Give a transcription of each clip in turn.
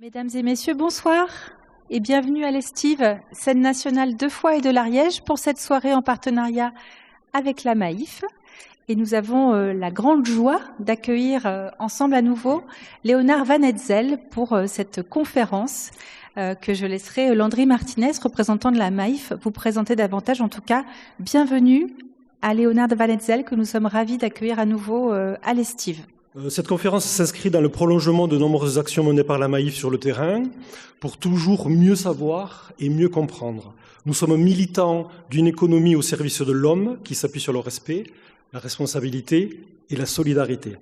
Mesdames et messieurs, bonsoir et bienvenue à l'Estive, scène nationale de Foix et de l'Ariège pour cette soirée en partenariat avec la Maïf. Et nous avons la grande joie d'accueillir ensemble à nouveau Léonard Van Hetzel pour cette conférence que je laisserai Landry Martinez, représentant de la Maïf, vous présenter davantage. En tout cas, bienvenue à Léonard Van Hetzel que nous sommes ravis d'accueillir à nouveau à l'Estive. Cette conférence s'inscrit dans le prolongement de nombreuses actions menées par la Maïf sur le terrain pour toujours mieux savoir et mieux comprendre. Nous sommes militants d'une économie au service de l'homme qui s'appuie sur le respect, la responsabilité et la solidarité.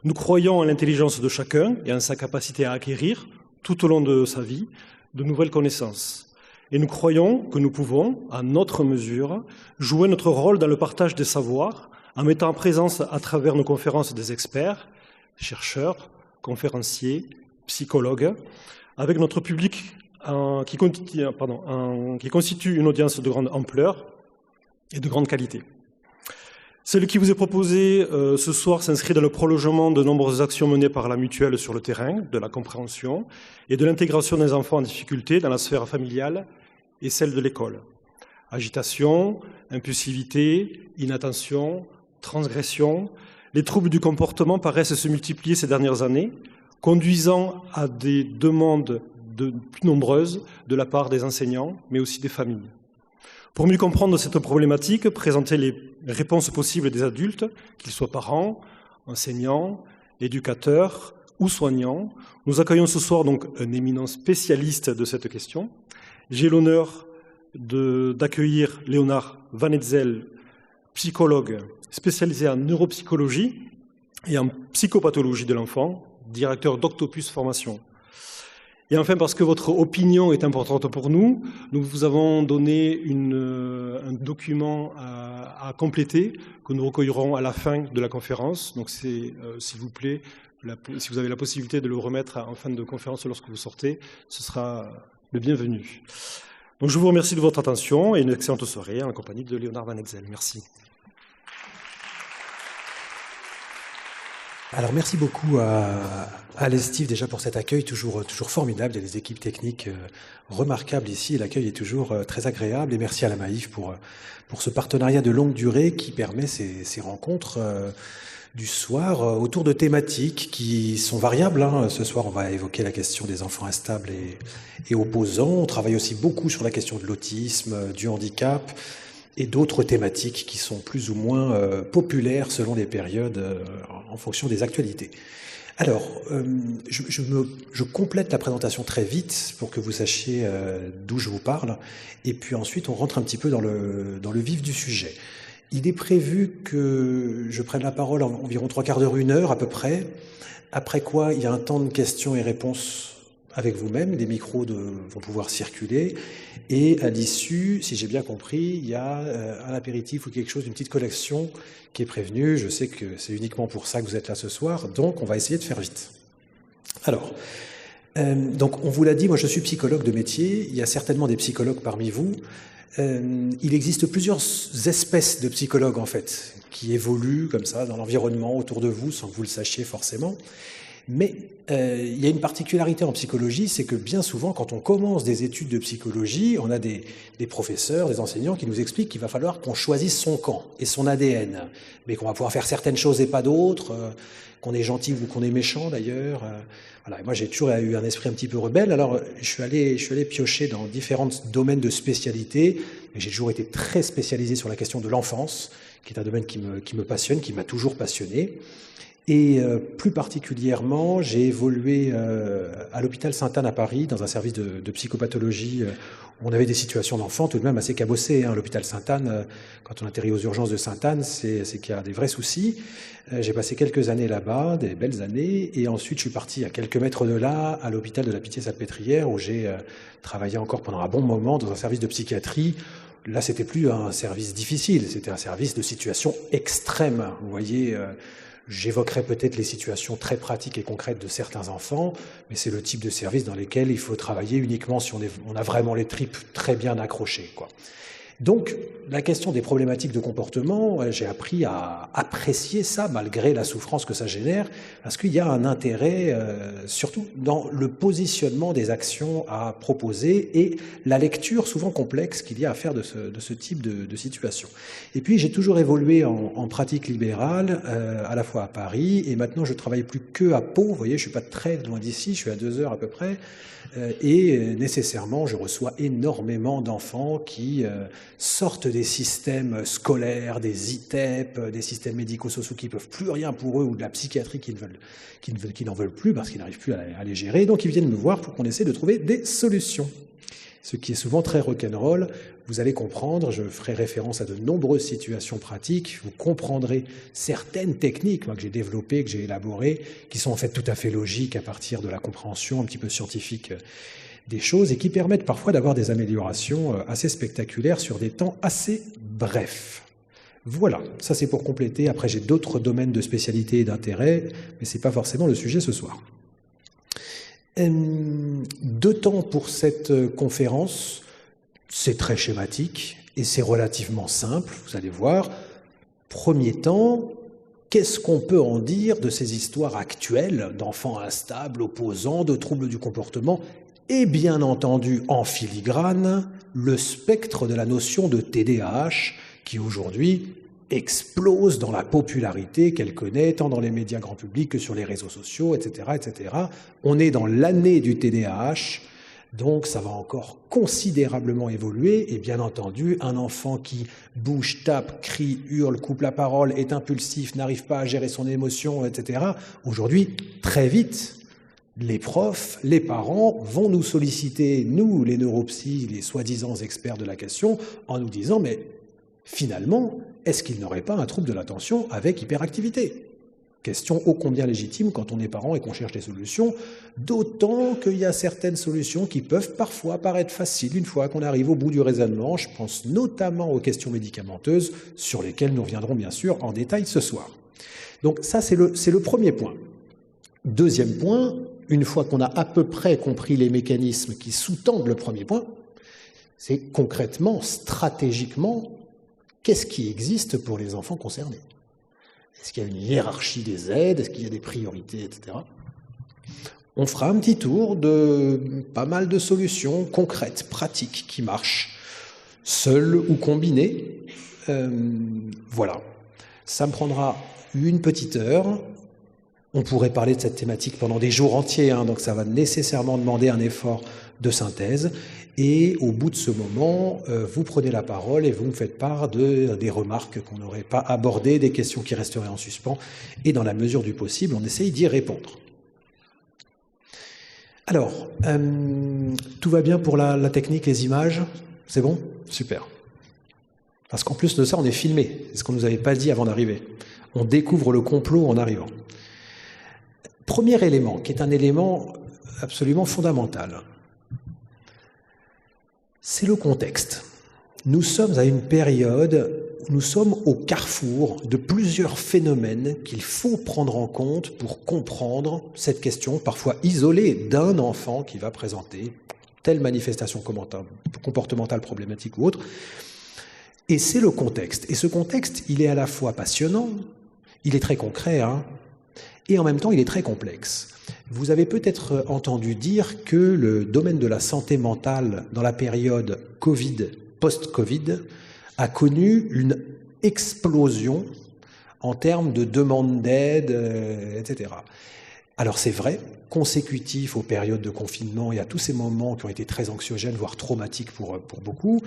Nous croyons en l'intelligence de chacun et en sa capacité à acquérir, tout au long de sa vie, de nouvelles connaissances. Et nous croyons que nous pouvons, à notre mesure, jouer notre rôle dans le partage des savoirs en mettant en présence à travers nos conférences des experts, chercheurs, conférenciers, psychologues, avec notre public qui constitue une audience de grande ampleur et de grande qualité. Celle qui vous est proposée ce soir s'inscrit dans le prolongement de nombreuses actions menées par la Mutuelle sur le terrain, de la compréhension et de l'intégration des enfants en difficulté dans la sphère familiale et celle de l'école. Agitation, impulsivité, inattention, transgression, les troubles du comportement paraissent se multiplier ces dernières années, conduisant à des demandes plus nombreuses de la part des enseignants, mais aussi des familles. Pour mieux comprendre cette problématique, présenter les réponses possibles des adultes, qu'ils soient parents, enseignants, éducateurs ou soignants, nous accueillons ce soir donc un éminent spécialiste de cette question. J'ai l'honneur d'accueillir Léonard Van Hetzel, psychologue spécialisé en neuropsychologie et en psychopathologie de l'enfant, directeur d'Octopus Formation. Et enfin, parce que votre opinion est importante pour nous, nous vous avons donné un document à compléter que nous recueillerons à la fin de la conférence. Donc, s'il vous plaît, si vous avez la possibilité de le remettre en fin de conférence lorsque vous sortez, ce sera le bienvenu. Donc, je vous remercie de votre attention et une excellente soirée en compagnie de Léonard Van Hetzel. Merci. Alors merci beaucoup à l'Estive déjà pour cet accueil toujours formidable. Il y a des équipes techniques remarquables ici et l'accueil est toujours très agréable. Et merci à la Maïf pour ce partenariat de longue durée qui permet ces rencontres du soir autour de thématiques qui sont variables. Ce soir, on va évoquer la question des enfants instables et opposants. On travaille aussi beaucoup sur la question de l'autisme, du handicap, et d'autres thématiques qui sont plus ou moins populaires selon les périodes en fonction des actualités. Alors, je complète la présentation très vite pour que vous sachiez d'où je vous parle, et puis ensuite on rentre un petit peu dans le vif du sujet. Il est prévu que je prenne la parole en environ 3/4 d'heure, 1 heure à peu près, après quoi il y a un temps de questions et réponses avec vous-même, les micros vont pouvoir circuler, et à l'issue, si j'ai bien compris, il y a un apéritif ou quelque chose, une petite collection qui est prévenue. Je sais que c'est uniquement pour ça que vous êtes là ce soir, donc on va essayer de faire vite. Alors, donc on vous l'a dit, moi je suis psychologue de métier, il y a certainement des psychologues parmi vous. Il existe plusieurs espèces de psychologues en fait, qui évoluent comme ça dans l'environnement autour de vous, sans que vous le sachiez forcément. Mais il y a une particularité en psychologie, c'est que bien souvent, quand on commence des études de psychologie, on a des professeurs, des enseignants qui nous expliquent qu'il va falloir qu'on choisisse son camp et son ADN, mais qu'on va pouvoir faire certaines choses et pas d'autres, qu'on est gentil ou qu'on est méchant d'ailleurs. Voilà. Et moi, j'ai toujours eu un esprit un petit peu rebelle, alors je suis allé piocher dans différents domaines de spécialité, et j'ai toujours été très spécialisé sur la question de l'enfance, qui est un domaine qui me passionne, qui m'a toujours passionné. Et plus particulièrement, j'ai évolué à l'hôpital Sainte-Anne à Paris, dans un service de psychopathologie où on avait des situations d'enfants tout de même assez cabossées. L'hôpital Sainte-Anne, quand on atterrit aux urgences de Sainte-Anne, c'est qu'il y a des vrais soucis. J'ai passé quelques années là-bas, des belles années, et ensuite je suis parti à quelques mètres de là, à l'hôpital de la Pitié-Salpêtrière, où j'ai travaillé encore pendant un bon moment dans un service de psychiatrie. Là, c'était plus un service difficile, c'était un service de situation extrême. Vous voyez, j'évoquerai peut-être les situations très pratiques et concrètes de certains enfants, mais c'est le type de service dans lesquels il faut travailler uniquement si on a vraiment les tripes très bien accrochées, quoi. Donc, la question des problématiques de comportement, j'ai appris à apprécier ça malgré la souffrance que ça génère, parce qu'il y a un intérêt, surtout dans le positionnement des actions à proposer et la lecture souvent complexe qu'il y a à faire de ce type de situation. Et puis, j'ai toujours évolué en pratique libérale, à la fois à Paris, et maintenant je travaille plus que à Pau. Vous voyez, je suis pas très loin d'ici, je suis à 2 heures à peu près. Et nécessairement, je reçois énormément d'enfants qui sortent des systèmes scolaires, des ITEP, des systèmes médico-sociaux qui ne peuvent plus rien pour eux, ou de la psychiatrie qui n'en veulent plus parce qu'ils n'arrivent plus à les gérer. Donc ils viennent me voir pour qu'on essaie de trouver des solutions. Ce qui est souvent très rock'n'roll. Vous allez comprendre, je ferai référence à de nombreuses situations pratiques, vous comprendrez certaines techniques que j'ai développées, que j'ai élaborées, qui sont en fait tout à fait logiques à partir de la compréhension un petit peu scientifique des choses et qui permettent parfois d'avoir des améliorations assez spectaculaires sur des temps assez brefs. Voilà, ça c'est pour compléter. Après, j'ai d'autres domaines de spécialité et d'intérêt, mais ce n'est pas forcément le sujet ce soir. 2 temps pour cette conférence. C'est très schématique et c'est relativement simple, vous allez voir. Premier temps, qu'est-ce qu'on peut en dire de ces histoires actuelles d'enfants instables, opposants, de troubles du comportement et bien entendu, en filigrane, le spectre de la notion de TDAH qui aujourd'hui explose dans la popularité qu'elle connaît, tant dans les médias grand public que sur les réseaux sociaux, etc., etc. On est dans l'année du TDAH, donc ça va encore considérablement évoluer, et bien entendu, un enfant qui bouge, tape, crie, hurle, coupe la parole, est impulsif, n'arrive pas à gérer son émotion, etc., aujourd'hui, très vite, les profs, les parents vont nous solliciter, nous, les neuropsys, les soi-disant experts de la question, en nous disant « mais finalement, est-ce qu'il n'aurait pas un trouble de l'attention avec hyperactivité ?» Question ô combien légitime quand on est parent et qu'on cherche des solutions, d'autant qu'il y a certaines solutions qui peuvent parfois paraître faciles une fois qu'on arrive au bout du raisonnement. Je pense notamment aux questions médicamenteuses, sur lesquelles nous reviendrons bien sûr en détail ce soir. Donc ça, c'est le premier point. Deuxième point, une fois qu'on a à peu près compris les mécanismes qui sous-tendent le premier point, c'est concrètement, stratégiquement, qu'est-ce qui existe pour les enfants concernés ? Est-ce qu'il y a une hiérarchie des aides ? Est-ce qu'il y a des priorités, etc. On fera un petit tour de pas mal de solutions concrètes, pratiques, qui marchent, seules ou combinées. Voilà. Ça me prendra une petite heure. On pourrait parler de cette thématique pendant des jours entiers, donc ça va nécessairement demander un effort de synthèse. Et au bout de ce moment, vous prenez la parole et vous me faites part des remarques qu'on n'aurait pas abordées, des questions qui resteraient en suspens. Et dans la mesure du possible, on essaye d'y répondre. Alors, tout va bien pour la technique, les images ? C'est bon ? Super. Parce qu'en plus de ça, on est filmé. C'est ce qu'on ne nous avait pas dit avant d'arriver. On découvre le complot en arrivant. Premier élément, qui est un élément absolument fondamental, c'est le contexte. Nous sommes à une période où nous sommes au carrefour de plusieurs phénomènes qu'il faut prendre en compte pour comprendre cette question, parfois isolée, d'un enfant qui va présenter telle manifestation comportementale problématique ou autre. Et c'est le contexte. Et ce contexte, il est à la fois passionnant, il est très concret, et en même temps, il est très complexe. Vous avez peut-être entendu dire que le domaine de la santé mentale dans la période Covid, post-Covid, a connu une explosion en termes de demande d'aide, etc. Alors c'est vrai, consécutif aux périodes de confinement et à tous ces moments qui ont été très anxiogènes, voire traumatiques pour beaucoup,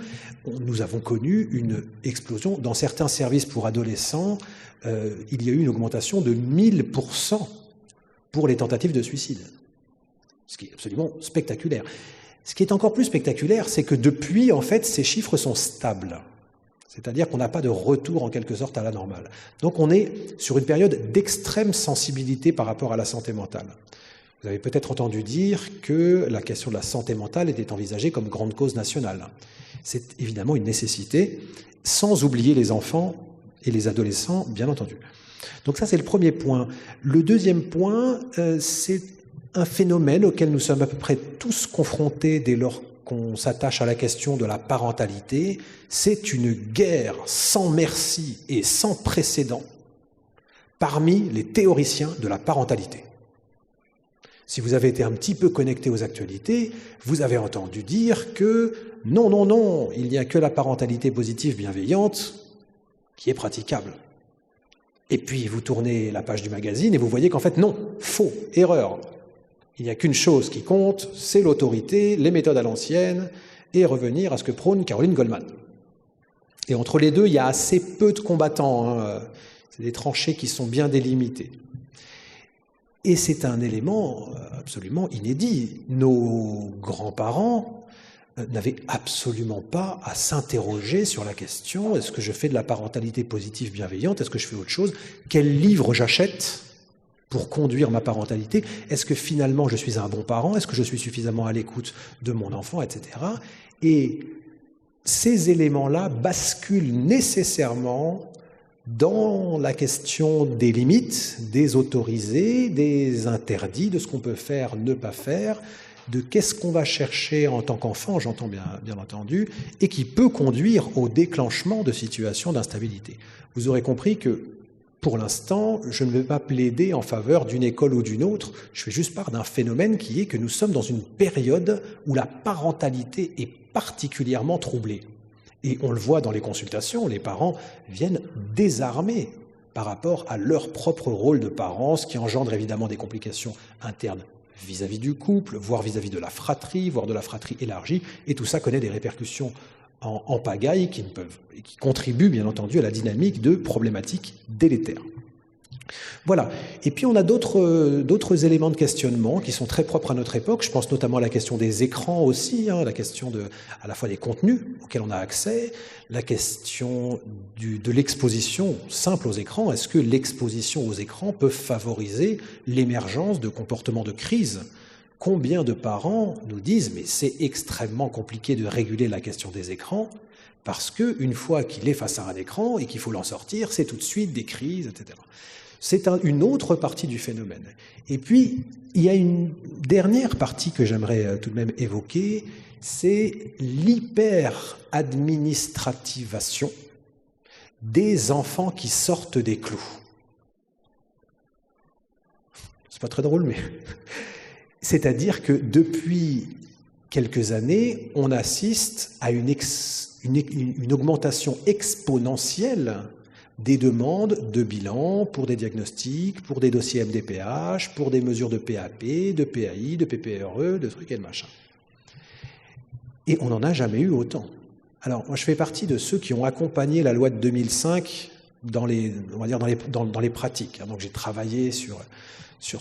nous avons connu une explosion. Dans certains services pour adolescents, il y a eu une augmentation de 1000% pour les tentatives de suicide, ce qui est absolument spectaculaire. Ce qui est encore plus spectaculaire, c'est que depuis, en fait, ces chiffres sont stables. C'est-à-dire qu'on n'a pas de retour, en quelque sorte, à la normale. Donc on est sur une période d'extrême sensibilité par rapport à la santé mentale. Vous avez peut-être entendu dire que la question de la santé mentale était envisagée comme grande cause nationale. C'est évidemment une nécessité, sans oublier les enfants et les adolescents, bien entendu. Donc ça, c'est le premier point. Le deuxième point, c'est un phénomène auquel nous sommes à peu près tous confrontés dès lors qu'on s'attache à la question de la parentalité, c'est une guerre sans merci et sans précédent parmi les théoriciens de la parentalité. Si vous avez été un petit peu connecté aux actualités, vous avez entendu dire que non, il n'y a que la parentalité positive bienveillante qui est praticable. Et puis vous tournez la page du magazine et vous voyez qu'en fait non, faux, erreur. Il n'y a qu'une chose qui compte, c'est l'autorité, les méthodes à l'ancienne et revenir à ce que prône Caroline Goldman. Et entre les deux, il y a assez peu de combattants, hein. C'est des tranchées qui sont bien délimitées. Et c'est un élément absolument inédit. Nos grands-parents n'avaient absolument pas à s'interroger sur la question: est-ce que je fais de la parentalité positive bienveillante? Est-ce que je fais autre chose? Quel livre j'achète pour conduire ma parentalité? Est-ce que finalement je suis un bon parent? Est-ce que je suis suffisamment à l'écoute de mon enfant, etc. Et ces éléments-là basculent nécessairement dans la question des limites, des autorisés, des interdits, de ce qu'on peut faire, ne pas faire, de qu'est-ce qu'on va chercher en tant qu'enfant, j'entends bien entendu, et qui peut conduire au déclenchement de situations d'instabilité. Vous aurez compris que, pour l'instant, je ne vais pas plaider en faveur d'une école ou d'une autre, je fais juste part d'un phénomène qui est que nous sommes dans une période où la parentalité est particulièrement troublée. Et on le voit dans les consultations, les parents viennent désarmés par rapport à leur propre rôle de parents, ce qui engendre évidemment des complications internes vis-à-vis du couple, voire vis-à-vis de la fratrie, voire de la fratrie élargie, et tout ça connaît des répercussions en pagaille qui contribuent bien entendu à la dynamique de problématiques délétères. Voilà. Et puis on a d'autres éléments de questionnement qui sont très propres à notre époque. Je pense notamment à la question des écrans aussi, hein, la question à la fois des contenus auxquels on a accès, la question de l'exposition simple aux écrans. Est-ce que l'exposition aux écrans peut favoriser l'émergence de comportements de crise? Combien de parents nous disent « mais c'est extrêmement compliqué de réguler la question des écrans » parce qu'une fois qu'il est face à un écran et qu'il faut l'en sortir, c'est tout de suite des crises, etc. C'est une autre partie du phénomène. Et puis, il y a une dernière partie que j'aimerais tout de même évoquer, c'est l'hyper-administrativation des enfants qui sortent des clous. C'est pas très drôle, mais... C'est-à-dire que depuis quelques années, on assiste à une augmentation exponentielle des demandes de bilan pour des diagnostics, pour des dossiers MDPH, pour des mesures de PAP, de PAI, de PPRE, de trucs et de machin. Et on n'en a jamais eu autant. Alors, moi, je fais partie de ceux qui ont accompagné la loi de 2005 dans les pratiques. Donc, j'ai travaillé sur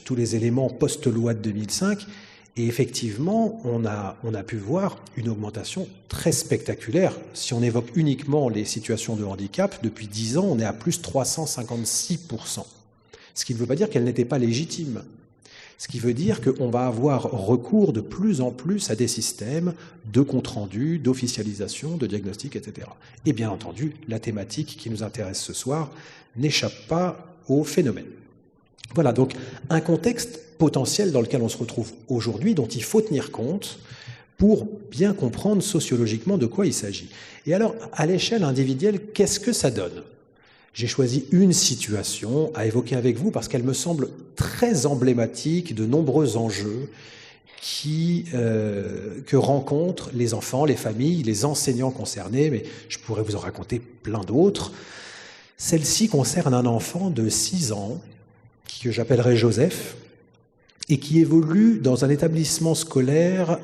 tous les éléments post-loi de 2005, et effectivement, on a pu voir une augmentation très spectaculaire. Si on évoque uniquement les situations de handicap, depuis 10 ans, on est à plus 356%. Ce qui ne veut pas dire qu'elles n'étaient pas légitimes. Ce qui veut dire qu'on va avoir recours de plus en plus à des systèmes de compte-rendu, d'officialisation, de diagnostic, etc. Et bien entendu, la thématique qui nous intéresse ce soir n'échappe pas au phénomène. Voilà, donc un contexte potentiel dans lequel on se retrouve aujourd'hui, dont il faut tenir compte pour bien comprendre sociologiquement de quoi il s'agit. Et alors, à l'échelle individuelle, qu'est-ce que ça donne ? J'ai choisi une situation à évoquer avec vous parce qu'elle me semble très emblématique de nombreux enjeux que rencontrent les enfants, les familles, les enseignants concernés, mais je pourrais vous en raconter plein d'autres. Celle-ci concerne un enfant de 6 ans, que j'appellerai Joseph, et qui évolue dans un établissement scolaire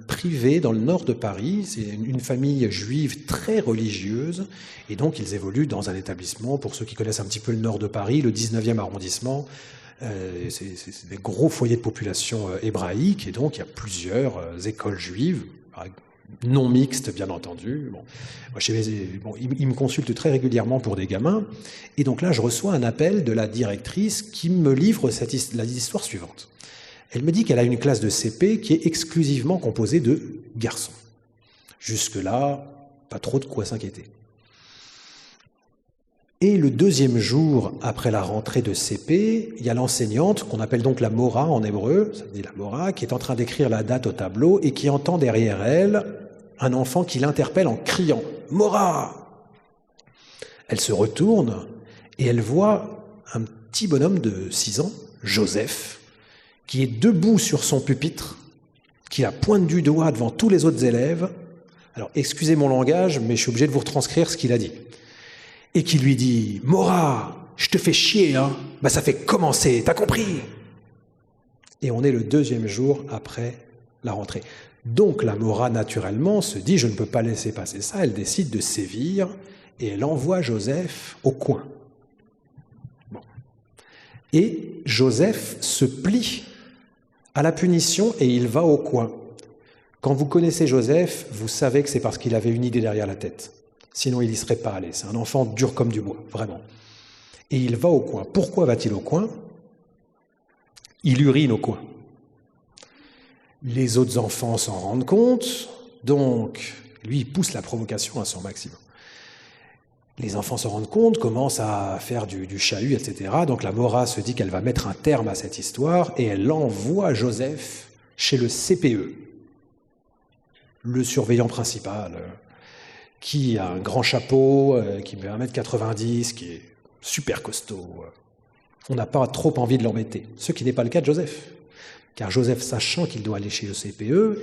privé dans le nord de Paris. C'est une famille juive très religieuse, et donc ils évoluent dans un établissement, pour ceux qui connaissent un petit peu le nord de Paris, le 19e arrondissement, c'est des gros foyers de population hébraïque, et donc il y a plusieurs écoles juives, non mixtes bien entendu. Il me consulte très régulièrement pour des gamins, et donc là je reçois un appel de la directrice qui me livre l'histoire suivante. Elle me dit qu'elle a une classe de CP qui est exclusivement composée de garçons. Jusque-là, pas trop de quoi s'inquiéter. Et le deuxième jour, après la rentrée de CP, il y a l'enseignante, qu'on appelle donc la Mora en hébreu, ça dit la Mora, qui est en train d'écrire la date au tableau et qui entend derrière elle un enfant qui l'interpelle en criant « Mora !» Elle se retourne et elle voit un petit bonhomme de 6 ans, Joseph, qui est debout sur son pupitre, qui la pointe du doigt devant tous les autres élèves. Alors, excusez mon langage, mais je suis obligé de vous retranscrire ce qu'il a dit. Et qui lui dit « Mora, je te fais chier, hein ? Bah ça fait commencer, t'as compris ?» Et on est le deuxième jour après la rentrée. Donc la Mora, naturellement, se dit « Je ne peux pas laisser passer ça », elle décide de sévir et elle envoie Joseph au coin. Bon. Et Joseph se plie à la punition et il va au coin. Quand vous connaissez Joseph, vous savez que c'est parce qu'il avait une idée derrière la tête. Sinon, il n'y serait pas allé. C'est un enfant dur comme du bois, vraiment. Et il va au coin. Pourquoi va-t-il au coin ? Il urine au coin. Les autres enfants s'en rendent compte, donc lui, il pousse la provocation à son maximum. Les enfants s'en rendent compte, commencent à faire du chahut, etc. Donc la Mora se dit qu'elle va mettre un terme à cette histoire et elle envoie Joseph chez le CPE, le surveillant principal, qui a un grand chapeau, qui met 1,90 m, qui est super costaud. On n'a pas trop envie de l'embêter. Ce qui n'est pas le cas de Joseph. Car Joseph, sachant qu'il doit aller chez le CPE,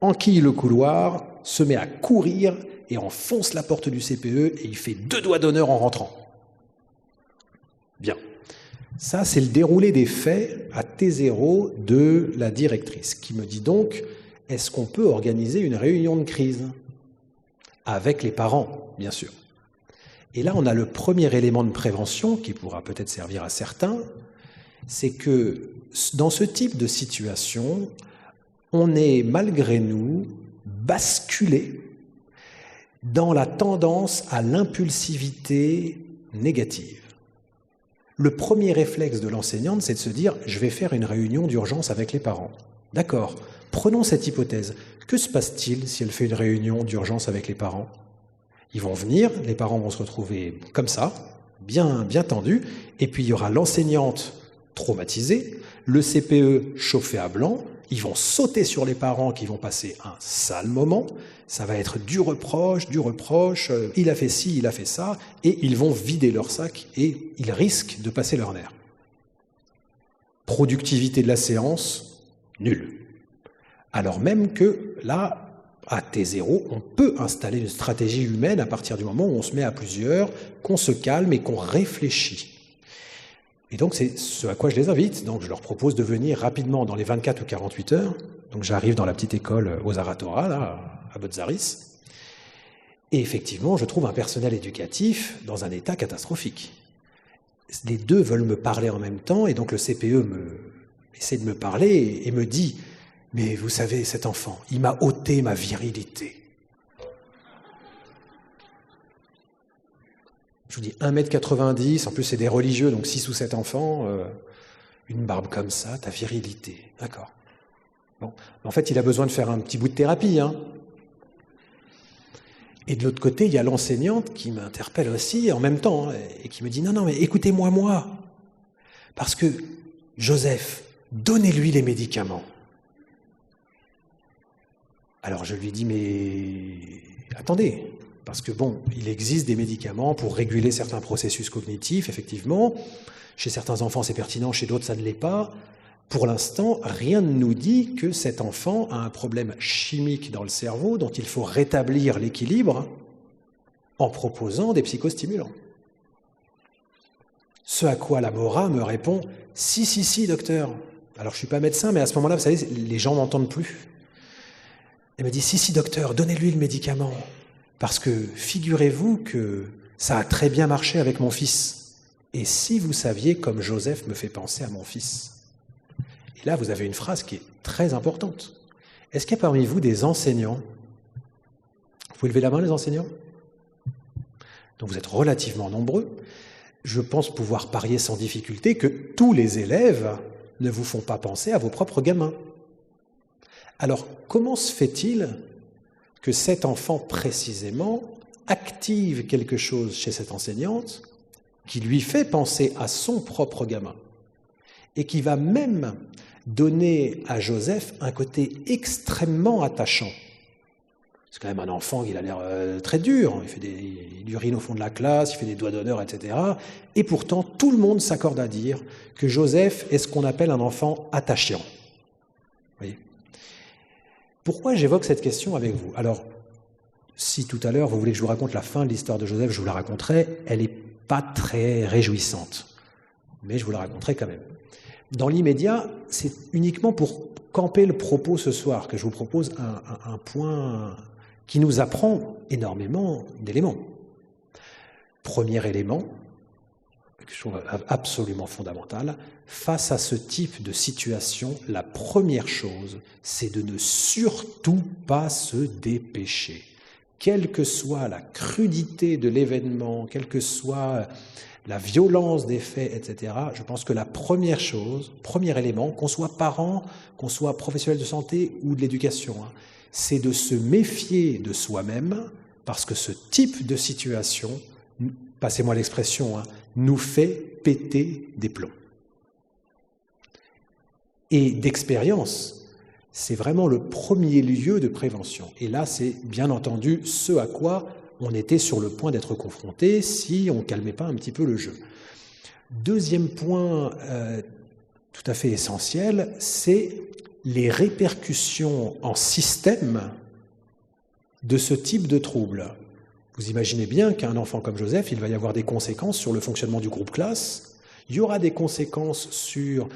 enquille le couloir, se met à courir et enfonce la porte du CPE et il fait 2 doigts d'honneur en rentrant. Bien. Ça, c'est le déroulé des faits à T0 de la directrice, qui me dit donc, est-ce qu'on peut organiser une réunion de crise ? Avec les parents, bien sûr. Et là, on a le premier élément de prévention qui pourra peut-être servir à certains, c'est que dans ce type de situation, on est malgré nous basculé dans la tendance à l'impulsivité négative. Le premier réflexe de l'enseignante, c'est de se dire « je vais faire une réunion d'urgence avec les parents ». D'accord, prenons cette hypothèse. Que se passe-t-il si elle fait une réunion d'urgence avec les parents ? Ils vont venir, les parents vont se retrouver comme ça, bien tendus, et puis il y aura l'enseignante traumatisée, le CPE chauffé à blanc, ils vont sauter sur les parents qui vont passer un sale moment, ça va être du reproche, il a fait ci, il a fait ça, et ils vont vider leur sac et ils risquent de passer leur nerf. Productivité de la séance, nulle. Alors même que là, à T0, on peut installer une stratégie humaine à partir du moment où on se met à plusieurs, qu'on se calme et qu'on réfléchit. Et donc c'est ce à quoi je les invite. Donc je leur propose de venir rapidement dans les 24 ou 48 heures. Donc j'arrive dans la petite école aux Aratora, là, à Botzaris. Et effectivement, je trouve un personnel éducatif dans un état catastrophique. Les deux veulent me parler en même temps, et donc le CPE essaie de me parler et me dit « Mais vous savez, cet enfant, il m'a ôté ma virilité. » Je vous dis 1,90 m, en plus c'est des religieux, donc 6 ou 7 enfants, une barbe comme ça, ta virilité. D'accord. Bon. En fait, il a besoin de faire un petit bout de thérapie. Hein. Et de l'autre côté, il y a l'enseignante qui m'interpelle aussi en même temps, et qui me dit « Non, mais écoutez-moi, moi. Parce que, Joseph, donnez-lui les médicaments. » Alors je lui dis « Mais attendez, parce que bon, il existe des médicaments pour réguler certains processus cognitifs, effectivement. Chez certains enfants, c'est pertinent, chez d'autres, ça ne l'est pas. Pour l'instant, rien ne nous dit que cet enfant a un problème chimique dans le cerveau dont il faut rétablir l'équilibre en proposant des psychostimulants. » Ce à quoi la Mora me répond « Si, docteur. » Alors, je ne suis pas médecin, mais à ce moment-là, vous savez, les gens n'entendent plus. Elle me dit « Si, docteur, donnez-lui le médicament. Parce que figurez-vous que ça a très bien marché avec mon fils. Et si vous saviez comme Joseph me fait penser à mon fils ?» Et là, vous avez une phrase qui est très importante. Est-ce qu'il y a parmi vous des enseignants ? Vous pouvez lever la main, les enseignants ? Donc vous êtes relativement nombreux. Je pense pouvoir parier sans difficulté que tous les élèves ne vous font pas penser à vos propres gamins. Alors, comment se fait-il que cet enfant, précisément, active quelque chose chez cette enseignante qui lui fait penser à son propre gamin et qui va même donner à Joseph un côté extrêmement attachant. C'est quand même un enfant qui a l'air très dur, il urine au fond de la classe, il fait des doigts d'honneur, etc. Et pourtant, tout le monde s'accorde à dire que Joseph est ce qu'on appelle un enfant attachant. Vous voyez ? Pourquoi j'évoque cette question avec vous ? Alors, si tout à l'heure vous voulez que je vous raconte la fin de l'histoire de Joseph, je vous la raconterai. Elle n'est pas très réjouissante, mais je vous la raconterai quand même. Dans l'immédiat, c'est uniquement pour camper le propos ce soir que je vous propose un point qui nous apprend énormément d'éléments. Premier élément, que je trouve absolument fondamental, face à ce type de situation, la première chose, c'est de ne surtout pas se dépêcher. Quelle que soit la crudité de l'événement, quelle que soit la violence des faits, etc., je pense que la première chose, premier élément, qu'on soit parent, qu'on soit professionnel de santé ou de l'éducation, c'est de se méfier de soi-même, parce que ce type de situation, passez-moi l'expression, nous fait péter des plombs. Et d'expérience, c'est vraiment le premier lieu de prévention. Et là, c'est bien entendu ce à quoi on était sur le point d'être confronté si on ne calmait pas un petit peu le jeu. Deuxième point tout à fait essentiel, c'est les répercussions en système de ce type de trouble. Vous imaginez bien qu'un enfant comme Joseph, il va y avoir des conséquences sur le fonctionnement du groupe classe, il y aura des conséquences sur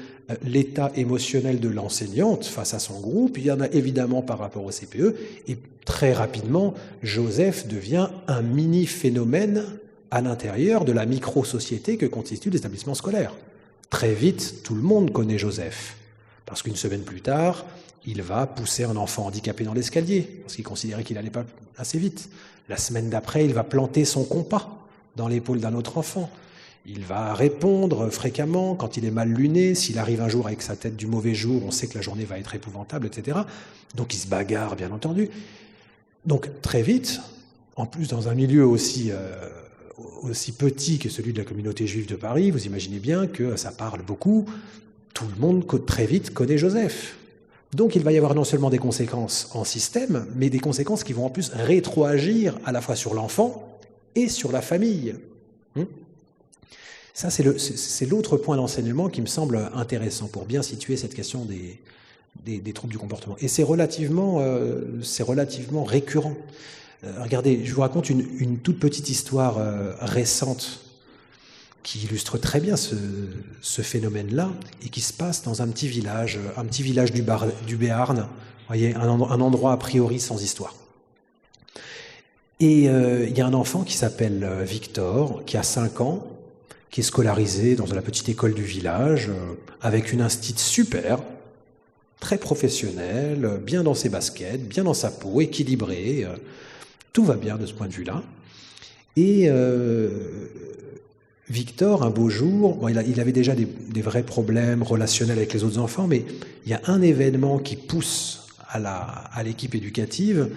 l'état émotionnel de l'enseignante face à son groupe, il y en a évidemment par rapport au CPE, et très rapidement, Joseph devient un mini-phénomène à l'intérieur de la micro-société que constitue l'établissement scolaire. Très vite, tout le monde connaît Joseph, parce qu'une semaine plus tard, il va pousser un enfant handicapé dans l'escalier, parce qu'il considérait qu'il n'allait pas assez vite. La semaine d'après, il va planter son compas dans l'épaule d'un autre enfant. Il va répondre fréquemment quand il est mal luné. S'il arrive un jour avec sa tête du mauvais jour, on sait que la journée va être épouvantable, etc. Donc il se bagarre, bien entendu. Donc très vite, en plus dans un milieu aussi petit que celui de la communauté juive de Paris, vous imaginez bien que ça parle beaucoup. Tout le monde très vite connaît Joseph. Donc il va y avoir non seulement des conséquences en système, mais des conséquences qui vont en plus rétroagir à la fois sur l'enfant et sur la famille. Ça, c'est l'autre point d'enseignement qui me semble intéressant pour bien situer cette question des troubles du comportement. Et c'est relativement récurrent. Regardez, je vous raconte une toute petite histoire récente qui illustre très bien ce phénomène-là et qui se passe dans un petit village du Béarn, vous voyez, un endroit a priori sans histoire. Et il y a un enfant qui s'appelle Victor, qui a 5 ans, qui est scolarisé dans la petite école du village, avec une institut super, très professionnelle, bien dans ses baskets, bien dans sa peau, équilibré, tout va bien de ce point de vue-là. Et Victor, un beau jour, il avait déjà des vrais problèmes relationnels avec les autres enfants, mais il y a un événement qui pousse à l'équipe éducative,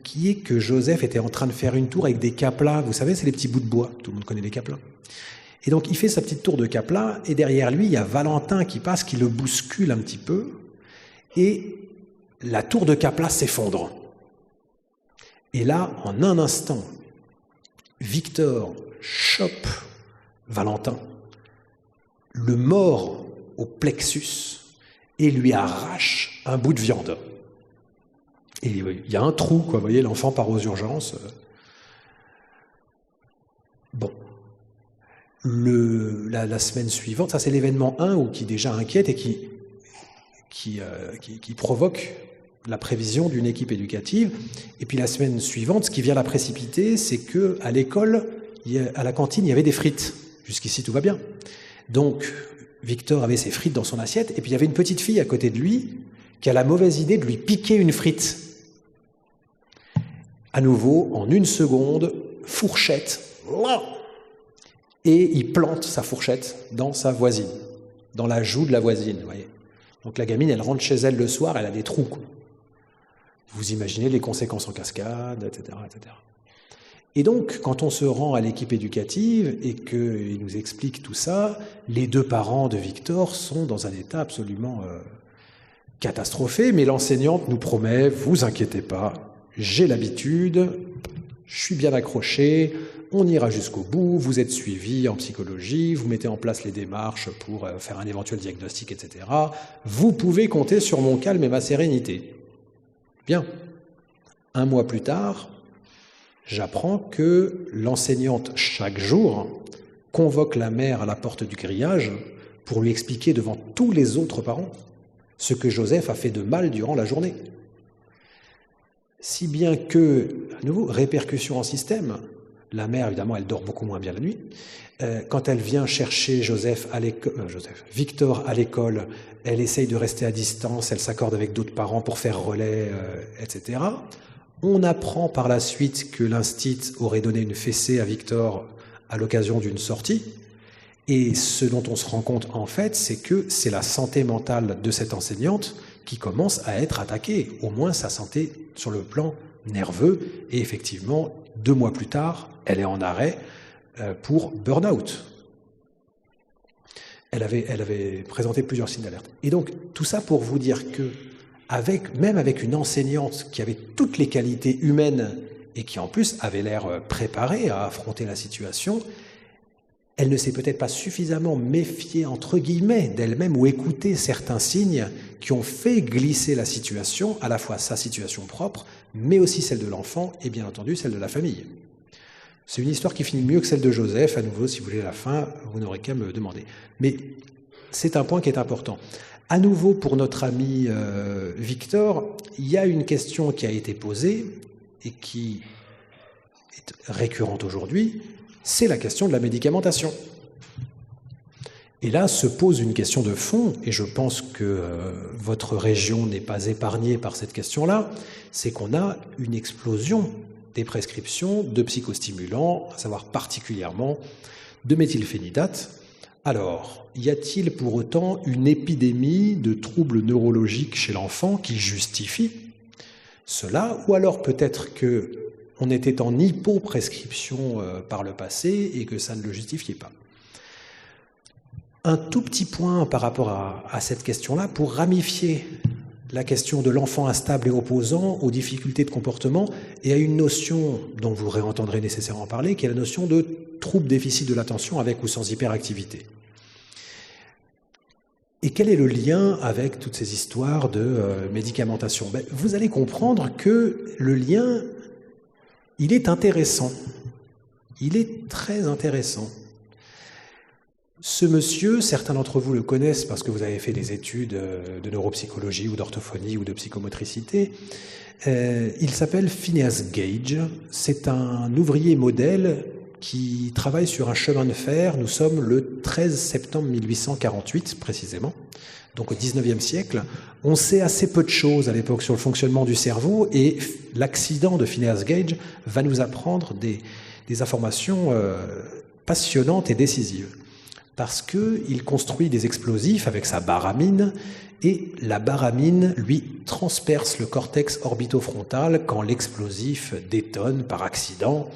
qui est que Joseph était en train de faire une tour avec des caplas. Vous savez, c'est les petits bouts de bois, tout le monde connaît les caplas. Et donc il fait sa petite tour de caplas, et derrière lui, il y a Valentin qui passe, qui le bouscule un petit peu, et la tour de caplas s'effondre. Et là, en un instant, Victor chope Valentin, le mord au plexus et lui arrache un bout de viande. Et il y a un trou, quoi. Vous voyez, l'enfant part aux urgences. Bon. La semaine suivante, ça c'est l'événement 1 qui déjà inquiète et qui provoque la prévision d'une équipe éducative. Et puis la semaine suivante, ce qui vient la précipiter, c'est qu'à l'école, à la cantine, il y avait des frites. Jusqu'ici, tout va bien. Donc, Victor avait ses frites dans son assiette, et puis il y avait une petite fille à côté de lui qui a la mauvaise idée de lui piquer une frite. À nouveau, en une seconde, fourchette, et il plante sa fourchette dans sa voisine, dans la joue de la voisine, vous voyez. Donc la gamine, elle rentre chez elle le soir, elle a des trous, quoi. Vous imaginez les conséquences en cascade, etc., etc. Et donc, quand on se rend à l'équipe éducative et qu'il nous explique tout ça, les 2 parents de Victor sont dans un état absolument catastrophé, mais l'enseignante nous promet, vous inquiétez pas, j'ai l'habitude, je suis bien accroché, on ira jusqu'au bout, vous êtes suivi en psychologie, vous mettez en place les démarches pour faire un éventuel diagnostic, etc. Vous pouvez compter sur mon calme et ma sérénité. Bien. 1 mois plus tard, j'apprends que l'enseignante, chaque jour, convoque la mère à la porte du grillage pour lui expliquer devant tous les autres parents ce que Joseph a fait de mal durant la journée. Si bien que, à nouveau, répercussion en système, la mère, évidemment, elle dort beaucoup moins bien la nuit. Quand elle vient chercher Victor à l'école, elle essaye de rester à distance, elle s'accorde avec d'autres parents pour faire relais, etc. On apprend par la suite que l'instit aurait donné une fessée à Victor à l'occasion d'une sortie. Et ce dont on se rend compte, en fait, c'est que c'est la santé mentale de cette enseignante qui commence à être attaquée, au moins sa santé sur le plan nerveux. Et effectivement, 2 mois plus tard, elle est en arrêt pour burn-out. Elle avait présenté plusieurs signes d'alerte. Et donc, tout ça pour vous dire que, même avec une enseignante qui avait toutes les qualités humaines et qui en plus avait l'air préparée à affronter la situation, elle ne s'est peut-être pas suffisamment méfiée, entre guillemets, d'elle-même ou écouté certains signes qui ont fait glisser la situation, à la fois sa situation propre, mais aussi celle de l'enfant et bien entendu celle de la famille. C'est une histoire qui finit mieux que celle de Joseph. À nouveau, si vous voulez la fin, vous n'aurez qu'à me demander. Mais c'est un point qui est important. À nouveau, pour notre ami Victor, il y a une question qui a été posée et qui est récurrente aujourd'hui, c'est la question de la médicamentation. Et là se pose une question de fond, et je pense que votre région n'est pas épargnée par cette question-là, c'est qu'on a une explosion des prescriptions de psychostimulants, à savoir particulièrement de méthylphénidate. Alors, y a-t-il pour autant une épidémie de troubles neurologiques chez l'enfant qui justifie cela, ou alors peut-être qu'on était en hypoprescription par le passé et que ça ne le justifiait pas. Un tout petit point par rapport à cette question-là, pour ramifier la question de l'enfant instable et opposant aux difficultés de comportement et à une notion dont vous réentendrez nécessairement parler, qui est la notion de trouble déficit de l'attention avec ou sans hyperactivité. Et quel est le lien avec toutes ces histoires de médicamentation ? Vous allez comprendre que le lien, il est intéressant. Il est très intéressant. Ce monsieur, certains d'entre vous le connaissent parce que vous avez fait des études de neuropsychologie ou d'orthophonie ou de psychomotricité. Il s'appelle Phineas Gage. C'est un ouvrier modèle qui travaille sur un chemin de fer. Nous sommes le 13 septembre 1848, précisément, donc au XIXe siècle. On sait assez peu de choses à l'époque sur le fonctionnement du cerveau et l'accident de Phineas Gage va nous apprendre des informations passionnantes et décisives. Parce qu'il construit des explosifs avec sa baramine, et la baramine lui transperce le cortex orbitofrontal quand l'explosif détonne par accident.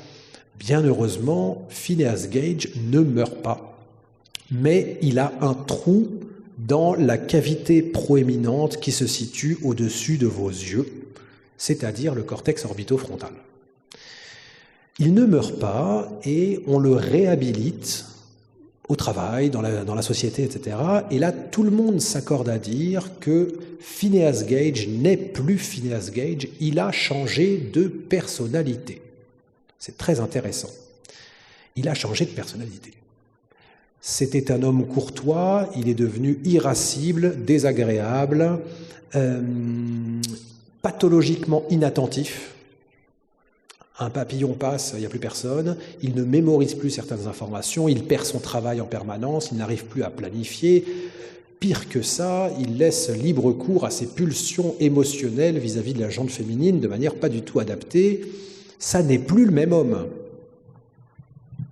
Bien heureusement, Phineas Gage ne meurt pas, mais il a un trou dans la cavité proéminente qui se situe au-dessus de vos yeux, c'est-à-dire le cortex orbitofrontal. Il ne meurt pas et on le réhabilite au travail, dans la société, etc. Et là, tout le monde s'accorde à dire que Phineas Gage n'est plus Phineas Gage, il a changé de personnalité. C'est très intéressant. Il a changé de personnalité. C'était un homme courtois, il est devenu irascible, désagréable, pathologiquement inattentif. Un papillon passe, il n'y a plus personne, il ne mémorise plus certaines informations, il perd son travail en permanence, il n'arrive plus à planifier. Pire que ça, il laisse libre cours à ses pulsions émotionnelles vis-à-vis de la gente féminine de manière pas du tout adaptée. Ça n'est plus le même homme,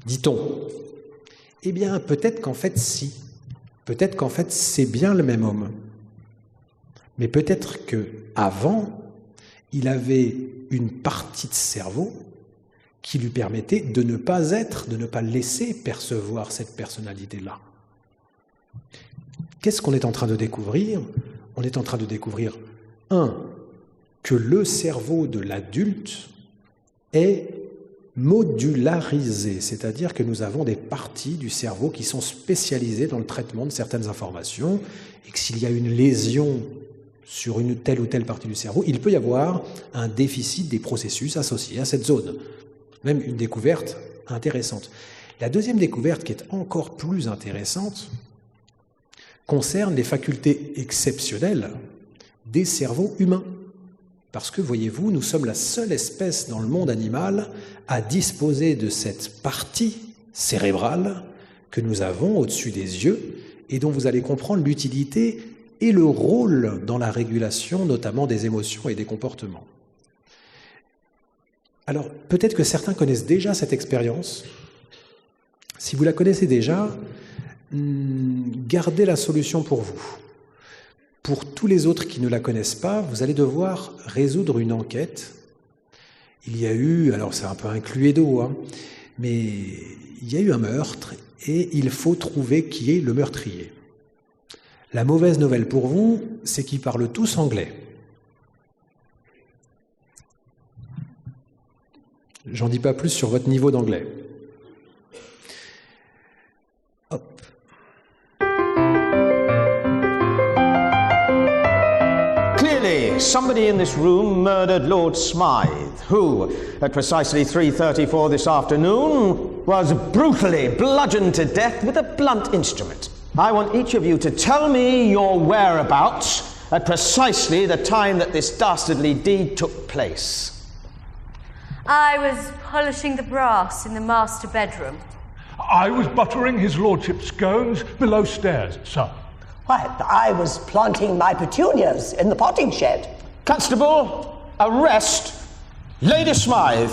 dit-on. Eh bien, peut-être qu'en fait, si. Peut-être qu'en fait, c'est bien le même homme. Mais peut-être qu'avant, il avait une partie de cerveau qui lui permettait de ne pas être, de ne pas laisser percevoir cette personnalité-là. Qu'est-ce qu'on est en train de découvrir? On est en train de découvrir, que le cerveau de l'adulte est modularisé, c'est-à-dire que nous avons des parties du cerveau qui sont spécialisées dans le traitement de certaines informations, et que s'il y a une lésion sur une telle ou telle partie du cerveau, il peut y avoir un déficit des processus associés à cette zone. Même une découverte intéressante. La deuxième découverte, qui est encore plus intéressante, concerne les facultés exceptionnelles des cerveaux humains. Parce que, voyez-vous, nous sommes la seule espèce dans le monde animal à disposer de cette partie cérébrale que nous avons au-dessus des yeux et dont vous allez comprendre l'utilité et le rôle dans la régulation, notamment des émotions et des comportements. Alors, peut-être que certains connaissent déjà cette expérience. Si vous la connaissez déjà, gardez la solution pour vous. Pour tous les autres qui ne la connaissent pas, vous allez devoir résoudre une enquête. Il y a eu, alors c'est un peu un cluedo, mais il y a eu un meurtre et il faut trouver qui est le meurtrier. La mauvaise nouvelle pour vous, c'est qu'ils parlent tous anglais. J'en dis pas plus sur votre niveau d'anglais. Hop. Clearly, somebody in this room murdered Lord Smythe, who, at precisely 3:34 this afternoon, was brutally bludgeoned to death with a blunt instrument. I want each of you to tell me your whereabouts at precisely the time that this dastardly deed took place. I was polishing the brass in the master bedroom. I was buttering his lordship's scones below stairs, sir. Why, I was planting my petunias in the potting shed. Constable, arrest Lady Smythe.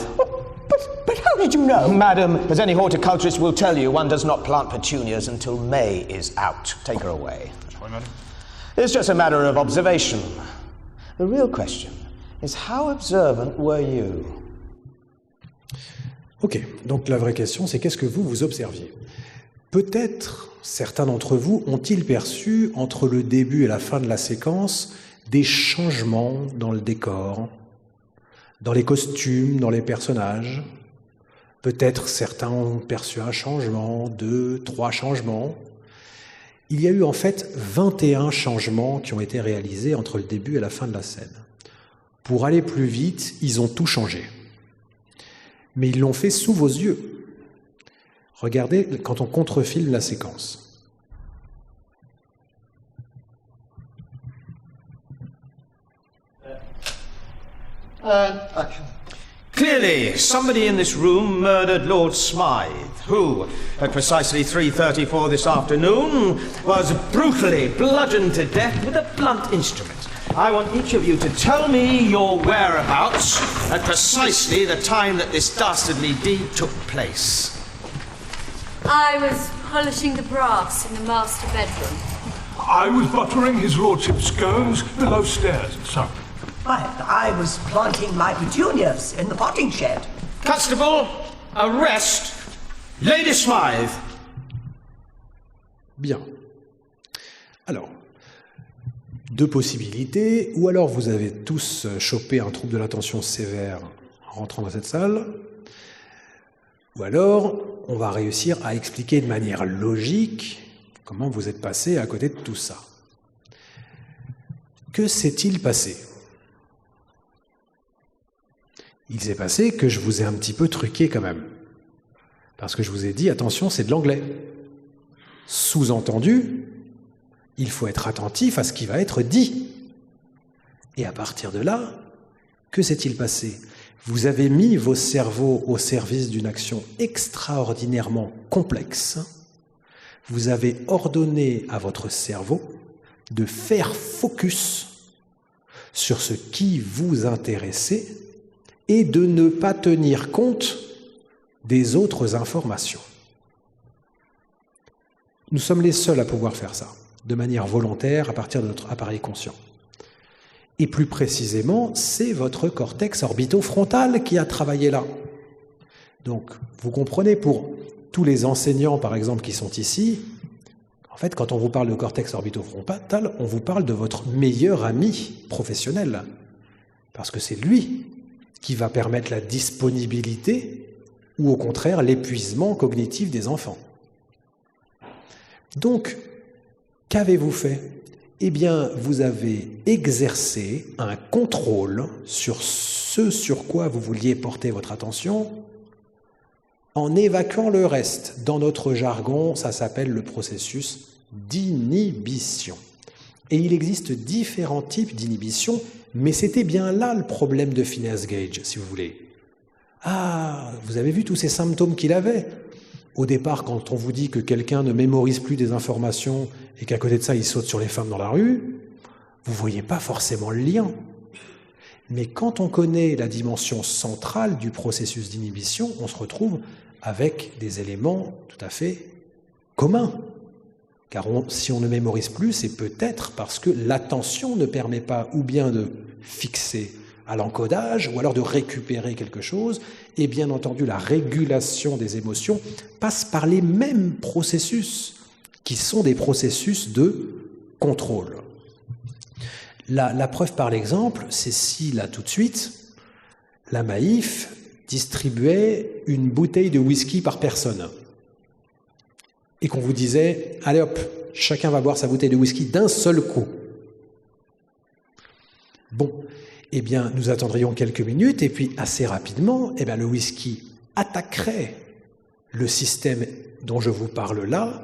But how did you know? Madam, as any horticulturist will tell you, one does not plant petunias until May is out. Take her away. Sorry, madam. It's just a matter of observation. The real question is, how observant were you? Ok, donc la vraie question, c'est qu'est-ce que vous observiez? Peut-être certains d'entre vous ont-ils perçu, entre le début et la fin de la séquence, des changements dans le décor, dans les costumes, dans les personnages. Peut-être certains ont perçu un changement, 2, 3 changements. Il y a eu en fait 21 changements qui ont été réalisés entre le début et la fin de la scène. Pour aller plus vite, ils ont tout changé. Mais ils l'ont fait sous vos yeux. Regardez quand on contrefilme la séquence. Clearly, somebody in this room murdered Lord Smythe, who, at precisely 3:34 this afternoon, was brutally bludgeoned to death with a blunt instrument. I want each of you to tell me your whereabouts at precisely the time that this dastardly deed took place. I was polishing the brass in the master bedroom. I was buttering his lordship's scones below stairs, sir. Why, I was planting my petunias in the potting shed. Constable, arrest Lady Smythe. Bien. Alors, 2 possibilités. Ou alors vous avez tous chopé un trouble de l'attention sévère en rentrant dans cette salle. Ou alors, on va réussir à expliquer de manière logique comment vous êtes passé à côté de tout ça. Que s'est-il passé ? Il s'est passé que je vous ai un petit peu truqué quand même. Parce que je vous ai dit, attention, c'est de l'anglais. Sous-entendu, il faut être attentif à ce qui va être dit. Et à partir de là, que s'est-il passé ? Vous avez mis vos cerveaux au service d'une action extraordinairement complexe. Vous avez ordonné à votre cerveau de faire focus sur ce qui vous intéressait et de ne pas tenir compte des autres informations. Nous sommes les seuls à pouvoir faire ça, de manière volontaire, à partir de notre appareil conscient. Et plus précisément, c'est votre cortex orbitofrontal qui a travaillé là. Donc, vous comprenez, pour tous les enseignants, par exemple, qui sont ici, en fait, quand on vous parle de cortex orbitofrontal, on vous parle de votre meilleur ami professionnel. Parce que c'est lui qui va permettre la disponibilité ou au contraire l'épuisement cognitif des enfants. Donc, qu'avez-vous fait? Eh bien, vous avez exercé un contrôle sur ce sur quoi vous vouliez porter votre attention en évacuant le reste. Dans notre jargon, ça s'appelle le processus d'inhibition. Et il existe différents types d'inhibition, mais c'était bien là le problème de Phineas Gage, si vous voulez. Ah, vous avez vu tous ces symptômes qu'il avait? Au départ, quand on vous dit que quelqu'un ne mémorise plus des informations et qu'à côté de ça, il saute sur les femmes dans la rue, vous ne voyez pas forcément le lien. Mais quand on connaît la dimension centrale du processus d'inhibition, on se retrouve avec des éléments tout à fait communs. Car si on ne mémorise plus, c'est peut-être parce que l'attention ne permet pas ou bien de fixer à l'encodage, ou alors de récupérer quelque chose, et bien entendu la régulation des émotions passe par les mêmes processus, qui sont des processus de contrôle. La preuve par l'exemple, c'est si là tout de suite, la Maïf distribuait une bouteille de whisky par personne, et qu'on vous disait, allez hop, chacun va boire sa bouteille de whisky d'un seul coup. Bon, eh bien, nous attendrions quelques minutes et puis assez rapidement, eh bien, le whisky attaquerait le système dont je vous parle là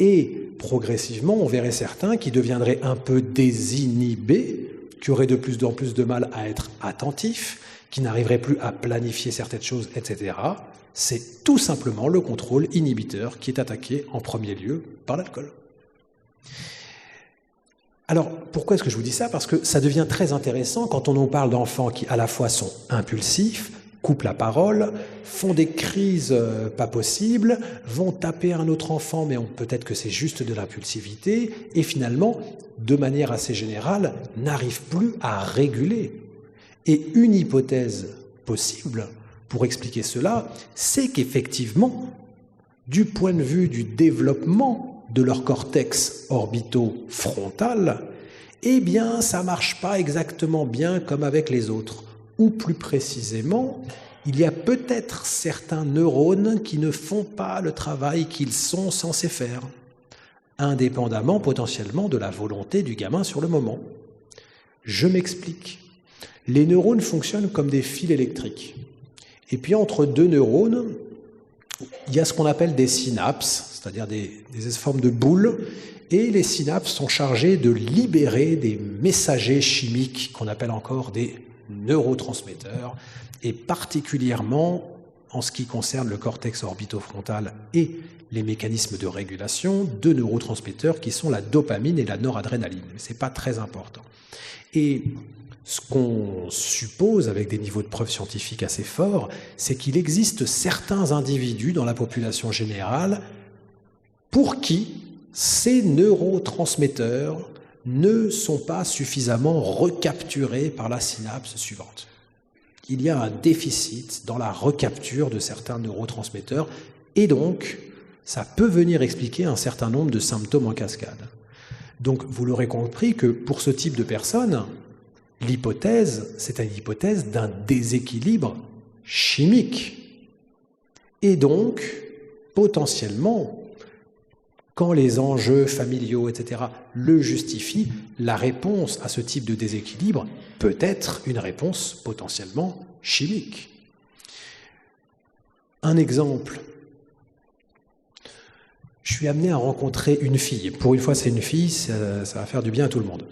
et progressivement, on verrait certains qui deviendraient un peu désinhibés, qui auraient de plus en plus de mal à être attentifs, qui n'arriveraient plus à planifier certaines choses, etc. C'est tout simplement le contrôle inhibiteur qui est attaqué en premier lieu par l'alcool. Alors, pourquoi est-ce que je vous dis ça? Parce que ça devient très intéressant quand on nous parle d'enfants qui, à la fois, sont impulsifs, coupent la parole, font des crises pas possibles, vont taper un autre enfant, mais peut-être que c'est juste de l'impulsivité, et finalement, de manière assez générale, n'arrivent plus à réguler. Et une hypothèse possible pour expliquer cela, c'est qu'effectivement, du point de vue du développement de leur cortex orbitofrontal, eh bien, ça ne marche pas exactement bien comme avec les autres. Ou plus précisément, il y a peut-être certains neurones qui ne font pas le travail qu'ils sont censés faire, indépendamment potentiellement de la volonté du gamin sur le moment. Je m'explique. Les neurones fonctionnent comme des fils électriques. Et puis entre deux neurones, il y a ce qu'on appelle des synapses, c'est-à-dire des formes de boules, et les synapses sont chargées de libérer des messagers chimiques qu'on appelle encore des neurotransmetteurs, et particulièrement en ce qui concerne le cortex orbitofrontal et les mécanismes de régulation, deux neurotransmetteurs qui sont la dopamine et la noradrénaline. Mais ce n'est pas très important. Et ce qu'on suppose, avec des niveaux de preuve scientifiques assez forts, c'est qu'il existe certains individus dans la population générale pour qui ces neurotransmetteurs ne sont pas suffisamment recapturés par la synapse suivante. Il y a un déficit dans la recapture de certains neurotransmetteurs et donc ça peut venir expliquer un certain nombre de symptômes en cascade. Donc vous l'aurez compris que pour ce type de personnes, l'hypothèse, c'est une hypothèse d'un déséquilibre chimique. Et donc, potentiellement, quand les enjeux familiaux, etc., le justifient, la réponse à ce type de déséquilibre peut être une réponse potentiellement chimique. Un exemple. Je suis amené à rencontrer une fille. Pour une fois, c'est une fille, ça va faire du bien à tout le monde.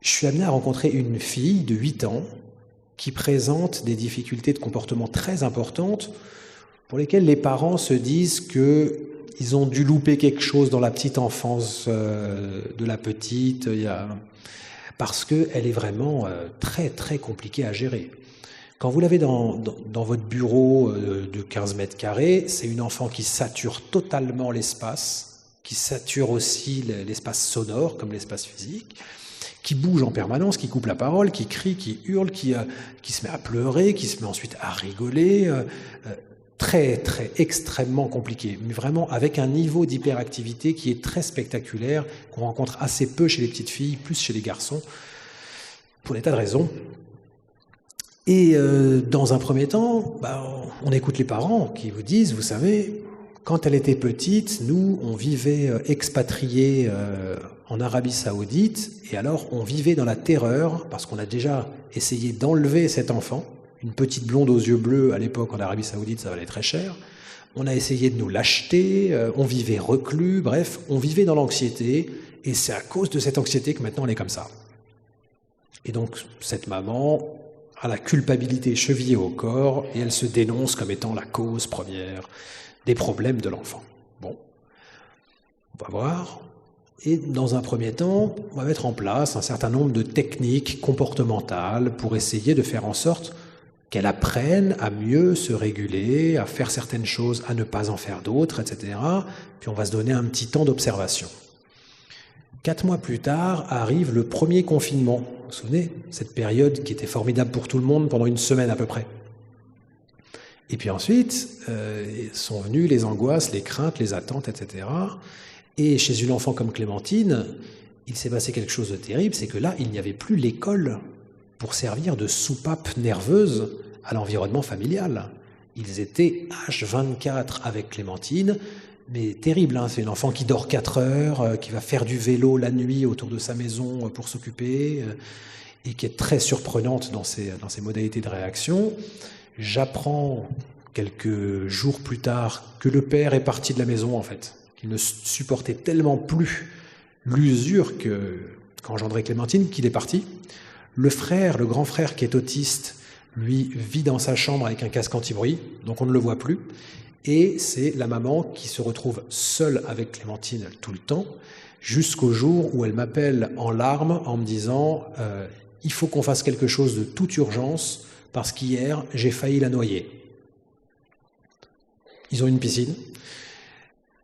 Je suis amené à rencontrer une fille de 8 ans qui présente des difficultés de comportement très importantes pour lesquelles les parents se disent qu'ils ont dû louper quelque chose dans la petite enfance de la petite, parce qu'elle est vraiment très très compliquée à gérer. Quand vous l'avez dans votre bureau de 15 mètres carrés, c'est une enfant qui sature totalement l'espace, qui sature aussi l'espace sonore comme l'espace physique, qui bouge en permanence, qui coupe la parole, qui crie, qui hurle, qui se met à pleurer, qui se met ensuite à rigoler. extrêmement compliqué, mais vraiment avec un niveau d'hyperactivité qui est très spectaculaire, qu'on rencontre assez peu chez les petites filles, plus chez les garçons, pour des tas de raisons. Et dans un premier temps, on écoute les parents qui vous disent, vous savez, quand elle était petite, nous, on vivait expatriés en Arabie Saoudite, et alors on vivait dans la terreur, parce qu'on a déjà essayé d'enlever cet enfant, une petite blonde aux yeux bleus, à l'époque en Arabie Saoudite, ça valait très cher. On a essayé de nous l'acheter, on vivait reclus, bref, on vivait dans l'anxiété, et c'est à cause de cette anxiété que maintenant on est comme ça. Et donc, cette maman a la culpabilité chevillée au corps, et elle se dénonce comme étant la cause première des problèmes de l'enfant. Bon, on va voir. Et dans un premier temps, on va mettre en place un certain nombre de techniques comportementales pour essayer de faire en sorte qu'elle apprenne à mieux se réguler, à faire certaines choses, à ne pas en faire d'autres, etc. Puis on va se donner un petit temps d'observation. 4 mois plus tard arrive le premier confinement. Vous vous souvenez, cette période qui était formidable pour tout le monde pendant une semaine à peu près. Et puis ensuite, sont venues les angoisses, les craintes, les attentes, etc. Et chez une enfant comme Clémentine, il s'est passé quelque chose de terrible, c'est que là, il n'y avait plus l'école pour servir de soupape nerveuse à l'environnement familial. Ils étaient H24 avec Clémentine, mais terrible, hein, c'est une enfant qui dort 4 heures, qui va faire du vélo la nuit autour de sa maison pour s'occuper, et qui est très surprenante dans ses modalités de réaction. J'apprends quelques jours plus tard que le père est parti de la maison, en fait, qu'il ne supportait tellement plus l'usure qu'engendrait Clémentine qu'il est parti. Le frère, le grand frère qui est autiste, lui vit dans sa chambre avec un casque anti-bruit, donc on ne le voit plus. Et c'est la maman qui se retrouve seule avec Clémentine tout le temps, jusqu'au jour où elle m'appelle en larmes en me disant « il faut qu'on fasse quelque chose de toute urgence, parce qu'hier, j'ai failli la noyer. » Ils ont une piscine.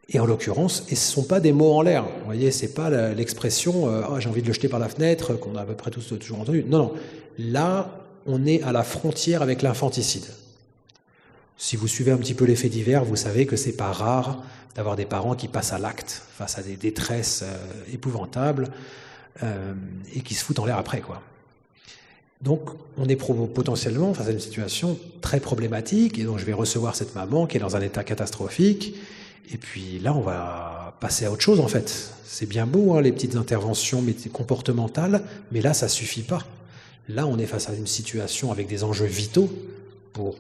Et en l'occurrence, et ce ne sont pas des mots en l'air. Vous voyez, ce n'est pas l'expression j'ai envie de le jeter par la fenêtre, qu'on a à peu près tous toujours entendu. Non, non. Là, on est à la frontière avec l'infanticide. Si vous suivez un petit peu les faits divers, vous savez que ce n'est pas rare d'avoir des parents qui passent à l'acte face à des détresses épouvantables et qui se foutent en l'air après, quoi. Donc, on est potentiellement face à une situation très problématique, et donc je vais recevoir cette maman qui est dans un état catastrophique. Et puis là, on va passer à autre chose, en fait. C'est bien beau, hein, les petites interventions comportementales, mais là, ça ne suffit pas. Là, on est face à une situation avec des enjeux vitaux pour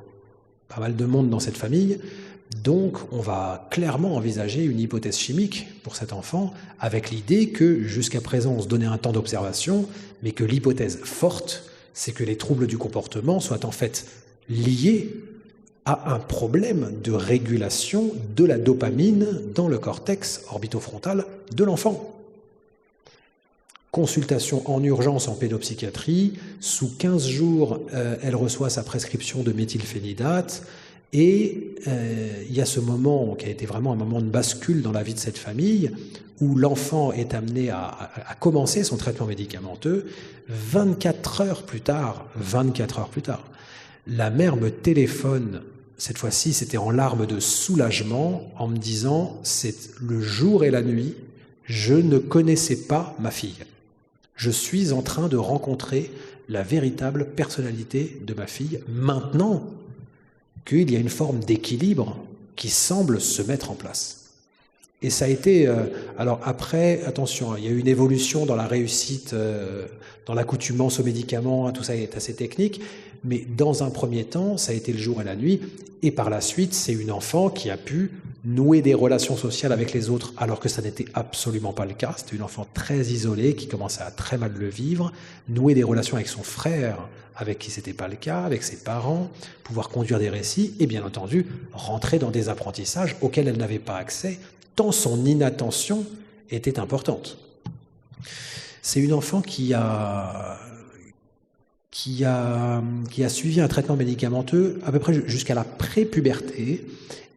pas mal de monde dans cette famille. Donc, on va clairement envisager une hypothèse chimique pour cet enfant, avec l'idée que, jusqu'à présent, on se donnait un temps d'observation, mais que l'hypothèse forte, c'est que les troubles du comportement soient en fait liés à un problème de régulation de la dopamine dans le cortex orbitofrontal de l'enfant. Consultation en urgence en pédopsychiatrie. Sous 15 jours, elle reçoit sa prescription de méthylphénidate. Et il y a ce moment qui a été vraiment un moment de bascule dans la vie de cette famille, où l'enfant est amené à commencer son traitement médicamenteux. 24 heures plus tard, la mère me téléphone. Cette fois-ci, c'était en larmes de soulagement, en me disant « c'est le jour et la nuit, je ne connaissais pas ma fille. Je suis en train de rencontrer la véritable personnalité de ma fille, maintenant qu'il y a une forme d'équilibre qui semble se mettre en place. » Et ça a été... alors après, attention, il y a eu une évolution dans la réussite, dans l'accoutumance aux médicaments, tout ça est assez technique, mais dans un premier temps, ça a été le jour et la nuit, et par la suite, c'est une enfant qui a pu nouer des relations sociales avec les autres, alors que ça n'était absolument pas le cas. C'était une enfant très isolée, qui commençait à très mal le vivre, nouer des relations avec son frère, avec qui c'était pas le cas, avec ses parents, pouvoir conduire des récits, et bien entendu, rentrer dans des apprentissages auxquels elle n'avait pas accès, tant son inattention était importante. C'est une enfant qui a suivi un traitement médicamenteux à peu près jusqu'à la prépuberté,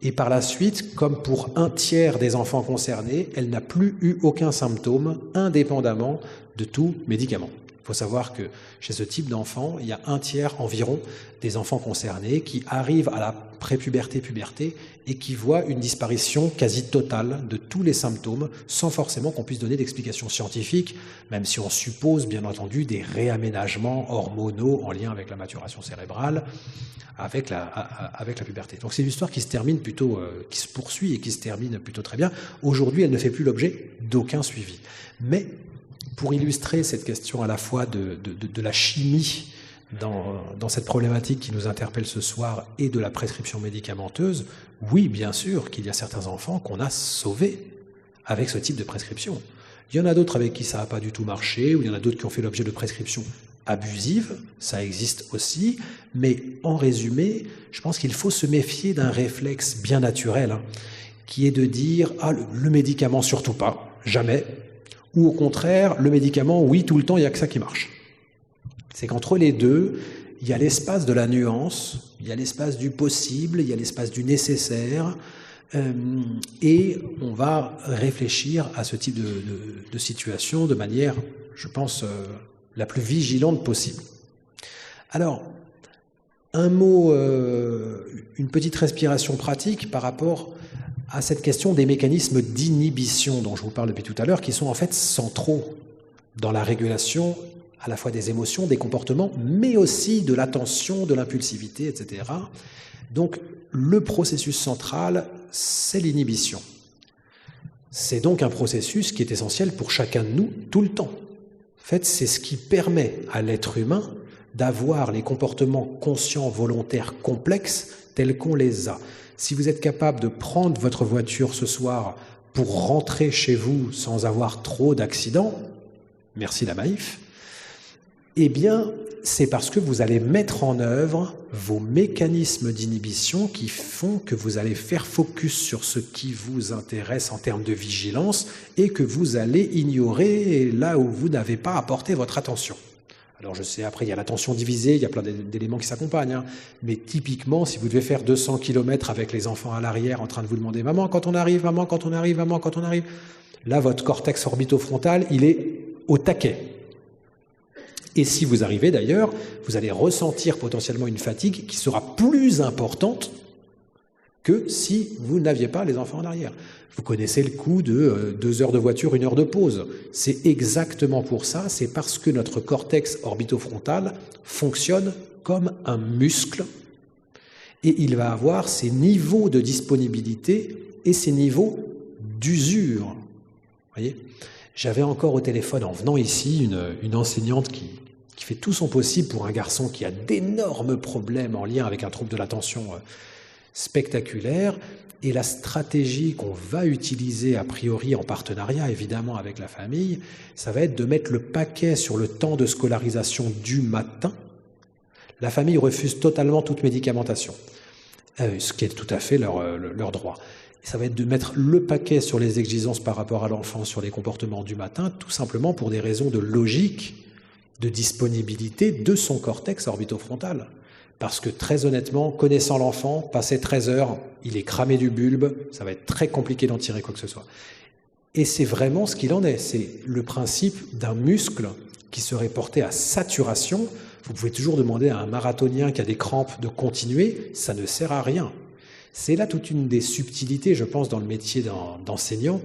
et par la suite, comme pour un tiers des enfants concernés, elle n'a plus eu aucun symptôme indépendamment de tout médicament. Il Il faut savoir que chez ce type d'enfants, il y a un tiers environ des enfants concernés qui arrivent à la prépuberté, puberté, et qui voient une disparition quasi totale de tous les symptômes, sans forcément qu'on puisse donner d'explications scientifiques, même si on suppose, bien entendu, des réaménagements hormonaux en lien avec la maturation cérébrale, avec la puberté. Donc c'est une histoire qui se termine plutôt, qui se poursuit et qui se termine plutôt très bien. Aujourd'hui, elle ne fait plus l'objet d'aucun suivi. Mais pour illustrer cette question à la fois de la chimie dans cette problématique qui nous interpelle ce soir et de la prescription médicamenteuse, oui, bien sûr qu'il y a certains enfants qu'on a sauvés avec ce type de prescription. Il y en a d'autres avec qui ça n'a pas du tout marché, ou il y en a d'autres qui ont fait l'objet de prescriptions abusives, ça existe aussi, mais en résumé, je pense qu'il faut se méfier d'un réflexe bien naturel, qui est de dire « Ah, le médicament surtout pas, jamais », ou au contraire, le médicament, oui, tout le temps, il n'y a que ça qui marche. C'est qu'entre les deux, il y a l'espace de la nuance, il y a l'espace du possible, il y a l'espace du nécessaire, et on va réfléchir à ce type de situation de manière, je pense, la plus vigilante possible. Alors, un mot, une petite respiration pratique par rapport à cette question des mécanismes d'inhibition dont je vous parle depuis tout à l'heure, qui sont en fait centraux dans la régulation à la fois des émotions, des comportements, mais aussi de l'attention, de l'impulsivité, etc. Donc, le processus central, c'est l'inhibition. C'est donc un processus qui est essentiel pour chacun de nous tout le temps. En fait, c'est ce qui permet à l'être humain d'avoir les comportements conscients, volontaires, complexes, tels qu'on les a. Si vous êtes capable de prendre votre voiture ce soir pour rentrer chez vous sans avoir trop d'accidents, merci la Maïf, eh bien, c'est parce que vous allez mettre en œuvre vos mécanismes d'inhibition qui font que vous allez faire focus sur ce qui vous intéresse en termes de vigilance et que vous allez ignorer là où vous n'avez pas apporté votre attention. Alors je sais, après il y a l'attention divisée, il y a plein d'éléments qui s'accompagnent, mais typiquement, si vous devez faire 200 km avec les enfants à l'arrière en train de vous demander « Maman, quand on arrive, maman, quand on arrive, maman, quand on arrive », là, votre cortex orbitofrontal, il est au taquet. Et si vous arrivez d'ailleurs, vous allez ressentir potentiellement une fatigue qui sera plus importante que si vous n'aviez pas les enfants en arrière. Vous connaissez le coup de 2 heures de voiture, 1 heure de pause. C'est exactement pour ça, c'est parce que notre cortex orbitofrontal fonctionne comme un muscle et il va avoir ses niveaux de disponibilité et ses niveaux d'usure. Voyez ? J'avais encore au téléphone, en venant ici, une enseignante qui fait tout son possible pour un garçon qui a d'énormes problèmes en lien avec un trouble de l'attention spectaculaire. Et la stratégie qu'on va utiliser a priori en partenariat évidemment avec la famille, ça va être de mettre le paquet sur le temps de scolarisation du matin. La famille refuse totalement toute médicamentation, ce qui est tout à fait leur droit. Ça va être de mettre le paquet sur les exigences par rapport à l'enfant, sur les comportements du matin, tout simplement pour des raisons de logique, de disponibilité de son cortex orbitofrontal. Parce que très honnêtement, connaissant l'enfant, passé 13 heures, il est cramé du bulbe, ça va être très compliqué d'en tirer quoi que ce soit. Et c'est vraiment ce qu'il en est. C'est le principe d'un muscle qui serait porté à saturation. Vous pouvez toujours demander à un marathonien qui a des crampes de continuer, ça ne sert à rien. C'est là toute une des subtilités, je pense, dans le métier d'enseignant.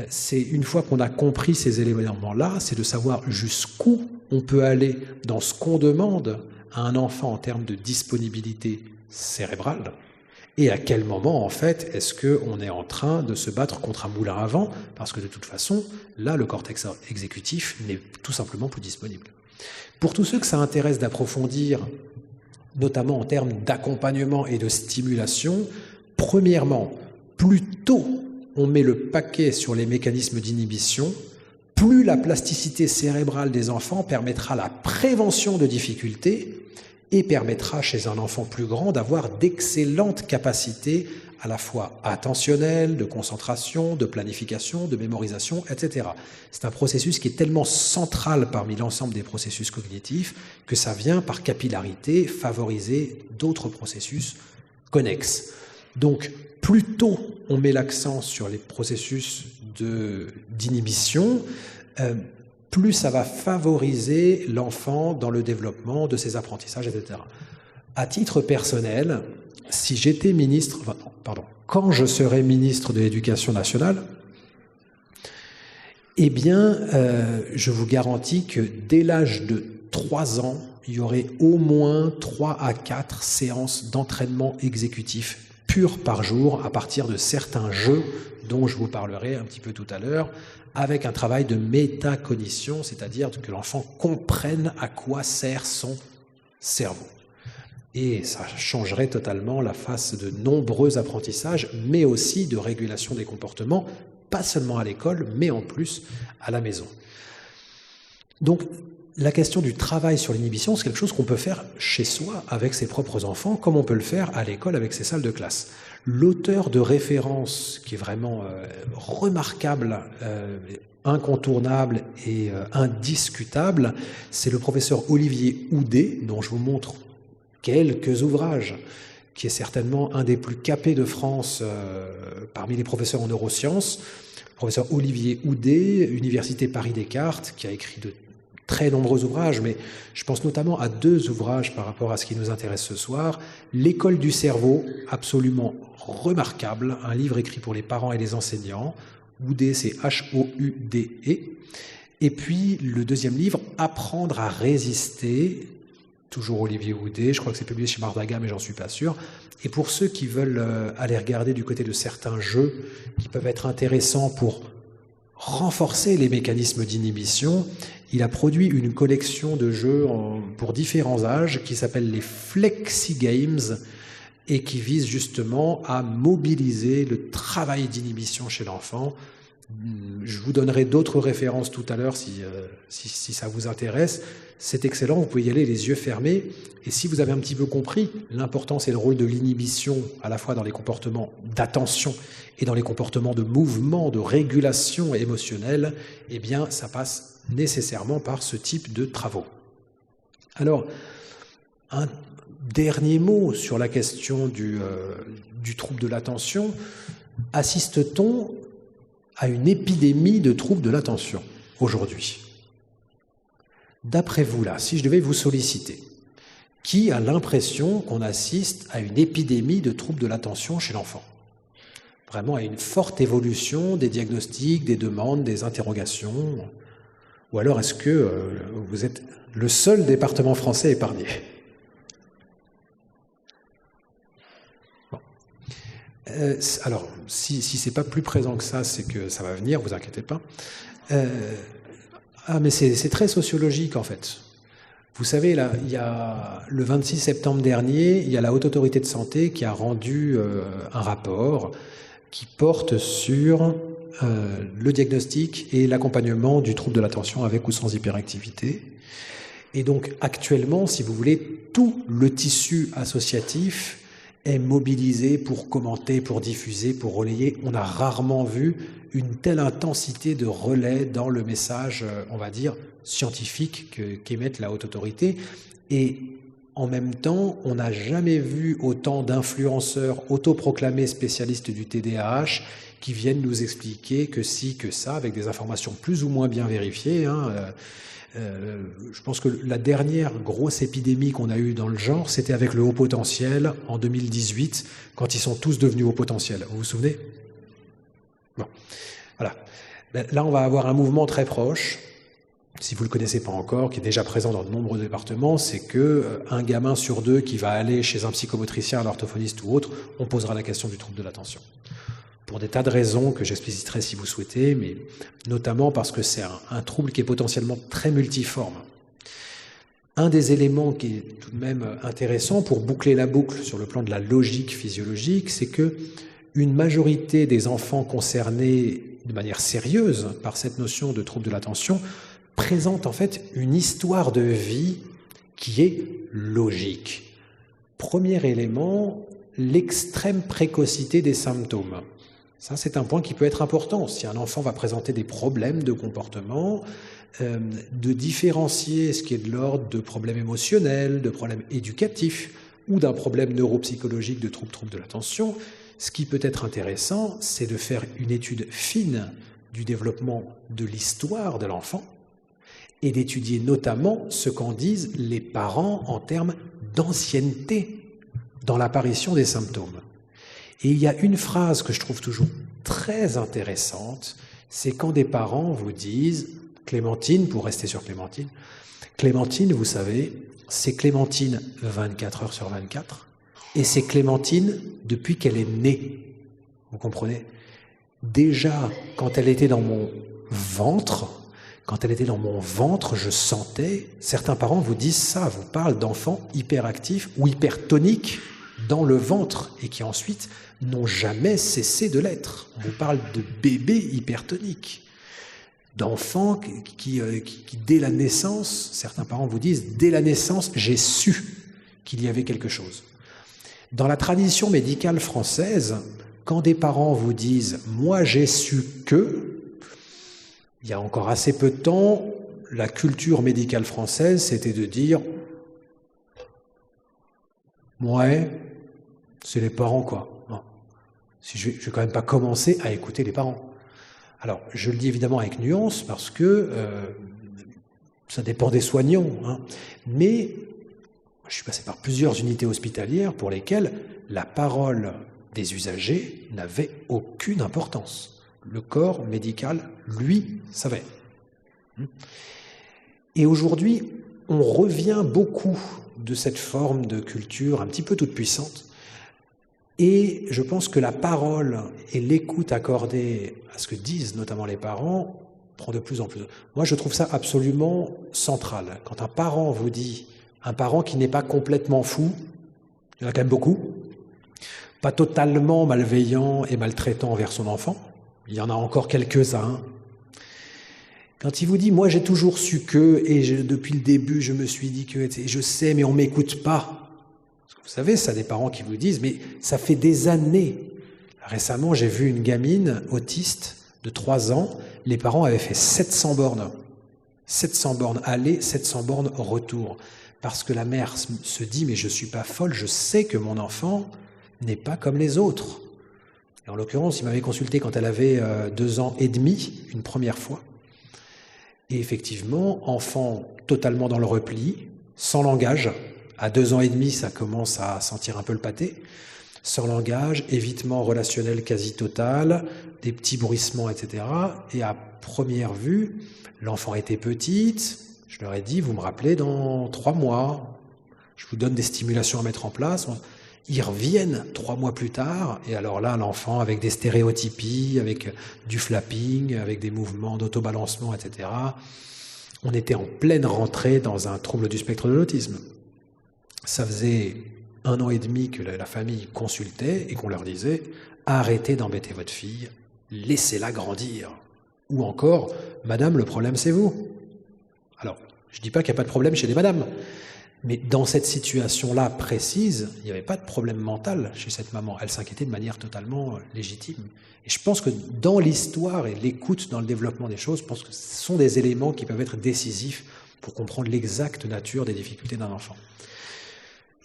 C'est une fois qu'on a compris ces éléments-là, c'est de savoir jusqu'où on peut aller dans ce qu'on demande à un enfant en termes de disponibilité cérébrale et à quel moment, en fait, est-ce qu'on est en train de se battre contre un moulin à vent parce que de toute façon, là, le cortex exécutif n'est tout simplement plus disponible. Pour tous ceux que ça intéresse d'approfondir, notamment en termes d'accompagnement et de stimulation, premièrement, plus tôt on met le paquet sur les mécanismes d'inhibition, plus la plasticité cérébrale des enfants permettra la prévention de difficultés et permettra chez un enfant plus grand d'avoir d'excellentes capacités à la fois attentionnelles, de concentration, de planification, de mémorisation, etc. C'est un processus qui est tellement central parmi l'ensemble des processus cognitifs que ça vient par capillarité favoriser d'autres processus connexes. Donc, plus tôt on met l'accent sur les processus d'inhibition, plus ça va favoriser l'enfant dans le développement de ses apprentissages, etc. À titre personnel, si j'étais ministre, quand je serais ministre de l'Éducation nationale, eh bien, je vous garantis que dès l'âge de 3 ans, il y aurait au moins 3 à 4 séances d'entraînement exécutif pur par jour à partir de certains jeux dont je vous parlerai un petit peu tout à l'heure, avec un travail de métacognition, c'est-à-dire que l'enfant comprenne à quoi sert son cerveau. Et ça changerait totalement la face de nombreux apprentissages, mais aussi de régulation des comportements, pas seulement à l'école, mais en plus à la maison. Donc, la question du travail sur l'inhibition, c'est quelque chose qu'on peut faire chez soi avec ses propres enfants, comme on peut le faire à l'école avec ses salles de classe. L'auteur de référence, qui est vraiment remarquable, incontournable et indiscutable, c'est le professeur Olivier Houdet, dont je vous montre quelques ouvrages, qui est certainement un des plus capés de France parmi les professeurs en neurosciences. Le professeur Olivier Houdet, Université Paris-Descartes, qui a écrit de très nombreux ouvrages, mais je pense notamment à 2 ouvrages par rapport à ce qui nous intéresse ce soir. L'école du cerveau, absolument remarquable, un livre écrit pour les parents et les enseignants. Houdet, c'est H-O-U-D-E. Et puis le 2e livre, Apprendre à résister, toujours Olivier Houdet, je crois que c'est publié chez Mardaga, mais j'en suis pas sûr. Et pour ceux qui veulent aller regarder du côté de certains jeux qui peuvent être intéressants pour renforcer les mécanismes d'inhibition, il a produit une collection de jeux pour différents âges qui s'appelle les Flexi Games et qui vise justement à mobiliser le travail d'inhibition chez l'enfant. Je vous donnerai d'autres références tout à l'heure si ça vous intéresse. C'est excellent, vous pouvez y aller les yeux fermés. Et si vous avez un petit peu compris l'importance et le rôle de l'inhibition, à la fois dans les comportements d'attention et dans les comportements de mouvement, de régulation émotionnelle, eh bien, ça passe nécessairement par ce type de travaux. Alors, un dernier mot sur la question du trouble de l'attention. Assiste-t-on à une épidémie de troubles de l'attention aujourd'hui? D'après vous, là, si je devais vous solliciter, qui a l'impression qu'on assiste à une épidémie de troubles de l'attention chez l'enfant? Vraiment à une forte évolution des diagnostics, des demandes, des interrogations? Ou alors est-ce que vous êtes le seul département français épargné? Bon. Alors, si c'est pas plus présent que ça, c'est que ça va venir, vous inquiétez pas. Mais c'est très sociologique en fait. Vous savez, là, il y a le 26 septembre dernier, il y a la Haute Autorité de Santé qui a rendu un rapport qui porte sur le diagnostic et l'accompagnement du trouble de l'attention avec ou sans hyperactivité. Et donc actuellement, si vous voulez, tout le tissu associatif est mobilisé pour commenter, pour diffuser, pour relayer. On a rarement vu une telle intensité de relais dans le message, on va dire, scientifique qu'émette la Haute Autorité. Et en même temps, on n'a jamais vu autant d'influenceurs autoproclamés spécialistes du TDAH qui viennent nous expliquer que si, que ça, avec des informations plus ou moins bien vérifiées. Je pense que la dernière grosse épidémie qu'on a eue dans le genre, c'était avec le haut potentiel en 2018, quand ils sont tous devenus haut potentiel. Vous vous souvenez? Bon, voilà. Là, on va avoir un mouvement très proche, si vous ne le connaissez pas encore, qui est déjà présent dans de nombreux départements, c'est qu'un gamin sur 2 qui va aller chez un psychomotricien, un orthophoniste ou autre, on posera la question du trouble de l'attention. Pour des tas de raisons que j'expliciterai si vous souhaitez, mais notamment parce que c'est un trouble qui est potentiellement très multiforme. Un des éléments qui est tout de même intéressant pour boucler la boucle sur le plan de la logique physiologique, c'est que une majorité des enfants concernés de manière sérieuse par cette notion de trouble de l'attention présentent en fait une histoire de vie qui est logique. Premier élément, l'extrême précocité des symptômes. Ça, c'est un point qui peut être important. Si un enfant va présenter des problèmes de comportement, de différencier ce qui est de l'ordre de problèmes émotionnels, de problèmes éducatifs ou d'un problème neuropsychologique de trouble de l'attention, ce qui peut être intéressant, c'est de faire une étude fine du développement de l'histoire de l'enfant et d'étudier notamment ce qu'en disent les parents en termes d'ancienneté dans l'apparition des symptômes. Et il y a une phrase que je trouve toujours très intéressante, c'est quand des parents vous disent « Clémentine », pour rester sur Clémentine, « Clémentine, vous savez, c'est Clémentine 24 heures sur 24, et c'est Clémentine depuis qu'elle est née. » Vous comprenez ? Déjà, quand elle était dans mon ventre, je sentais, certains parents vous disent ça, vous parlent d'enfants hyperactifs ou hypertoniques dans le ventre et qui ensuite n'ont jamais cessé de l'être. On vous parle de bébés hypertoniques, d'enfants qui, dès la naissance, certains parents vous disent, dès la naissance, j'ai su qu'il y avait quelque chose. Dans la tradition médicale française, quand des parents vous disent « moi j'ai su que », il y a encore assez peu de temps, la culture médicale française, c'était de dire « ouais, c'est les parents quoi. Non. Je vais quand même pas commencer à écouter les parents. » Alors, je le dis évidemment avec nuance parce que ça dépend des soignants, hein. Mais je suis passé par plusieurs unités hospitalières pour lesquelles la parole des usagers n'avait aucune importance. Le corps médical, lui, savait. Et aujourd'hui, on revient beaucoup de cette forme de culture un petit peu toute puissante. Et je pense que la parole et l'écoute accordée à ce que disent notamment les parents prend de plus en plus. Moi, je trouve ça absolument central. Quand un parent vous dit, un parent qui n'est pas complètement fou, il y en a quand même beaucoup, pas totalement malveillant et maltraitant envers son enfant, il y en a encore quelques-uns. Quand il vous dit « moi j'ai toujours su que, et depuis le début je me suis dit que, et je sais mais on ne m'écoute pas ». Vous savez, ça des parents qui vous disent « mais ça fait des années ». Récemment j'ai vu une gamine autiste de 3 ans, les parents avaient fait 700 bornes. 700 bornes aller, 700 bornes retour. Parce que la mère se dit « mais je ne suis pas folle, je sais que mon enfant n'est pas comme les autres ». Et en l'occurrence, il m'avait consulté quand elle avait 2 ans et demi, une première fois. Et effectivement, enfant totalement dans le repli, sans langage. À 2 ans et demi, ça commence à sentir un peu le pâté. Sans langage, évitement relationnel quasi total, des petits bruissements, etc. Et à première vue, l'enfant était petite. Je leur ai dit, vous me rappelez dans 3 mois. Je vous donne des stimulations à mettre en place. Ils reviennent 3 mois plus tard, et alors là, l'enfant, avec des stéréotypies, avec du flapping, avec des mouvements d'autobalancement, etc., on était en pleine rentrée dans un trouble du spectre de l'autisme. Ça faisait 1 an et demi que la famille consultait et qu'on leur disait « arrêtez d'embêter votre fille, laissez-la grandir ». Ou encore « madame, le problème c'est vous ». Alors, je ne dis pas qu'il n'y a pas de problème chez les madames, mais dans cette situation-là précise, il n'y avait pas de problème mental chez cette maman. Elle s'inquiétait de manière totalement légitime. Et je pense que dans l'histoire et l'écoute dans le développement des choses, je pense que ce sont des éléments qui peuvent être décisifs pour comprendre l'exacte nature des difficultés d'un enfant.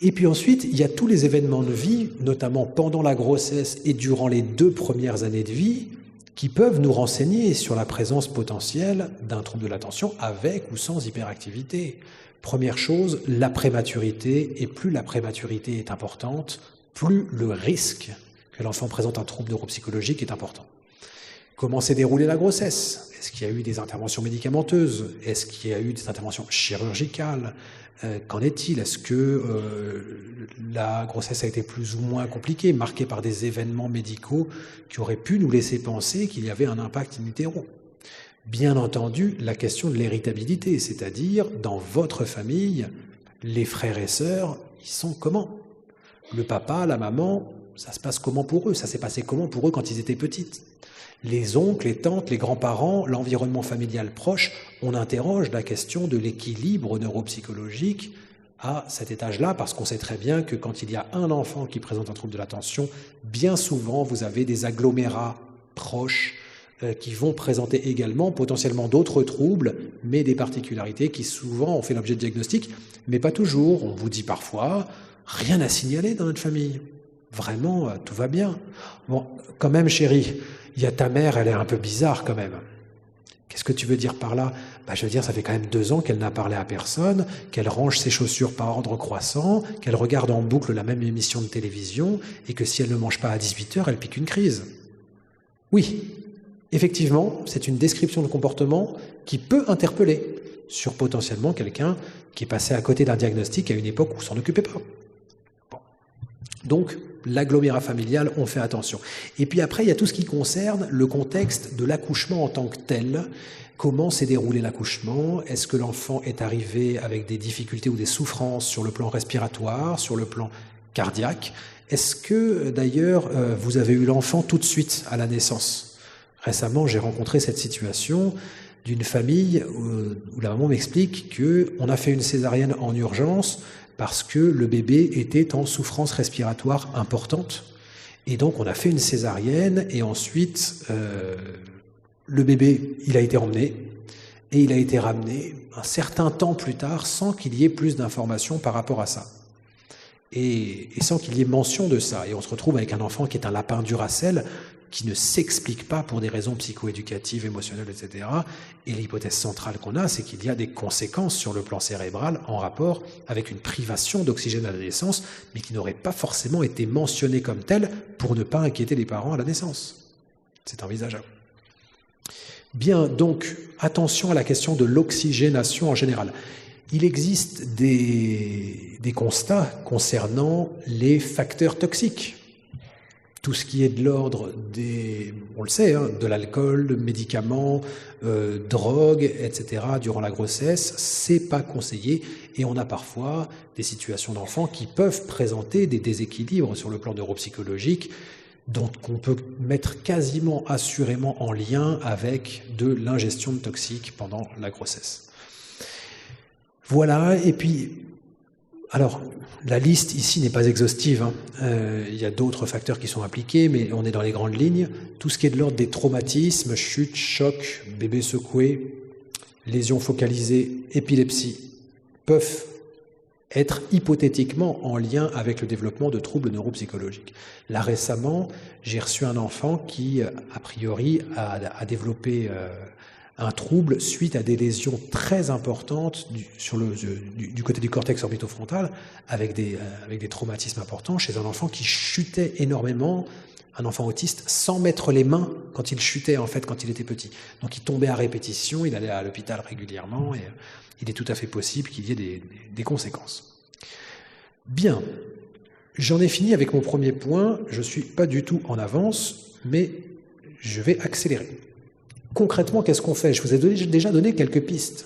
Et puis ensuite, il y a tous les événements de vie, notamment pendant la grossesse et durant les 2 premières années de vie, qui peuvent nous renseigner sur la présence potentielle d'un trouble de l'attention avec ou sans hyperactivité. Première chose, la prématurité, et plus la prématurité est importante, plus le risque que l'enfant présente un trouble neuropsychologique est important. Comment s'est déroulée la grossesse ? Est-ce qu'il y a eu des interventions médicamenteuses ? Est-ce qu'il y a eu des interventions chirurgicales ? Qu'en est-il ? Est-ce que la grossesse a été plus ou moins compliquée, marquée par des événements médicaux qui auraient pu nous laisser penser qu'il y avait un impact in utero ? Bien entendu, la question de l'héritabilité, c'est-à-dire, dans votre famille, les frères et sœurs, ils sont comment ? Le papa, la maman, ça se passe comment pour eux ? Ça s'est passé comment pour eux quand ils étaient petites ? Les oncles, les tantes, les grands-parents, l'environnement familial proche, on interroge la question de l'équilibre neuropsychologique à cet étage-là, parce qu'on sait très bien que quand il y a un enfant qui présente un trouble de l'attention, bien souvent vous avez des agglomérats proches qui vont présenter également potentiellement d'autres troubles, mais des particularités qui souvent ont fait l'objet de diagnostics, mais pas toujours. On vous dit parfois, rien à signaler dans notre famille. Vraiment, tout va bien. Bon, quand même, chérie, il y a ta mère, elle est un peu bizarre quand même. Qu'est-ce que tu veux dire par là? Je veux dire, ça fait quand même 2 ans qu'elle n'a parlé à personne, qu'elle range ses chaussures par ordre croissant, qu'elle regarde en boucle la même émission de télévision, et que si elle ne mange pas à 18h, elle pique une crise. Oui, effectivement, c'est une description de comportement qui peut interpeller sur potentiellement quelqu'un qui est passé à côté d'un diagnostic à une époque où on s'en occupait pas. Bon. Donc, l'agglomérat familial, on fait attention. Et puis après, il y a tout ce qui concerne le contexte de l'accouchement en tant que tel. Comment s'est déroulé l'accouchement? Est-ce que l'enfant est arrivé avec des difficultés ou des souffrances sur le plan respiratoire, sur le plan cardiaque? Est-ce que, d'ailleurs, vous avez eu l'enfant tout de suite à la naissance? Récemment, j'ai rencontré cette situation d'une famille où la maman m'explique qu'on a fait une césarienne en urgence parce que le bébé était en souffrance respiratoire importante. Et donc, on a fait une césarienne et ensuite, le bébé, il a été emmené et il a été ramené un certain temps plus tard sans qu'il y ait plus d'informations par rapport à ça. Et sans qu'il y ait mention de ça. Et on se retrouve avec un enfant qui est un lapin Duracell, qui ne s'explique pas pour des raisons psychoéducatives, émotionnelles, etc. Et l'hypothèse centrale qu'on a, c'est qu'il y a des conséquences sur le plan cérébral en rapport avec une privation d'oxygène à la naissance, mais qui n'aurait pas forcément été mentionnée comme telle pour ne pas inquiéter les parents à la naissance. C'est envisageable. Bien, donc, attention à la question de l'oxygénation en général. Il existe des constats concernant les facteurs toxiques. Tout ce qui est de l'ordre des, on le sait, de l'alcool, médicaments, drogue, etc. durant la grossesse, c'est pas conseillé. Et on a parfois des situations d'enfants qui peuvent présenter des déséquilibres sur le plan neuropsychologique, dont on peut mettre quasiment assurément en lien avec de l'ingestion de toxiques pendant la grossesse. Voilà, et puis, alors, la liste ici n'est pas exhaustive, il y a d'autres facteurs qui sont impliqués, mais on est dans les grandes lignes. Tout ce qui est de l'ordre des traumatismes, chute, choc, bébé secoué, lésions focalisées, épilepsie, peuvent être hypothétiquement en lien avec le développement de troubles neuropsychologiques. Là, récemment, j'ai reçu un enfant qui, a priori, a développé un trouble suite à des lésions très importantes du côté du cortex orbitofrontal, avec des traumatismes importants, chez un enfant qui chutait énormément, un enfant autiste, sans mettre les mains quand il chutait, en fait, quand il était petit. Donc il tombait à répétition, il allait à l'hôpital régulièrement, et il est tout à fait possible qu'il y ait des conséquences. Bien, j'en ai fini avec mon premier point, je ne suis pas du tout en avance, mais je vais accélérer. Concrètement, qu'est-ce qu'on fait? Je vous ai déjà donné quelques pistes.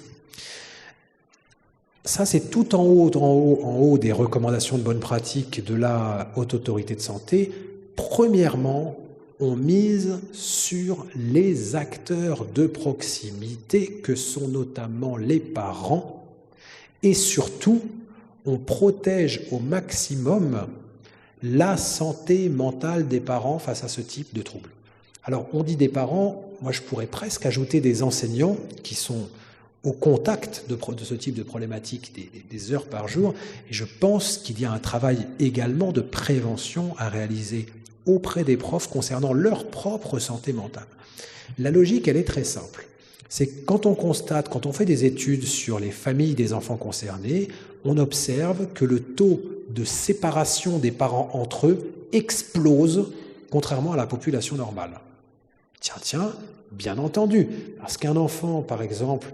Ça, c'est tout en haut des recommandations de bonne pratique de la Haute Autorité de Santé. Premièrement, on mise sur les acteurs de proximité que sont notamment les parents et surtout, on protège au maximum la santé mentale des parents face à ce type de troubles. Alors, on dit des parents, moi je pourrais presque ajouter des enseignants qui sont au contact de ce type de problématique des heures par jour, et je pense qu'il y a un travail également de prévention à réaliser auprès des profs concernant leur propre santé mentale. La logique, elle est très simple. C'est que quand on fait des études sur les familles des enfants concernés, on observe que le taux de séparation des parents entre eux explose, contrairement à la population normale. Tiens, bien entendu, parce qu'un enfant, par exemple,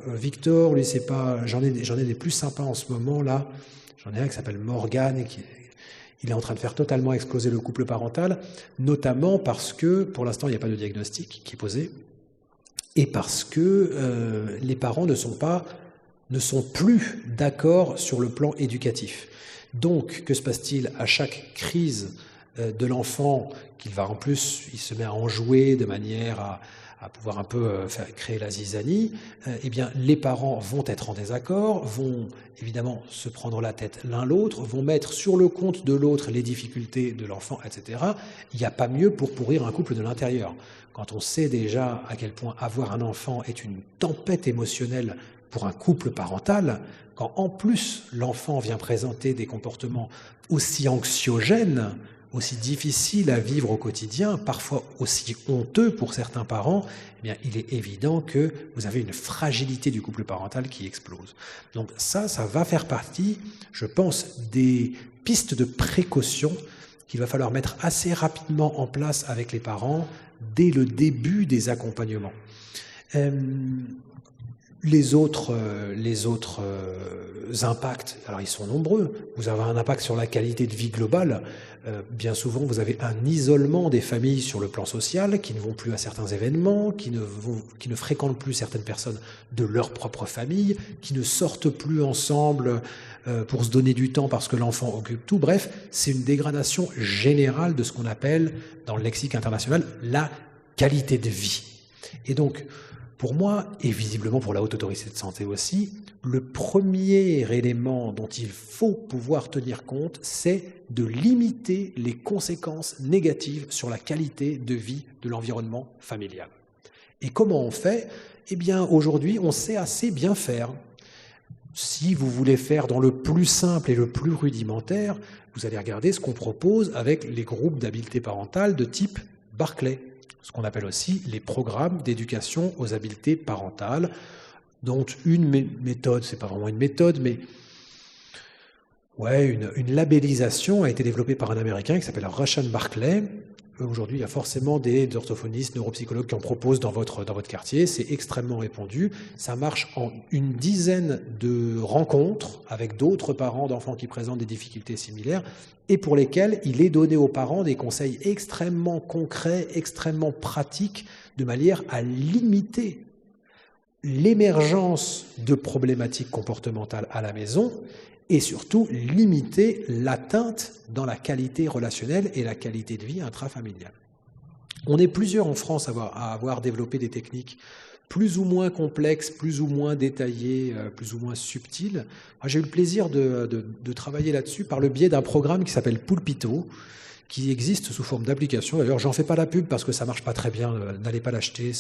Victor, lui, c'est pas, j'en ai des plus sympas en ce moment, là, j'en ai un qui s'appelle Morgane, et il est en train de faire totalement exploser le couple parental, notamment parce que, pour l'instant, il n'y a pas de diagnostic qui est posé, et parce que les parents ne sont plus d'accord sur le plan éducatif. Donc, que se passe-t-il à chaque crise de l'enfant, il se met à enjouer de manière à pouvoir un peu créer la zizanie, eh bien, les parents vont être en désaccord, vont évidemment se prendre la tête l'un l'autre, vont mettre sur le compte de l'autre les difficultés de l'enfant, etc. Il n'y a pas mieux pour pourrir un couple de l'intérieur. Quand on sait déjà à quel point avoir un enfant est une tempête émotionnelle pour un couple parental, quand en plus l'enfant vient présenter des comportements aussi anxiogènes, aussi difficile à vivre au quotidien, parfois aussi honteux pour certains parents, eh bien, il est évident que vous avez une fragilité du couple parental qui explose. Donc ça va faire partie, je pense, des pistes de précaution qu'il va falloir mettre assez rapidement en place avec les parents dès le début des accompagnements. Les autres impacts, alors ils sont nombreux. Vous avez un impact sur la qualité de vie globale. Bien souvent, vous avez un isolement des familles sur le plan social, qui ne vont plus à certains événements, qui ne fréquentent plus certaines personnes de leur propre famille, qui ne sortent plus ensemble pour se donner du temps parce que l'enfant occupe tout. Bref, c'est une dégradation générale de ce qu'on appelle, dans le lexique international, la qualité de vie. Et donc, pour moi, et visiblement pour la Haute Autorité de Santé aussi, le premier élément dont il faut pouvoir tenir compte, c'est de limiter les conséquences négatives sur la qualité de vie de l'environnement familial. Et comment on fait ? Eh bien, aujourd'hui, on sait assez bien faire. Si vous voulez faire dans le plus simple et le plus rudimentaire, vous allez regarder ce qu'on propose avec les groupes d'habileté parentale de type Barclay, ce qu'on appelle aussi les programmes d'éducation aux habiletés parentales, dont une méthode, c'est pas vraiment une méthode, mais une labellisation a été développée par un Américain qui s'appelle Rushan Barclay. Aujourd'hui, il y a forcément des orthophonistes, neuropsychologues qui en proposent dans votre quartier. C'est extrêmement répandu. Ça marche en une dizaine de rencontres avec d'autres parents d'enfants qui présentent des difficultés similaires et pour lesquels il est donné aux parents des conseils extrêmement concrets, extrêmement pratiques, de manière à limiter l'émergence de problématiques comportementales à la maison et surtout limiter l'atteinte dans la qualité relationnelle et la qualité de vie intrafamiliale. On est plusieurs en France à avoir développé des techniques plus ou moins complexes, plus ou moins détaillées, plus ou moins subtiles. Moi, j'ai eu le plaisir de travailler là-dessus par le biais d'un programme qui s'appelle Pulpito, qui existe sous forme d'application. D'ailleurs, j'en fais pas la pub parce que ça marche pas très bien, n'allez pas l'acheter,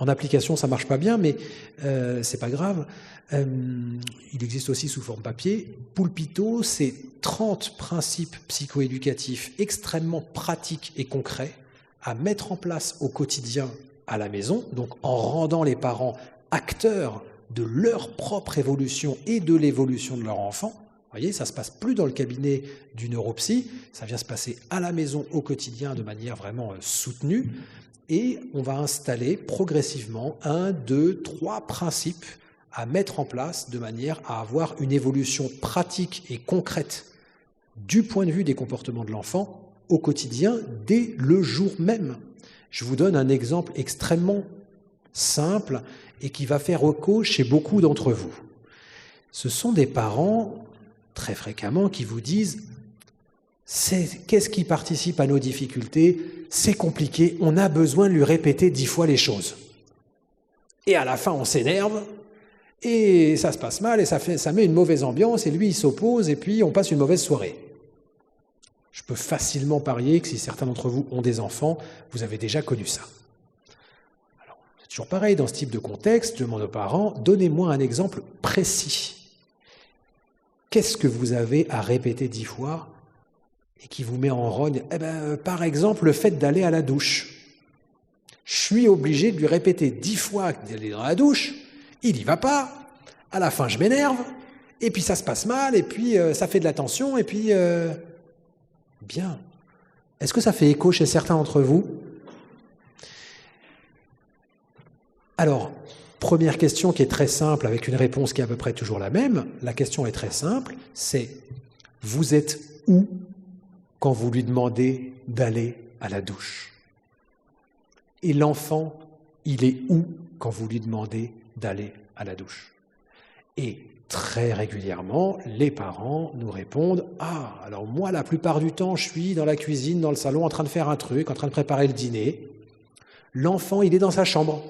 en application, ça marche pas bien, mais c'est pas grave. Il existe aussi sous forme papier. Pulpito, c'est 30 principes psychoéducatifs extrêmement pratiques et concrets à mettre en place au quotidien à la maison, donc en rendant les parents acteurs de leur propre évolution et de l'évolution de leur enfant. Vous voyez, ça ne se passe plus dans le cabinet du neuropsy, ça vient se passer à la maison au quotidien de manière vraiment soutenue. Et on va installer progressivement 1, 2, 3 principes à mettre en place de manière à avoir une évolution pratique et concrète du point de vue des comportements de l'enfant au quotidien dès le jour même. Je vous donne un exemple extrêmement simple et qui va faire écho chez beaucoup d'entre vous. Ce sont des parents, très fréquemment, qui vous disent « Qu'est-ce qui participe à nos difficultés ? C'est compliqué, on a besoin de lui répéter 10 fois les choses. » Et à la fin, on s'énerve, et ça se passe mal, et ça met une mauvaise ambiance, et lui, il s'oppose, et puis on passe une mauvaise soirée. Je peux facilement parier que si certains d'entre vous ont des enfants, vous avez déjà connu ça. Alors, c'est toujours pareil, dans ce type de contexte, je demande aux parents, donnez-moi un exemple précis. Qu'est-ce que vous avez à répéter 10 fois et qui vous met en rogne? Par exemple, le fait d'aller à la douche. Je suis obligé de lui répéter 10 fois d'aller dans la douche, il n'y va pas, à la fin je m'énerve, et puis ça se passe mal, et puis ça fait de la tension, et puis... Bien. Est-ce que ça fait écho chez certains d'entre vous? Alors, première question qui est très simple, avec une réponse qui est à peu près toujours la même. La question est très simple, c'est « Vous êtes où quand vous lui demandez d'aller à la douche ?» Et l'enfant, il est où quand vous lui demandez d'aller à la douche? Et très régulièrement, les parents nous répondent « Ah, alors moi, la plupart du temps, je suis dans la cuisine, dans le salon, en train de faire un truc, en train de préparer le dîner. L'enfant, il est dans sa chambre. »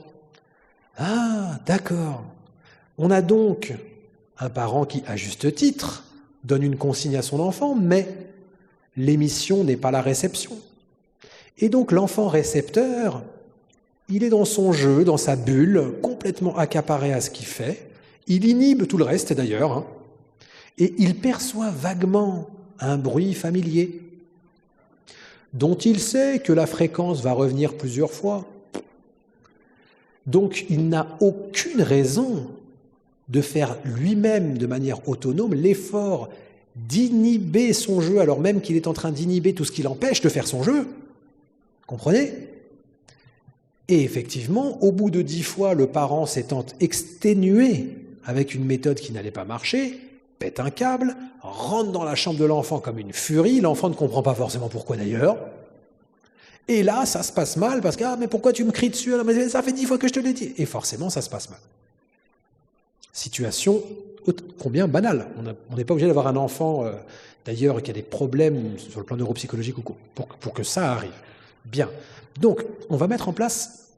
Ah, d'accord. On a donc un parent qui, à juste titre, donne une consigne à son enfant, mais l'émission n'est pas la réception. Et donc l'enfant récepteur, il est dans son jeu, dans sa bulle, complètement accaparé à ce qu'il fait. Il inhibe tout le reste d'ailleurs, et il perçoit vaguement un bruit familier, dont il sait que la fréquence va revenir plusieurs fois. Donc, il n'a aucune raison de faire lui-même, de manière autonome, l'effort d'inhiber son jeu, alors même qu'il est en train d'inhiber tout ce qui l'empêche de faire son jeu. Comprenez ? Et effectivement, au bout de 10 fois, le parent s'étant exténué avec une méthode qui n'allait pas marcher, pète un câble, rentre dans la chambre de l'enfant comme une furie, l'enfant ne comprend pas forcément pourquoi d'ailleurs, et là, ça se passe mal, parce que « Ah, mais pourquoi tu me cries dessus? Mais ça fait 10 fois que je te l'ai dit !» Et forcément, ça se passe mal. Situation combien banale. On n'est pas obligé d'avoir un enfant, d'ailleurs, qui a des problèmes sur le plan neuropsychologique ou quoi, pour que ça arrive. Bien. Donc, on va mettre en place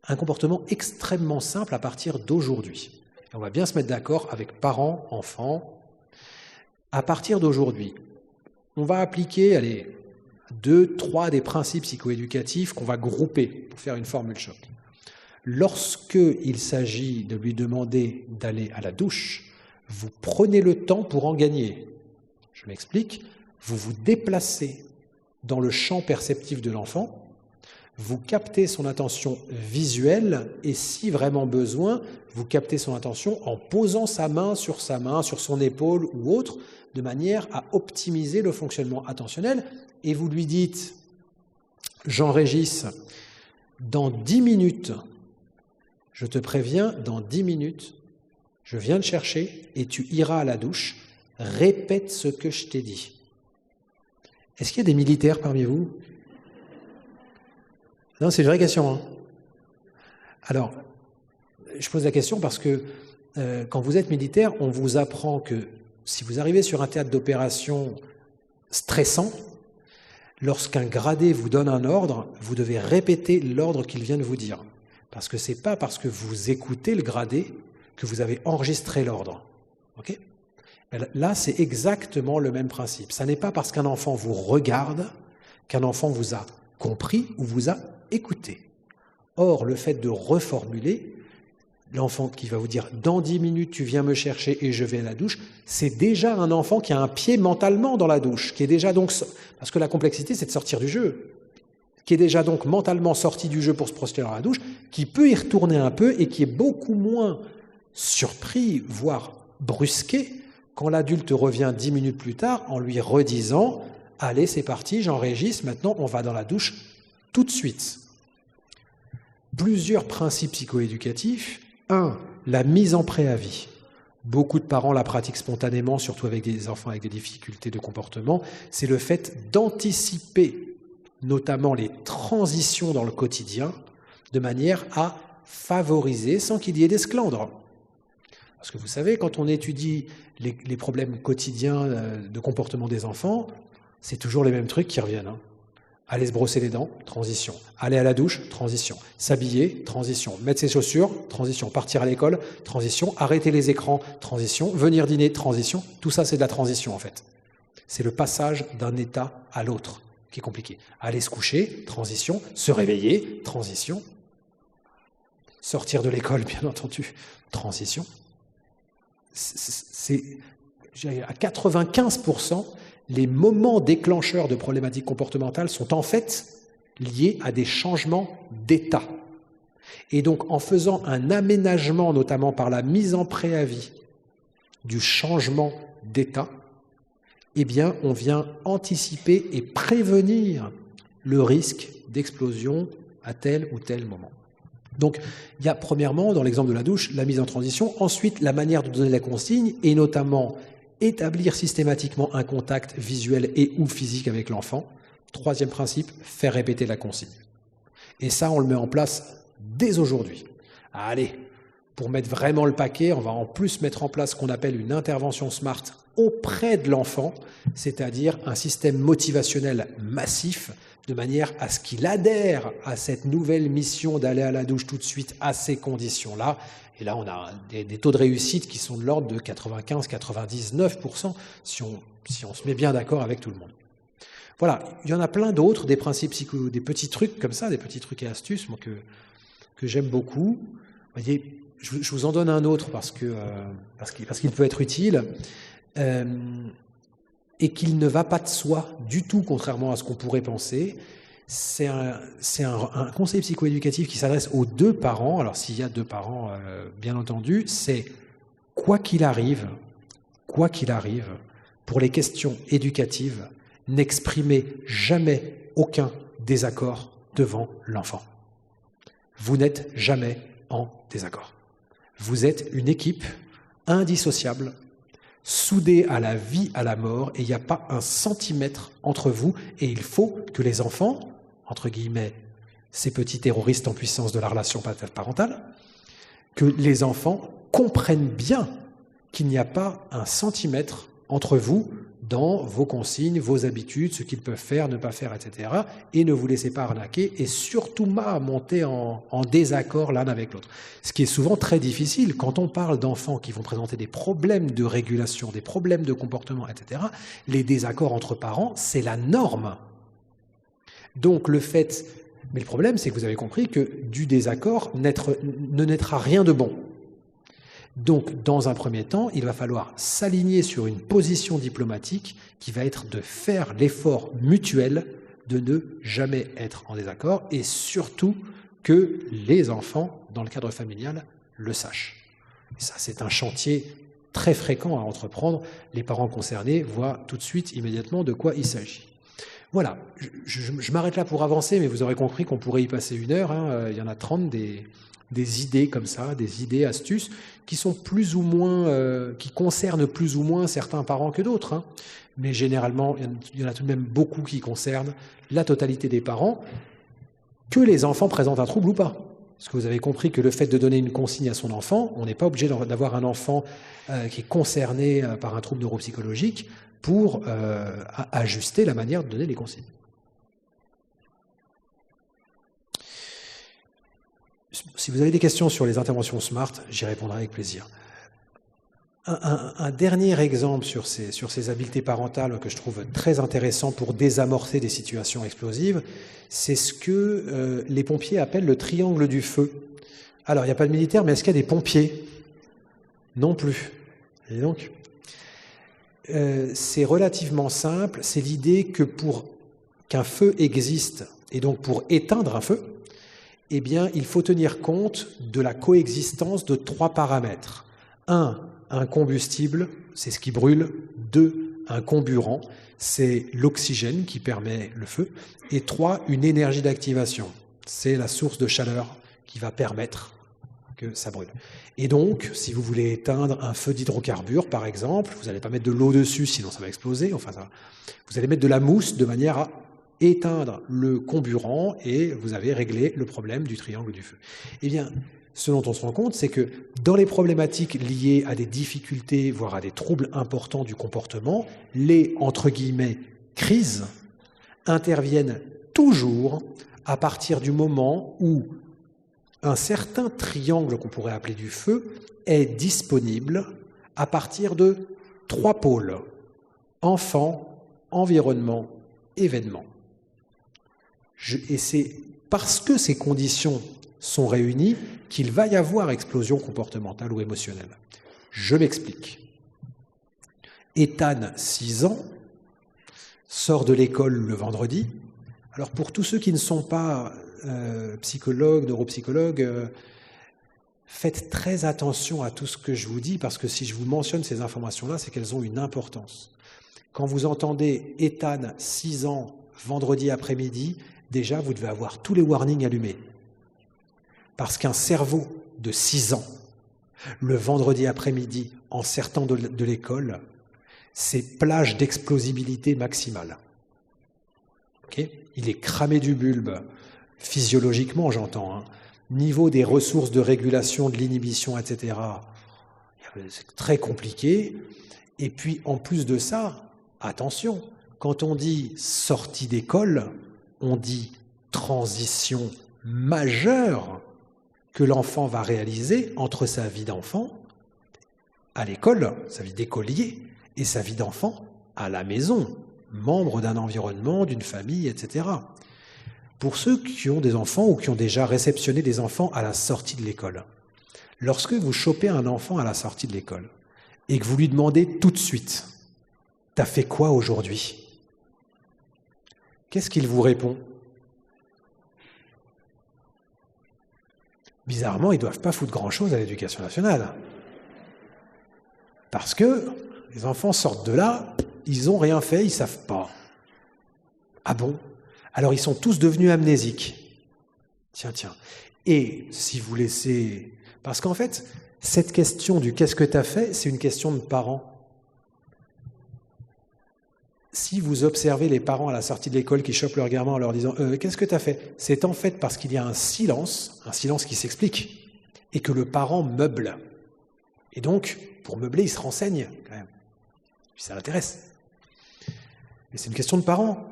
un comportement extrêmement simple à partir d'aujourd'hui. On va bien se mettre d'accord avec parents, enfants. À partir d'aujourd'hui, on va appliquer, 2, 3 des principes psychoéducatifs qu'on va grouper pour faire une formule choc. Lorsqu'il s'agit de lui demander d'aller à la douche, vous prenez le temps pour en gagner. Je m'explique. Vous vous déplacez dans le champ perceptif de l'enfant, vous captez son attention visuelle et si vraiment besoin, vous captez son attention en posant sa main, sur son épaule ou autre, de manière à optimiser le fonctionnement attentionnel. Et vous lui dites, Jean-Régis, dans 10 minutes, je te préviens, dans 10 minutes, je viens te chercher et tu iras à la douche, répète ce que je t'ai dit. Est-ce qu'il y a des militaires parmi vous? Non, c'est une vraie question. Hein. Alors, je pose la question parce que quand vous êtes militaire, on vous apprend que si vous arrivez sur un théâtre d'opération stressant, lorsqu'un gradé vous donne un ordre, vous devez répéter l'ordre qu'il vient de vous dire. Parce que ce n'est pas parce que vous écoutez le gradé que vous avez enregistré l'ordre. Okay ? Là, c'est exactement le même principe. Ce n'est pas parce qu'un enfant vous regarde qu'un enfant vous a compris ou vous a écouté. Or, le fait de reformuler, l'enfant qui va vous dire « dans 10 minutes, tu viens me chercher et je vais à la douche », c'est déjà un enfant qui a un pied mentalement dans la douche, qui est déjà donc… Parce que la complexité, c'est de sortir du jeu. Qui est déjà donc mentalement sorti du jeu pour se projeter dans la douche, qui peut y retourner un peu et qui est beaucoup moins surpris, voire brusqué, quand l'adulte revient 10 minutes plus tard en lui redisant « Allez, c'est parti, Jean-Régis, maintenant on va dans la douche tout de suite ». Plusieurs principes psychoéducatifs. 1. La mise en préavis. Beaucoup de parents la pratiquent spontanément, surtout avec des enfants avec des difficultés de comportement. C'est le fait d'anticiper notamment les transitions dans le quotidien, de manière à favoriser sans qu'il y ait d'esclandre. Parce que vous savez, quand on étudie les problèmes quotidiens de comportement des enfants, c'est toujours les mêmes trucs qui reviennent. Hein. Aller se brosser les dents, transition. Aller à la douche, transition. S'habiller, transition. Mettre ses chaussures, transition. Partir à l'école, transition. Arrêter les écrans, transition. Venir dîner, transition. Tout ça, c'est de la transition, en fait. C'est le passage d'un état à l'autre qui est compliqué. Aller se coucher, transition. Se réveiller, transition. Sortir de l'école, bien entendu, transition. C'est à 95%, les moments déclencheurs de problématiques comportementales sont en fait liés à des changements d'état. Et donc, en faisant un aménagement, notamment par la mise en préavis du changement d'état, eh bien, on vient anticiper et prévenir le risque d'explosion à tel ou tel moment. Donc, il y a premièrement, dans l'exemple de la douche, la mise en transition, ensuite la manière de donner la consigne, et notamment établir systématiquement un contact visuel et ou physique avec l'enfant. Troisième principe, faire répéter la consigne. Et ça, on le met en place dès aujourd'hui. Allez, pour mettre vraiment le paquet, on va en plus mettre en place ce qu'on appelle une intervention SMART auprès de l'enfant, c'est-à-dire un système motivationnel massif, de manière à ce qu'il adhère à cette nouvelle mission d'aller à la douche tout de suite à ces conditions-là. Et là, on a des taux de réussite qui sont de l'ordre de 95-99% si on se met bien d'accord avec tout le monde. Voilà, il y en a plein d'autres, des principes psycho, des petits trucs comme ça, des petits trucs et astuces moi, que j'aime beaucoup. Vous voyez, je vous en donne un autre parce qu'il peut être utile. et qu'il ne va pas de soi du tout, contrairement à ce qu'on pourrait penser. C'est un conseil psychoéducatif qui s'adresse aux deux parents. Alors s'il y a deux parents, bien entendu, c'est quoi qu'il arrive, pour les questions éducatives, n'exprimez jamais aucun désaccord devant l'enfant. Vous n'êtes jamais en désaccord. Vous êtes une équipe indissociable, soudés à la vie, à la mort, et il n'y a pas un centimètre entre vous, et il faut que les enfants, entre guillemets, ces petits terroristes en puissance de la relation parentale, que les enfants comprennent bien qu'il n'y a pas un centimètre entre vous dans vos consignes, vos habitudes, ce qu'ils peuvent faire, ne pas faire, etc. Et ne vous laissez pas arnaquer et surtout pas monter en désaccord l'un avec l'autre. Ce qui est souvent très difficile quand on parle d'enfants qui vont présenter des problèmes de régulation, des problèmes de comportement, etc. Les désaccords entre parents, c'est la norme. Donc mais le problème, c'est que vous avez compris que du désaccord ne naîtra rien de bon. Donc, dans un premier temps, il va falloir s'aligner sur une position diplomatique qui va être de faire l'effort mutuel de ne jamais être en désaccord et surtout que les enfants, dans le cadre familial, le sachent. Et ça, c'est un chantier très fréquent à entreprendre. Les parents concernés voient tout de suite, immédiatement, de quoi il s'agit. Voilà, je m'arrête là pour avancer, mais vous aurez compris qu'on pourrait y passer 1 heure. Il y en a 30 des idées comme ça, des idées, astuces, qui sont plus ou moins, qui concernent plus ou moins certains parents que d'autres. Mais généralement, il y en a tout de même beaucoup qui concernent la totalité des parents, que les enfants présentent un trouble ou pas. Parce que vous avez compris que le fait de donner une consigne à son enfant, on n'est pas obligé d'avoir un enfant qui est concerné par un trouble neuropsychologique pour ajuster la manière de donner les consignes. Si vous avez des questions sur les interventions SMART, j'y répondrai avec plaisir. Un dernier exemple sur ces habiletés parentales que je trouve très intéressant pour désamorcer des situations explosives, c'est ce que les pompiers appellent le triangle du feu. Alors, il n'y a pas de militaire, mais est-ce qu'il y a des pompiers? Non plus. Et donc, c'est relativement simple. C'est l'idée que pour qu'un feu existe, et donc pour éteindre un feu, eh bien, il faut tenir compte de la coexistence de 3 paramètres. 1, un combustible, c'est ce qui brûle. 2, un comburant, c'est l'oxygène qui permet le feu. Et 3, une énergie d'activation, c'est la source de chaleur qui va permettre que ça brûle. Et donc, si vous voulez éteindre un feu d'hydrocarbures, par exemple, vous n'allez pas mettre de l'eau dessus, sinon ça va exploser. Vous allez mettre de la mousse de manière à éteindre le comburant et vous avez réglé le problème du triangle du feu. Eh bien, ce dont on se rend compte, c'est que dans les problématiques liées à des difficultés, voire à des troubles importants du comportement, les, entre guillemets, crises interviennent toujours à partir du moment où un certain triangle qu'on pourrait appeler du feu est disponible à partir de 3 pôles: enfant, environnement, événement. Et c'est parce que ces conditions sont réunies qu'il va y avoir explosion comportementale ou émotionnelle. Je m'explique. Ethan, 6 ans, sort de l'école le vendredi. Alors pour tous ceux qui ne sont pas psychologues, neuropsychologues, faites très attention à tout ce que je vous dis, parce que si je vous mentionne ces informations-là, c'est qu'elles ont une importance. Quand vous entendez Ethan, 6 ans, vendredi après-midi, déjà vous devez avoir tous les warnings allumés. Parce qu'un cerveau de 6 ans, le vendredi après-midi, en sortant de l'école, c'est plage d'explosibilité maximale. Okay ? Il est cramé du bulbe, physiologiquement j'entends, niveau des ressources de régulation, de l'inhibition, etc. C'est très compliqué. Et puis en plus de ça, attention, quand on dit sortie d'école, on dit transition majeure que l'enfant va réaliser entre sa vie d'enfant à l'école, sa vie d'écolier, et sa vie d'enfant à la maison, membre d'un environnement, d'une famille, etc. Pour ceux qui ont des enfants ou qui ont déjà réceptionné des enfants à la sortie de l'école, lorsque vous chopez un enfant à la sortie de l'école et que vous lui demandez tout de suite « T'as fait quoi aujourd'hui ?» Qu'est-ce qu'il vous répond? Bizarrement, ils ne doivent pas foutre grand-chose à l'éducation nationale. Parce que les enfants sortent de là, ils n'ont rien fait, ils ne savent pas. Ah bon? Alors ils sont tous devenus amnésiques. Tiens. Et si vous laissez... Parce qu'en fait, cette question du « qu'est-ce que tu as fait ?» c'est une question de parents. Si vous observez les parents à la sortie de l'école qui chopent leur gamin en leur disant « qu'est-ce que tu as fait ?» c'est en fait parce qu'il y a un silence qui s'explique, et que le parent meuble. Et donc, pour meubler, il se renseigne quand même. Puis ça l'intéresse. Mais c'est une question de parents.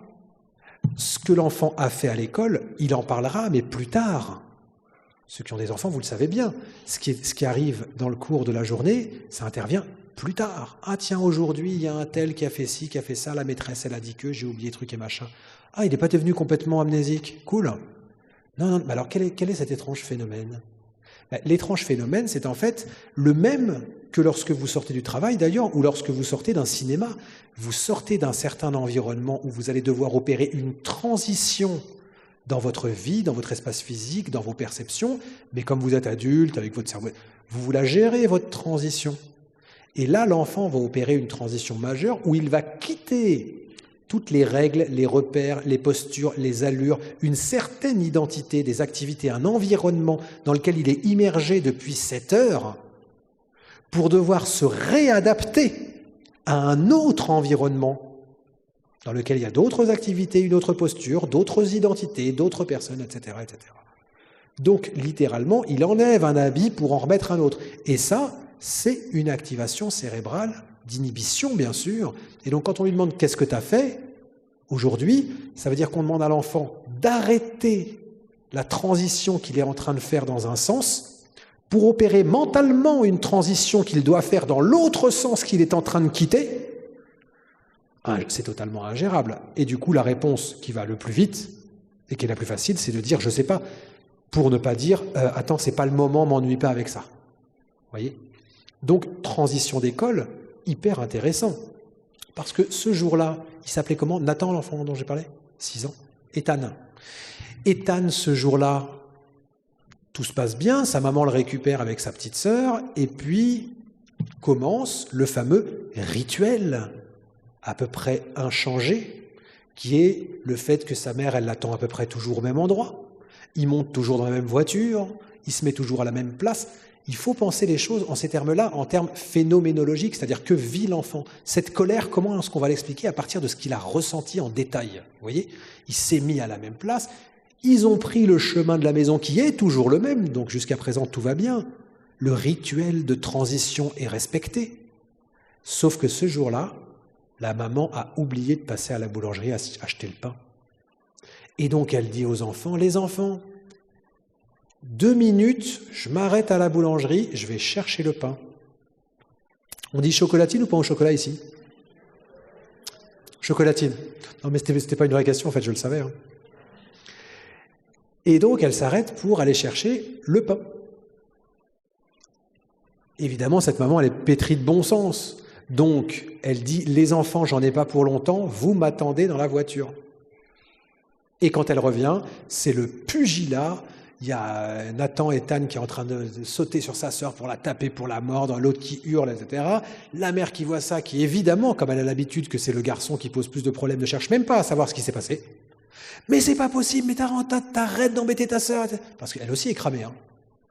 Ce que l'enfant a fait à l'école, il en parlera, mais plus tard. Ceux qui ont des enfants, vous le savez bien. Ce qui arrive dans le cours de la journée, ça intervient plus tard. Ah tiens, aujourd'hui, il y a un tel qui a fait ci, qui a fait ça, la maîtresse, elle a dit que, j'ai oublié truc et machin. Ah, il n'est pas devenu complètement amnésique. Cool. Non, mais alors quel est cet étrange phénomène? L'étrange phénomène, c'est en fait le même que lorsque vous sortez du travail d'ailleurs, ou lorsque vous sortez d'un cinéma. Vous sortez d'un certain environnement où vous allez devoir opérer une transition dans votre vie, dans votre espace physique, dans vos perceptions, mais comme vous êtes adulte, avec votre cerveau, vous la gérez, votre transition. Et là, l'enfant va opérer une transition majeure où il va quitter toutes les règles, les repères, les postures, les allures, une certaine identité des activités, un environnement dans lequel il est immergé depuis 7 heures, pour devoir se réadapter à un autre environnement dans lequel il y a d'autres activités, une autre posture, d'autres identités, d'autres personnes, etc., etc. Donc, littéralement, il enlève un habit pour en remettre un autre. Et ça, c'est une activation cérébrale d'inhibition, bien sûr. Et donc, quand on lui demande « qu'est-ce que tu as fait ?» aujourd'hui, ça veut dire qu'on demande à l'enfant d'arrêter la transition qu'il est en train de faire dans un sens pour opérer mentalement une transition qu'il doit faire dans l'autre sens qu'il est en train de quitter. C'est totalement ingérable. Et du coup, la réponse qui va le plus vite et qui est la plus facile, c'est de dire « je ne sais pas », pour ne pas dire « attends, c'est pas le moment, m'ennuie pas avec ça ». Vous voyez ? Donc, transition d'école, hyper intéressant. Parce que ce jour-là, il s'appelait comment? Nathan, l'enfant dont j'ai parlé? 6 ans. Ethan. Ethan, ce jour-là, tout se passe bien, sa maman le récupère avec sa petite sœur, et puis commence le fameux rituel, à peu près inchangé, qui est le fait que sa mère, elle l'attend à peu près toujours au même endroit. Il monte toujours dans la même voiture, il se met toujours à la même place. Il faut penser les choses en ces termes-là, en termes phénoménologiques, c'est-à-dire que vit l'enfant. Cette colère, comment est-ce qu'on va l'expliquer à partir de ce qu'il a ressenti en détail? Vous voyez, il s'est mis à la même place, ils ont pris le chemin de la maison qui est toujours le même, donc jusqu'à présent tout va bien. Le rituel de transition est respecté. Sauf que ce jour-là, la maman a oublié de passer à la boulangerie à acheter le pain. Et donc elle dit aux enfants, les enfants, 2 minutes, je m'arrête à la boulangerie, je vais chercher le pain. On dit chocolatine ou pain au chocolat ici? Chocolatine. Non mais c'était pas une vraie question, en fait, je le savais. Hein. Et donc elle s'arrête pour aller chercher le pain. Évidemment, cette maman, elle est pétrie de bon sens. Donc, elle dit, les enfants, j'en ai pas pour longtemps, vous m'attendez dans la voiture. Et quand elle revient, c'est le pugilat. Il y a Nathan et Ethan qui est en train de sauter sur sa sœur pour la taper, pour la mordre, l'autre qui hurle, etc. La mère qui voit ça, qui évidemment, comme elle a l'habitude que c'est le garçon qui pose plus de problèmes, ne cherche même pas à savoir ce qui s'est passé. Mais c'est pas possible, mais t'arrêtes d'embêter ta sœur. Parce qu'elle aussi est cramée. Hein.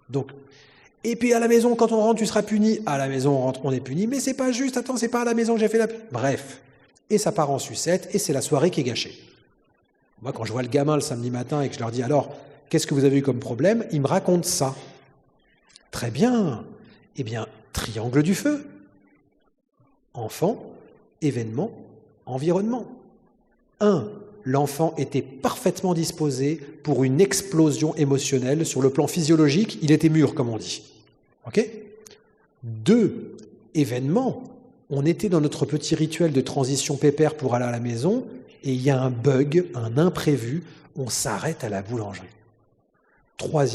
Donc, et puis à la maison, quand on rentre, tu seras puni. À la maison, on rentre, on est puni. Mais c'est pas juste, attends, c'est pas à la maison que j'ai fait la... Bref. Et ça part en sucette, et c'est la soirée qui est gâchée. Moi, quand je vois le gamin le samedi matin et que je leur dis, alors, qu'est-ce que vous avez eu comme problème? Ils me racontent ça. Très bien. Eh bien, triangle du feu. Enfant, événement, environnement. 1. L'enfant était parfaitement disposé pour une explosion émotionnelle. Sur le plan physiologique, il était mûr, comme on dit. OK ? 2. Événement. On était dans notre petit rituel de transition pépère pour aller à la maison, et il y a un bug, un imprévu, on s'arrête à la boulangerie. 3.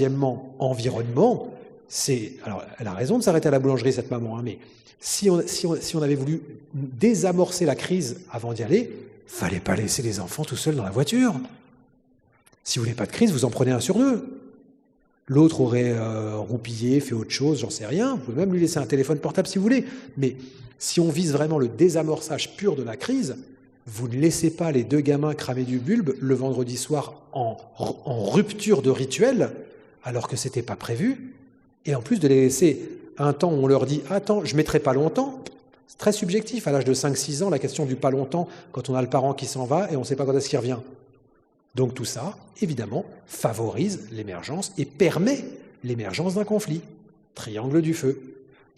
Environnement. Alors, elle a raison de s'arrêter à la boulangerie, cette maman, hein, mais si on avait voulu désamorcer la crise avant d'y aller, fallait pas laisser les enfants tout seuls dans la voiture. Si vous voulez pas de crise, vous en prenez un sur deux. L'autre aurait roupillé, fait autre chose, j'en sais rien. Vous pouvez même lui laisser un téléphone portable si vous voulez. Mais si on vise vraiment le désamorçage pur de la crise, vous ne laissez pas les deux gamins cramer du bulbe le vendredi soir en rupture de rituel, alors que c'était pas prévu. Et en plus de les laisser un temps où on leur dit « Attends, je mettrai pas longtemps », c'est très subjectif. À l'âge de 5-6 ans, la question du pas longtemps, quand on a le parent qui s'en va et on ne sait pas quand est-ce qu'il revient. Donc tout ça, évidemment, favorise l'émergence et permet l'émergence d'un conflit. Triangle du feu.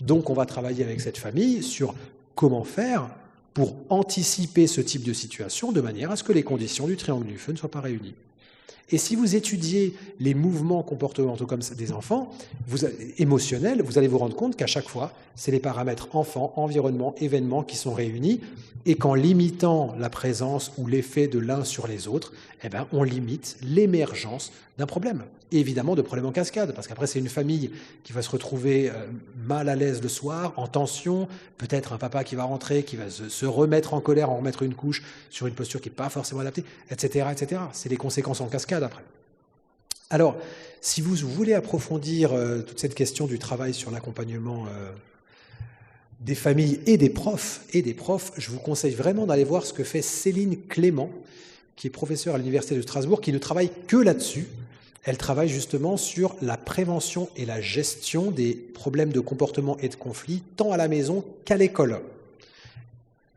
Donc on va travailler avec cette famille sur comment faire pour anticiper ce type de situation de manière à ce que les conditions du triangle du feu ne soient pas réunies. Et si vous étudiez les mouvements comportementaux comme ça des enfants, émotionnels, vous allez vous rendre compte qu'à chaque fois, c'est les paramètres enfant, environnement, événement qui sont réunis, et qu'en limitant la présence ou l'effet de l'un sur les autres, on limite l'émergence d'un problème. Et évidemment de problèmes en cascade, parce qu'après c'est une famille qui va se retrouver mal à l'aise le soir, en tension, peut-être un papa qui va rentrer, qui va se remettre en colère, en remettre une couche sur une posture qui n'est pas forcément adaptée, etc., etc. C'est les conséquences en cascade après. Alors, si vous voulez approfondir toute cette question du travail sur l'accompagnement des familles et des profs, je vous conseille vraiment d'aller voir ce que fait Céline Clément, qui est professeure à l'Université de Strasbourg, qui ne travaille que là-dessus. Elle travaille justement sur la prévention et la gestion des problèmes de comportement et de conflit, tant à la maison qu'à l'école.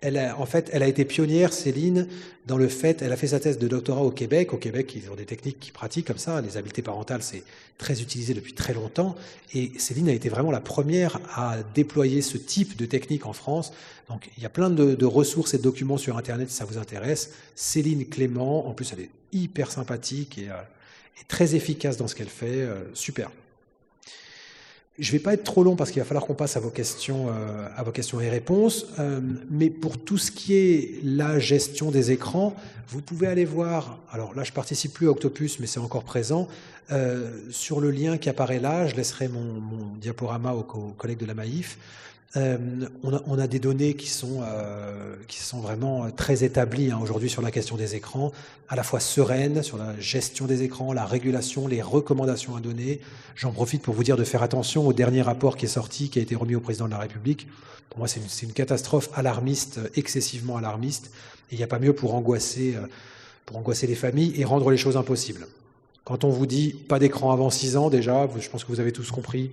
Elle a été pionnière, Céline, dans le fait, elle a fait sa thèse de doctorat au Québec. Au Québec, ils ont des techniques qui pratiquent comme ça. Les habiletés parentales, c'est très utilisé depuis très longtemps. Et Céline a été vraiment la première à déployer ce type de technique en France. Donc, il y a plein de ressources et de documents sur Internet si ça vous intéresse. Céline Clément, en plus, elle est hyper sympathique et très efficace dans ce qu'elle fait. Super. Je ne vais pas être trop long parce qu'il va falloir qu'on passe à vos questions et réponses. Mais pour tout ce qui est la gestion des écrans, vous pouvez aller voir, alors là je ne participe plus à Octopus, mais c'est encore présent, sur le lien qui apparaît là, je laisserai mon diaporama aux collègues de la Maïf. On a des données qui sont vraiment très établies aujourd'hui sur la question des écrans, à la fois sereines sur la gestion des écrans, la régulation, les recommandations à donner. J'en profite pour vous dire de faire attention au dernier rapport qui est sorti, qui a été remis au président de la République. Pour moi, c'est une catastrophe alarmiste, excessivement alarmiste, et il n'y a pas mieux pour angoisser les familles et rendre les choses impossibles. Quand on vous dit pas d'écran avant 6 ans, déjà, je pense que vous avez tous compris.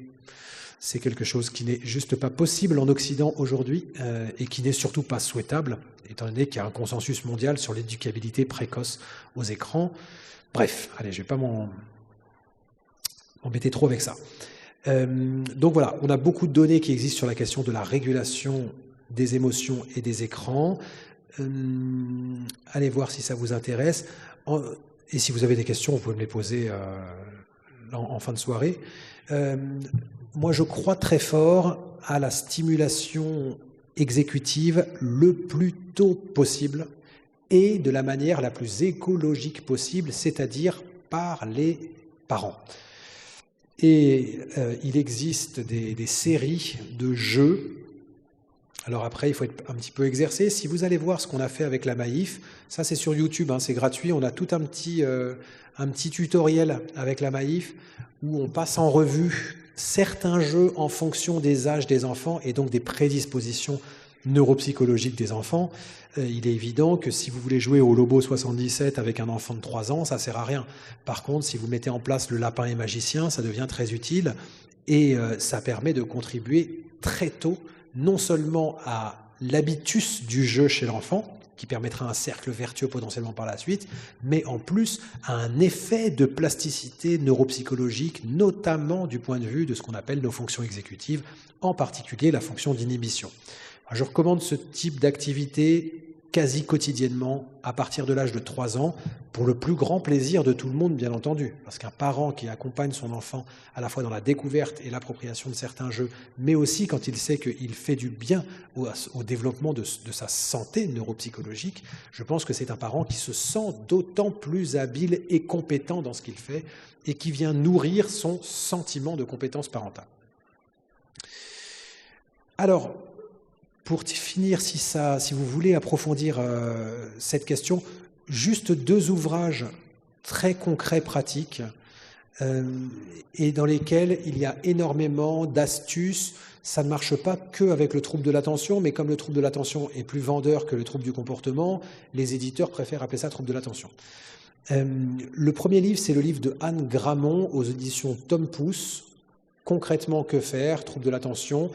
C'est quelque chose qui n'est juste pas possible en Occident aujourd'hui et qui n'est surtout pas souhaitable, étant donné qu'il y a un consensus mondial sur l'éducabilité précoce aux écrans. Bref, allez, je ne vais pas m'embêter trop avec ça. Donc voilà, on a beaucoup de données qui existent sur la question de la régulation des émotions et des écrans. Allez voir si ça vous intéresse. Et si vous avez des questions, vous pouvez me les poser en fin de soirée. Moi, je crois très fort à la stimulation exécutive le plus tôt possible et de la manière la plus écologique possible, c'est-à-dire par les parents. Et il existe des séries de jeux. Alors après, il faut être un petit peu exercé. Si vous allez voir ce qu'on a fait avec la Maïf, ça c'est sur YouTube, c'est gratuit. On a tout un petit tutoriel avec la Maïf où on passe en revue certains jeux en fonction des âges des enfants et donc des prédispositions neuropsychologiques des enfants. Il est évident que si vous voulez jouer au Lobo 77 avec un enfant de 3 ans, ça ne sert à rien. Par contre, si vous mettez en place le lapin et magicien, ça devient très utile et ça permet de contribuer très tôt non seulement à l'habitus du jeu chez l'enfant, qui permettra un cercle vertueux potentiellement par la suite, mais en plus à un effet de plasticité neuropsychologique, notamment du point de vue de ce qu'on appelle nos fonctions exécutives, en particulier la fonction d'inhibition. Je recommande ce type d'activité quasi quotidiennement à partir de l'âge de 3 ans, pour le plus grand plaisir de tout le monde, bien entendu. Parce qu'un parent qui accompagne son enfant à la fois dans la découverte et l'appropriation de certains jeux, mais aussi quand il sait qu'il fait du bien au développement de sa santé neuropsychologique, je pense que c'est un parent qui se sent d'autant plus habile et compétent dans ce qu'il fait et qui vient nourrir son sentiment de compétence parentale. Alors, pour finir, si vous voulez approfondir cette question, juste 2 ouvrages très concrets, pratiques, et dans lesquels il y a énormément d'astuces. Ça ne marche pas qu'avec le trouble de l'attention, mais comme le trouble de l'attention est plus vendeur que le trouble du comportement, les éditeurs préfèrent appeler ça trouble de l'attention. Le premier livre, c'est le livre de Anne Gramont aux éditions Tom Pouce. Concrètement, que faire? Trouble de l'attention.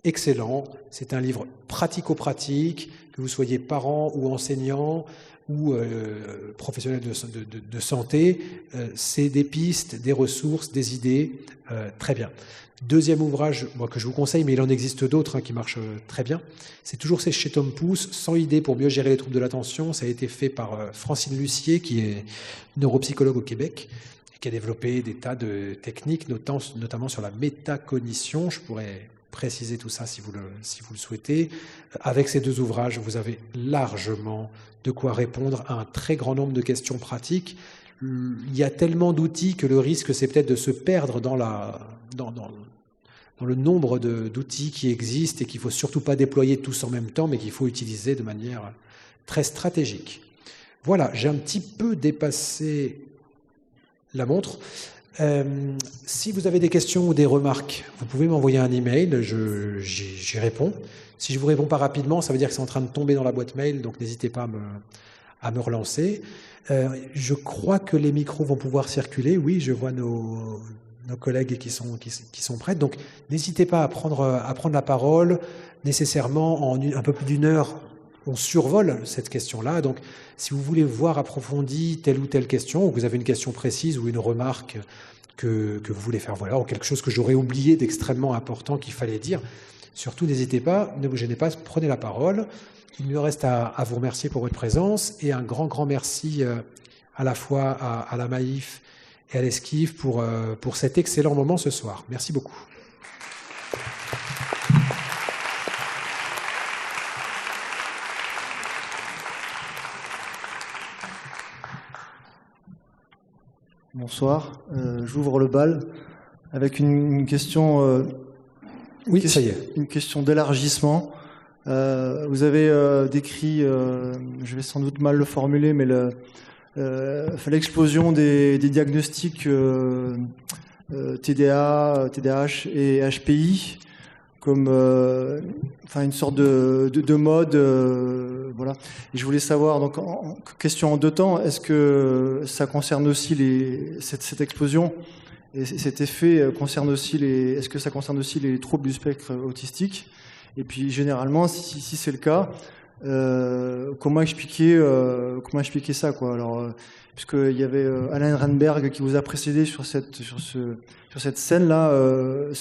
Excellent, c'est un livre pratico-pratique, que vous soyez parent ou enseignant ou professionnel de santé, c'est des pistes, des ressources, des idées, très bien. Deuxième ouvrage que je vous conseille, mais il en existe d'autres qui marchent très bien, c'est toujours chez Tom Pouce, 100 idées pour mieux gérer les troubles de l'attention. Ça a été fait par Francine Lucier, qui est neuropsychologue au Québec, qui a développé des tas de techniques, notamment sur la métacognition. Je pourrais préciser tout ça si vous le souhaitez. Avec ces 2 ouvrages, vous avez largement de quoi répondre à un très grand nombre de questions pratiques. Il y a tellement d'outils que le risque, c'est peut-être de se perdre dans le nombre d'outils qui existent et qu'il ne faut surtout pas déployer tous en même temps, mais qu'il faut utiliser de manière très stratégique. Voilà, j'ai un petit peu dépassé la montre. Si vous avez des questions ou des remarques, vous pouvez m'envoyer un email, j'y réponds. Si je ne vous réponds pas rapidement, ça veut dire que c'est en train de tomber dans la boîte mail, donc n'hésitez pas à me relancer. Je crois que les micros vont pouvoir circuler. Oui, je vois nos collègues qui sont prêts. Donc n'hésitez pas à prendre la parole. Nécessairement, en un peu plus d'1 heure, on survole cette question-là. Donc, si vous voulez voir approfondi telle ou telle question, ou que vous avez une question précise ou une remarque que vous voulez faire voilà, ou quelque chose que j'aurais oublié d'extrêmement important qu'il fallait dire, surtout n'hésitez pas, ne vous gênez pas, prenez la parole. Il me reste à vous remercier pour votre présence et un grand merci à la fois à la Maïf et à l'Esquive pour cet excellent moment ce soir. Merci beaucoup. Bonsoir, j'ouvre le bal avec une question. Oui, ça y est. Une question d'élargissement. Vous avez décrit, je vais sans doute mal le formuler, mais l'explosion des diagnostics TDA, TDAH et HPI comme une sorte de mode. Voilà. Et je voulais savoir, donc, question en 2 temps, est-ce que ça concerne aussi cette explosion et cet effet concerne aussi est-ce que ça concerne aussi les troubles du spectre autistique? Et puis généralement, si c'est le cas, comment expliquer ça, quoi? Alors, puisqu'il y avait Alain Renberg qui vous a précédé sur cette scène-là,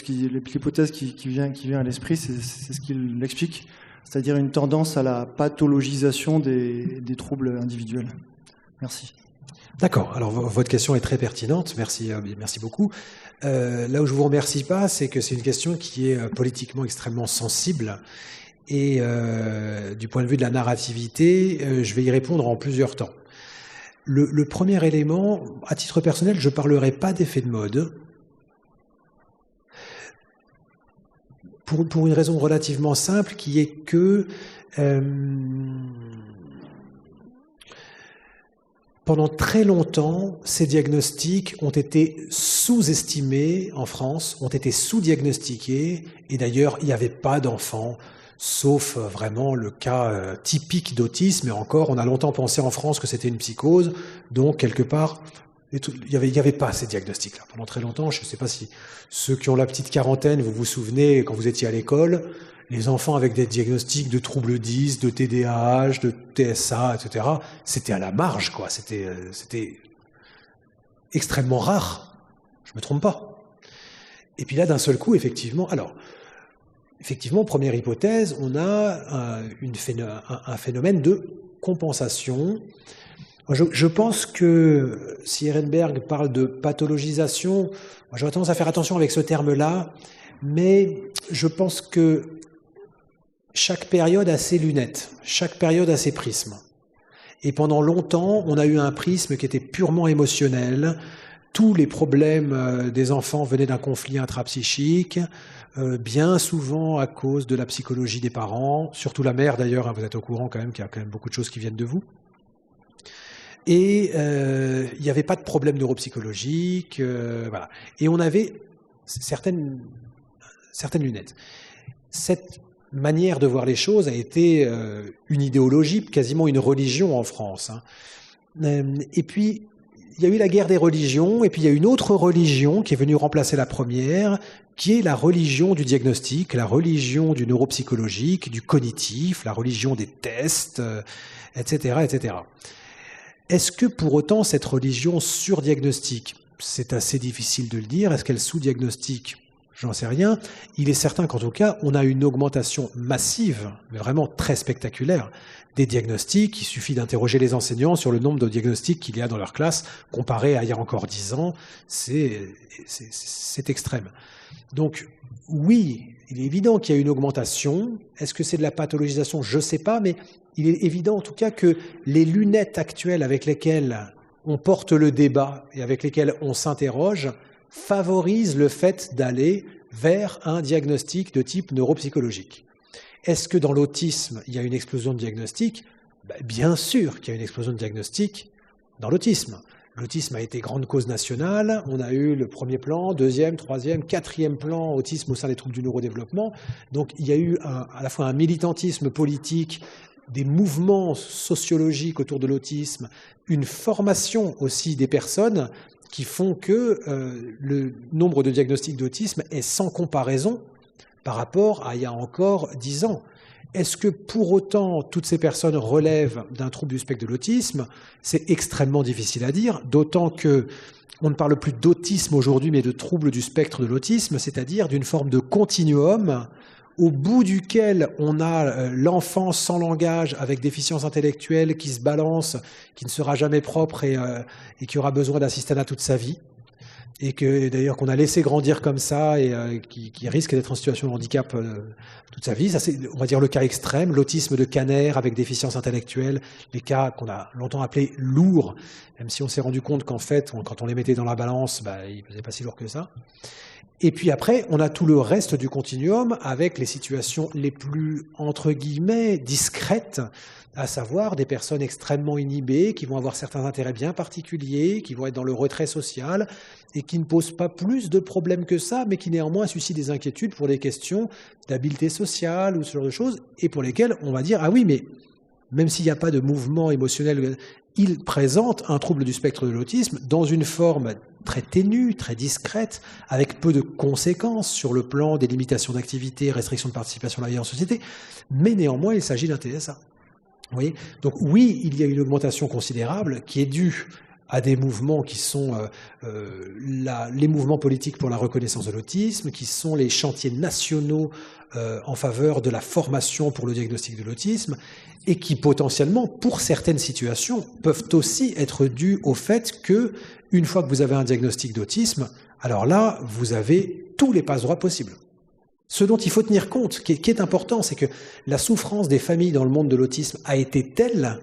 l'hypothèse qui vient à l'esprit, c'est ce qu'il explique, c'est-à-dire une tendance à la pathologisation des troubles individuels. Merci. D'accord. Alors, votre question est très pertinente. Merci beaucoup. Là où je vous remercie pas, c'est que c'est une question qui est politiquement extrêmement sensible. Et du point de vue de la narrativité, je vais y répondre en plusieurs temps. Le premier élément, à titre personnel, je ne parlerai pas d'effet de mode. Pour une raison relativement simple, qui est que pendant très longtemps, ces diagnostics ont été sous-estimés en France, ont été sous-diagnostiqués, et d'ailleurs, il n'y avait pas d'enfants, sauf vraiment le cas typique d'autisme, et encore, on a longtemps pensé en France que c'était une psychose, donc quelque part, il n'y avait pas ces diagnostics-là. Pendant très longtemps, je ne sais pas si ceux qui ont la petite quarantaine, vous vous souvenez, quand vous étiez à l'école, les enfants avec des diagnostics de troubles 10, de TDAH, de TSA, etc., c'était à la marge, quoi. C'était extrêmement rare. Je ne me trompe pas. Et puis là, d'un seul coup, effectivement, alors, effectivement, première hypothèse, on a un phénomène de compensation. Je pense que si Ehrenberg parle de pathologisation, j'aurais tendance à faire attention avec ce terme-là, mais je pense que chaque période a ses lunettes, chaque période a ses prismes. Et pendant longtemps, on a eu un prisme qui était purement émotionnel. Tous les problèmes des enfants venaient d'un conflit intrapsychique, bien souvent à cause de la psychologie des parents, surtout la mère d'ailleurs, hein, vous êtes au courant quand même qu'il y a quand même beaucoup de choses qui viennent de vous. Et il n'y avait pas de problème neuropsychologique, voilà. Et on avait certaines lunettes. Cette manière de voir les choses a été une idéologie, quasiment une religion en France. Hein. Et puis, il y a eu la guerre des religions, et puis il y a une autre religion qui est venue remplacer la première, qui est la religion du diagnostic, la religion du neuropsychologique, du cognitif, la religion des tests, etc., etc. Est-ce que pour autant cette religion surdiagnostique, c'est assez difficile de le dire, est-ce qu'elle sous-diagnostique ? J'en sais rien. Il est certain qu'en tout cas, on a une augmentation massive, mais vraiment très spectaculaire, des diagnostics. Il suffit d'interroger les enseignants sur le nombre de diagnostics qu'il y a dans leur classe, comparé à il y a encore 10 ans, c'est extrême. Donc oui, il est évident qu'il y a une augmentation. Est-ce que c'est de la pathologisation ? Je ne sais pas, mais il est évident en tout cas que les lunettes actuelles avec lesquelles on porte le débat et avec lesquelles on s'interroge favorisent le fait d'aller vers un diagnostic de type neuropsychologique. Est-ce que dans l'autisme, il y a une explosion de diagnostic ? Bien sûr qu'il y a une explosion de diagnostic dans l'autisme. L'autisme a été grande cause nationale, on a eu le premier plan, deuxième, troisième, quatrième plan autisme au sein des troubles du neurodéveloppement. Donc il y a eu à la fois un militantisme politique, des mouvements sociologiques autour de l'autisme, une formation aussi des personnes qui font que le nombre de diagnostics d'autisme est sans comparaison par rapport à il y a encore 10 ans. Est-ce que pour autant toutes ces personnes relèvent d'un trouble du spectre de l'autisme ? C'est extrêmement difficile à dire, d'autant que on ne parle plus d'autisme aujourd'hui, mais de trouble du spectre de l'autisme, c'est-à-dire d'une forme de continuum au bout duquel on a l'enfant sans langage avec déficience intellectuelle qui se balance, qui ne sera jamais propre et qui aura besoin d'assistanat toute sa vie, et que d'ailleurs qu'on a laissé grandir comme ça et qui risque d'être en situation de handicap toute sa vie. Ça, c'est, on va dire, le cas extrême, l'autisme de Kanner avec déficience intellectuelle, les cas qu'on a longtemps appelés lourds, même si on s'est rendu compte qu'en fait, quand on les mettait dans la balance, ils ne faisaient pas si lourd que ça. Et puis après, on a tout le reste du continuum avec les situations les plus, entre guillemets, discrètes, à savoir des personnes extrêmement inhibées, qui vont avoir certains intérêts bien particuliers, qui vont être dans le retrait social, et qui ne posent pas plus de problèmes que ça, mais qui néanmoins suscitent des inquiétudes pour des questions d'habileté sociale ou ce genre de choses, et pour lesquelles on va dire « Ah oui, mais même s'il n'y a pas de mouvement émotionnel, il présente un trouble du spectre de l'autisme dans une forme très ténue, très discrète, avec peu de conséquences sur le plan des limitations d'activité, restrictions de participation à la vie en société, mais néanmoins il s'agit d'un TSA. » Vous voyez ? Donc oui, il y a une augmentation considérable qui est due à des mouvements qui sont les mouvements politiques pour la reconnaissance de l'autisme, qui sont les chantiers nationaux en faveur de la formation pour le diagnostic de l'autisme, et qui potentiellement, pour certaines situations, peuvent aussi être dus au fait que, une fois que vous avez un diagnostic d'autisme, alors là, vous avez tous les passe-droits possibles. Ce dont il faut tenir compte, qui est important, c'est que la souffrance des familles dans le monde de l'autisme a été telle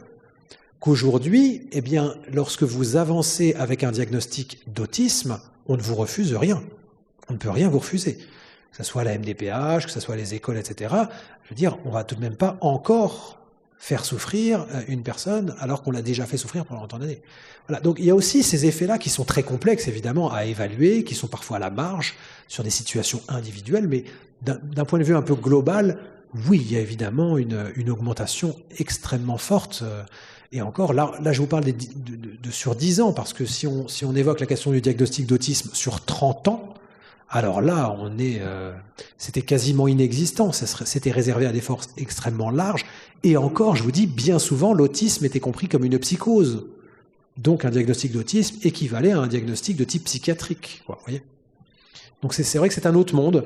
qu'aujourd'hui, eh bien, lorsque vous avancez avec un diagnostic d'autisme, on ne vous refuse rien. On ne peut rien vous refuser. Que ce soit la MDPH, que ce soit les écoles, etc. Je veux dire, on ne va tout de même pas encore faire souffrir une personne alors qu'on l'a déjà fait souffrir pendant tant d'années. Voilà. Donc il y a aussi ces effets-là qui sont très complexes, évidemment, à évaluer, qui sont parfois à la marge sur des situations individuelles, mais d'un point de vue un peu global, oui, il y a évidemment une augmentation extrêmement forte. Et encore, là je vous parle de sur 10 ans, parce que si on évoque la question du diagnostic d'autisme sur 30 ans, alors là, c'était quasiment inexistant, c'était réservé à des forces extrêmement larges, et encore, je vous dis, bien souvent, l'autisme était compris comme une psychose. Donc un diagnostic d'autisme équivalait à un diagnostic de type psychiatrique, quoi, vous voyez ? Donc c'est vrai que c'est un autre monde.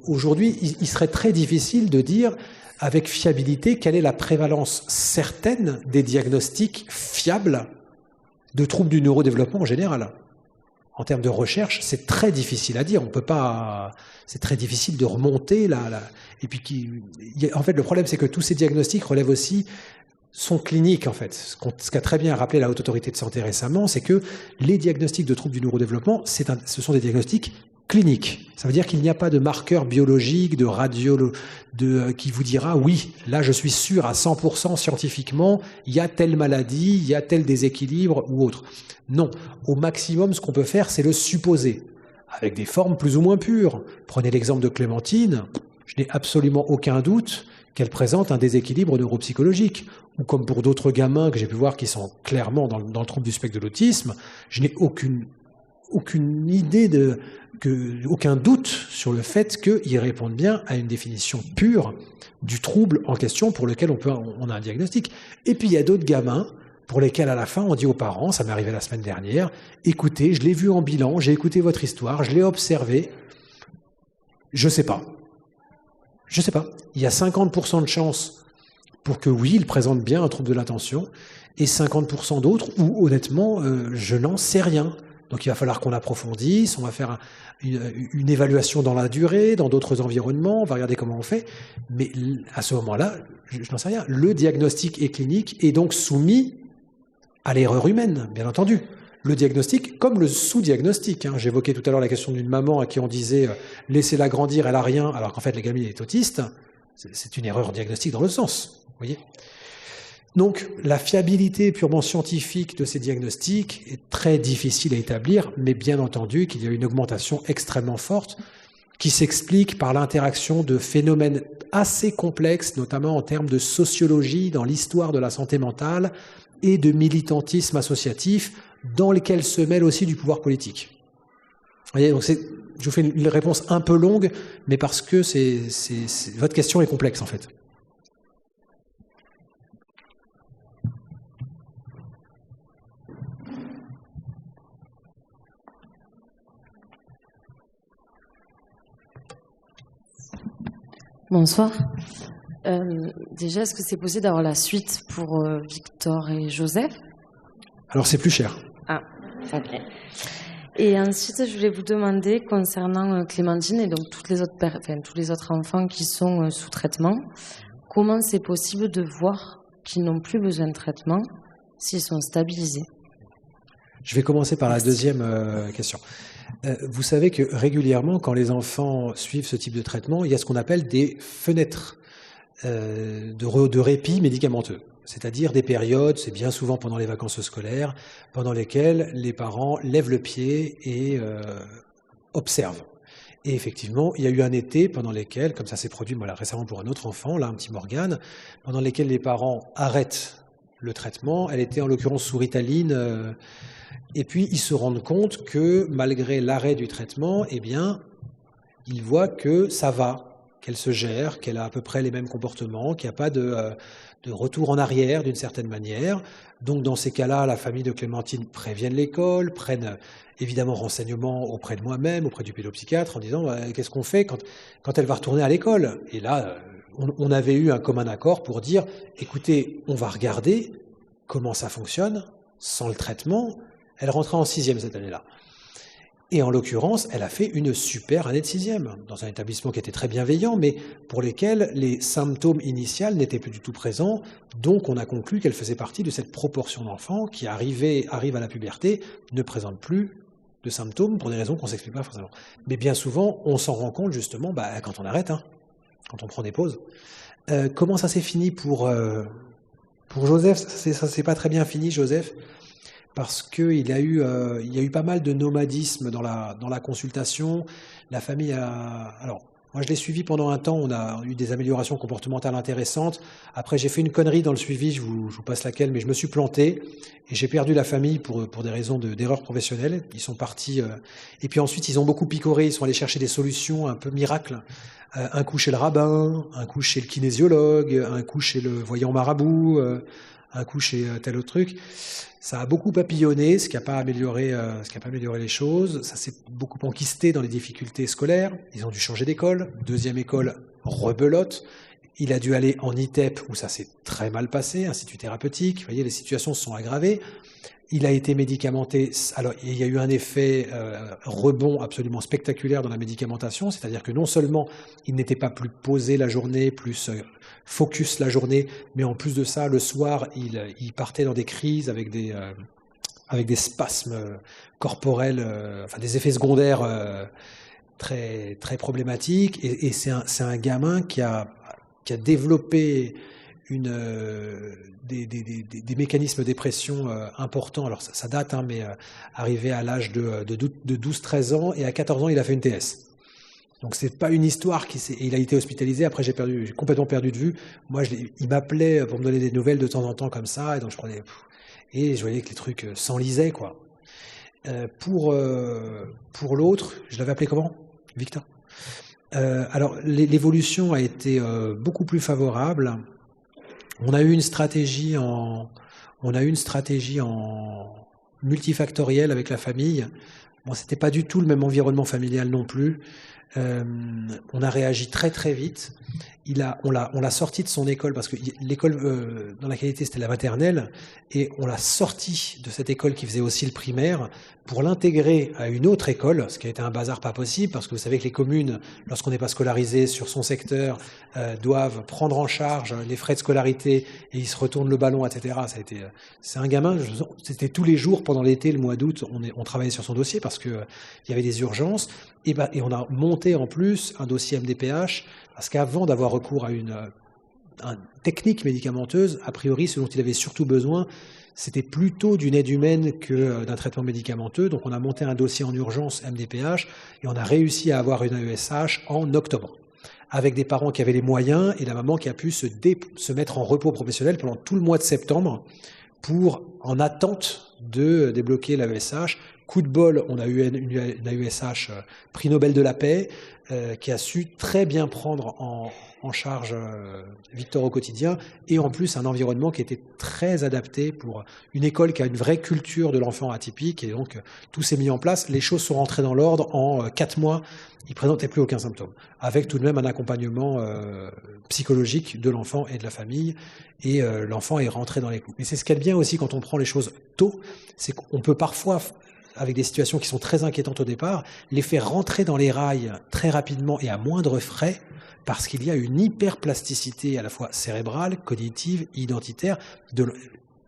Aujourd'hui, il serait très difficile de dire avec fiabilité quelle est la prévalence certaine des diagnostics fiables de troubles du neurodéveloppement en général. En termes de recherche, c'est très difficile à dire. On peut pas. C'est très difficile de remonter Et puis, en fait, le problème, c'est que tous ces diagnostics relèvent aussi sont cliniques, en fait. Ce qu'a très bien rappelé la Haute Autorité de Santé récemment, c'est que les diagnostics de troubles du neurodéveloppement, ce sont des diagnostics clinique. Ça veut dire qu'il n'y a pas de marqueur biologique, de radio, qui vous dira oui, là je suis sûr à 100% scientifiquement, il y a telle maladie, il y a tel déséquilibre ou autre. Non, au maximum ce qu'on peut faire c'est le supposer, avec des formes plus ou moins pures. Prenez l'exemple de Clémentine, je n'ai absolument aucun doute qu'elle présente un déséquilibre neuropsychologique. Ou comme pour d'autres gamins que j'ai pu voir qui sont clairement dans le trouble du spectre de l'autisme, je n'ai aucune idée aucun doute sur le fait qu'ils répondent bien à une définition pure du trouble en question pour lequel on a un diagnostic. Et puis il y a d'autres gamins pour lesquels à la fin on dit aux parents, ça m'est arrivé la semaine dernière, écoutez, je l'ai vu en bilan, j'ai écouté votre histoire, je l'ai observé, je sais pas. Il y a 50% de chances pour que oui, il présente bien un trouble de l'attention, et 50% d'autres où honnêtement, je n'en sais rien. Donc il va falloir qu'on approfondisse, on va faire une évaluation dans la durée, dans d'autres environnements, on va regarder comment on fait. Mais à ce moment-là, je n'en sais rien. Le diagnostic est clinique et donc soumis à l'erreur humaine, bien entendu. Le diagnostic comme le sous-diagnostic. J'évoquais tout à l'heure la question d'une maman à qui on disait « laissez-la grandir, elle n'a rien », alors qu'en fait la gamine est autiste. C'est une erreur diagnostique dans le sens, vous voyez ? Donc, la fiabilité purement scientifique de ces diagnostics est très difficile à établir, mais bien entendu qu'il y a une augmentation extrêmement forte qui s'explique par l'interaction de phénomènes assez complexes, notamment en termes de sociologie dans l'histoire de la santé mentale et de militantisme associatif, dans lesquels se mêle aussi du pouvoir politique. Vous voyez, donc je vous fais une réponse un peu longue, mais parce que votre question est complexe en fait. Bonsoir. Déjà, est-ce que c'est possible d'avoir la suite pour Victor et Joseph? Alors, c'est plus cher. Ah, ok. Et ensuite, je voulais vous demander, concernant Clémentine et donc tous les autres enfants qui sont sous traitement, comment c'est possible de voir qu'ils n'ont plus besoin de traitement s'ils sont stabilisés? Je vais commencer par la deuxième question. Vous savez que régulièrement, quand les enfants suivent ce type de traitement, il y a ce qu'on appelle des fenêtres de répit médicamenteux. C'est-à-dire des périodes, c'est bien souvent pendant les vacances scolaires, pendant lesquelles les parents lèvent le pied et observent. Et effectivement, il y a eu un été pendant lesquels, comme ça s'est produit récemment pour un autre enfant, là un petit Morgane, pendant lesquels les parents arrêtent le traitement. Elle était en l'occurrence sous Ritaline. Et puis, ils se rendent compte que, malgré l'arrêt du traitement, eh bien, ils voient que ça va, qu'elle se gère, qu'elle a à peu près les mêmes comportements, qu'il n'y a pas de retour en arrière, d'une certaine manière. Donc, dans ces cas-là, la famille de Clémentine prévienne l'école, prenne évidemment renseignement auprès de moi-même, auprès du pédopsychiatre, en disant qu'est-ce qu'on fait quand elle va retourner à l'école. Et là, on avait eu un commun accord pour dire, écoutez, on va regarder comment ça fonctionne sans le traitement. Elle rentrait en 6e cette année-là. Et en l'occurrence, elle a fait une super année de 6e, dans un établissement qui était très bienveillant, mais pour lesquels les symptômes initiaux n'étaient plus du tout présents. Donc on a conclu qu'elle faisait partie de cette proportion d'enfants qui arrivent à la puberté, ne présentent plus de symptômes pour des raisons qu'on ne s'explique pas forcément. Mais bien souvent, on s'en rend compte justement quand on arrête, quand on prend des pauses. Comment ça s'est fini pour Joseph? Ça s'est pas très bien fini, Joseph, parce qu'il y a eu pas mal de nomadisme dans la consultation. La famille alors, moi je l'ai suivi pendant un temps, on a eu des améliorations comportementales intéressantes. Après, j'ai fait une connerie dans le suivi, je vous passe laquelle, mais je me suis planté et j'ai perdu la famille pour des raisons d'erreurs professionnelles. Ils sont partis, et puis ensuite ils ont beaucoup picoré, ils sont allés chercher des solutions un peu miracles. Un coup chez le rabbin, un coup chez le kinésiologue, un coup chez le voyant marabout, un coup chez tel autre truc. Ça a beaucoup papillonné, ce qui n'a pas amélioré les choses. Ça s'est beaucoup enquisté dans les difficultés scolaires. Ils ont dû changer d'école. Deuxième école, rebelote. Il a dû aller en ITEP, où ça s'est très mal passé, institut thérapeutique. Vous voyez, les situations se sont aggravées. Il a été médicamenté. Alors, il y a eu un effet rebond absolument spectaculaire dans la médicamentation, c'est-à-dire que non seulement il n'était pas plus posé la journée, plus focus la journée, mais en plus de ça, le soir, il partait dans des crises avec des spasmes corporels, enfin des effets secondaires très, très problématiques. Et c'est un gamin qui a développé des mécanismes de dépression importants. Alors ça date, hein, mais arrivé à l'âge de 12-13 ans, et à 14 ans, il a fait une TS. Donc c'est pas une histoire il a été hospitalisé. Après, j'ai complètement perdu de vue. Moi, il m'appelait pour me donner des nouvelles de temps en temps comme ça, et donc je prenais, et je voyais que les trucs s'enlisaient, quoi. Pour l'autre, je l'avais appelé comment? Victor. Alors l'évolution a été beaucoup plus favorable. On a eu une stratégie en multifactorielle avec la famille. Bon, c'était pas du tout le même environnement familial non plus. On a réagi très très vite. On l'a sorti de son école, parce que l'école dans laquelle il était, c'était la maternelle, et on l'a sorti de cette école qui faisait aussi le primaire pour l'intégrer à une autre école, ce qui a été un bazar pas possible, parce que vous savez que les communes, lorsqu'on n'est pas scolarisé sur son secteur, doivent prendre en charge les frais de scolarité, et ils se retournent le ballon, etc. C'est un gamin, c'était tous les jours pendant l'été, le mois d'août, on travaillait sur son dossier parce qu'il y avait des urgences, et on a monté en plus un dossier MDPH, parce qu'avant d'avoir recours à une technique médicamenteuse, a priori, ce dont il avait surtout besoin, c'était plutôt d'une aide humaine que d'un traitement médicamenteux. Donc on a monté un dossier en urgence MDPH, et on a réussi à avoir une AESH en octobre, avec des parents qui avaient les moyens, et la maman qui a pu se mettre en repos professionnel pendant tout le mois de septembre, en attente de débloquer l'AESH. Coup de bol, on a eu une AESH prix Nobel de la paix, qui a su très bien prendre en charge Victor au quotidien, et en plus un environnement qui était très adapté pour une école qui a une vraie culture de l'enfant atypique, et donc tout s'est mis en place. Les choses sont rentrées dans l'ordre. En 4 mois, il ne présentait plus aucun symptôme, avec tout de même un accompagnement psychologique de l'enfant et de la famille, et l'enfant est rentré dans les clous. Mais c'est ce qu'il y a de bien aussi quand on prend les choses tôt, c'est qu'on peut parfois, avec des situations qui sont très inquiétantes au départ, les faire rentrer dans les rails très rapidement et à moindre frais, parce qu'il y a une hyperplasticité à la fois cérébrale, cognitive, identitaire,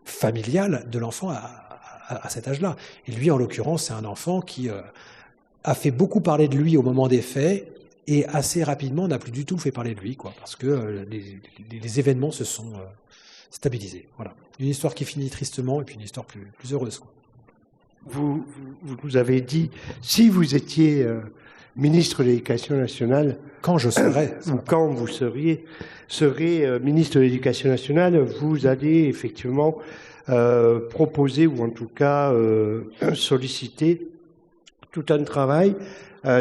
familiale de l'enfant à cet âge-là. Et lui, en l'occurrence, c'est un enfant qui a fait beaucoup parler de lui au moment des faits, et assez rapidement n'a plus du tout fait parler de lui, quoi, parce que les événements se sont stabilisés. Voilà. Une histoire qui finit tristement, et puis une histoire plus heureuse, quoi. Vous nous avez dit, si vous étiez ministre de l'Éducation nationale, quand je serais, ou quand vous serez ministre de l'Éducation nationale, vous allez effectivement proposer, ou en tout cas solliciter tout un travail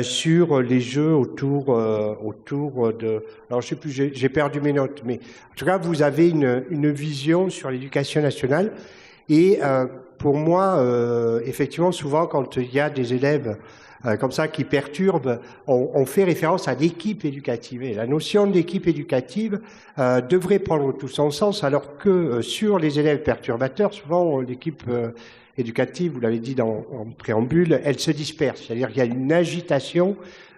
sur les jeux autour de... Alors je sais plus, j'ai perdu mes notes, mais en tout cas vous avez une vision sur l'éducation nationale, et pour moi, effectivement, souvent, quand il y a des élèves comme ça qui perturbent, on fait référence à l'équipe éducative. Et la notion d'équipe éducative devrait prendre tout son sens, alors que sur les élèves perturbateurs, souvent, l'équipe éducative, vous l'avez dit en préambule, elle se disperse. C'est-à-dire qu'il y a une agitation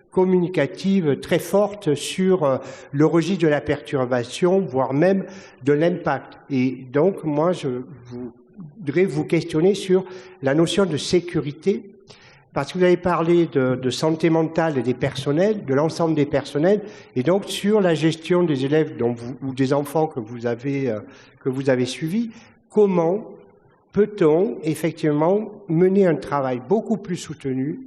communicative très forte sur le registre de la perturbation, voire même de l'impact. Et donc, moi, je voudrais vous questionner sur la notion de sécurité, parce que vous avez parlé de santé mentale des personnels, de l'ensemble des personnels, et donc sur la gestion des élèves ou des enfants que vous avez suivis. Comment peut-on effectivement mener un travail beaucoup plus soutenu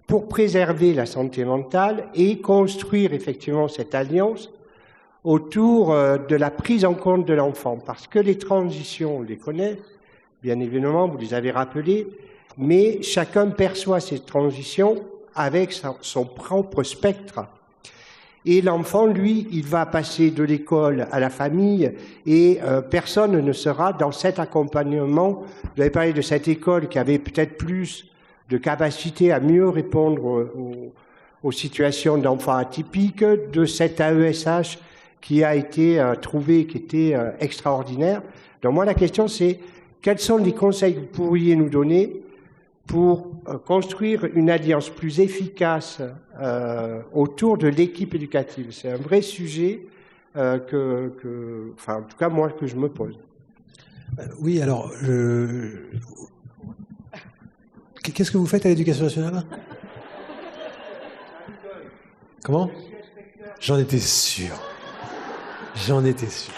pour préserver la santé mentale et construire effectivement cette alliance autour de la prise en compte de l'enfant? Parce que les transitions, on les connaît, bien évidemment, vous les avez rappelées, mais chacun perçoit ces transitions avec son propre spectre. Et l'enfant, lui, il va passer de l'école à la famille et personne ne sera dans cet accompagnement. Vous avez parlé de cette école qui avait peut-être plus de capacité à mieux répondre aux situations d'enfants atypiques, de cet AESH qui a été trouvé, qui était extraordinaire. Donc moi, la question, c'est quels sont les conseils que vous pourriez nous donner pour construire une alliance plus efficace autour de l'équipe éducative? C'est un vrai sujet en tout cas, moi, que je me pose. Oui, alors, qu'est-ce que vous faites à l'Éducation nationale? Comment? J'en étais sûr. J'en étais sûr.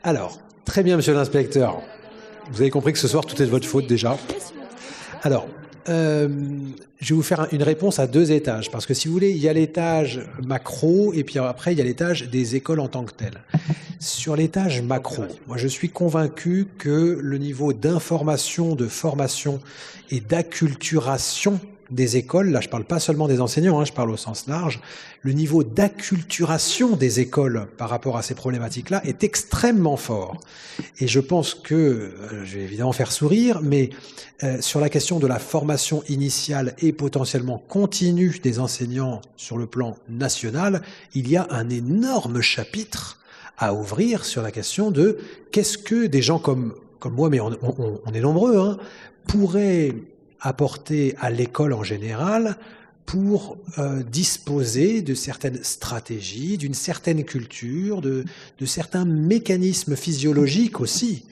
Alors, très bien, monsieur l'inspecteur. Vous avez compris que ce soir, tout est de votre faute déjà. Alors, je vais vous faire une réponse à 2 étages, parce que si vous voulez, il y a l'étage macro, et puis après, il y a l'étage des écoles en tant que telles. Sur l'étage macro, moi, je suis convaincu que le niveau d'information, de formation et d'acculturation des écoles, là je ne parle pas seulement des enseignants, je parle au sens large, le niveau d'acculturation des écoles par rapport à ces problématiques-là est extrêmement fort. Et je pense que, je vais évidemment faire sourire, mais sur la question de la formation initiale et potentiellement continue des enseignants sur le plan national, il y a un énorme chapitre à ouvrir sur la question de qu'est-ce que des gens comme moi, mais on est nombreux, pourraient apporter à l'école en général pour disposer de certaines stratégies, d'une certaine culture, de certains mécanismes physiologiques aussi,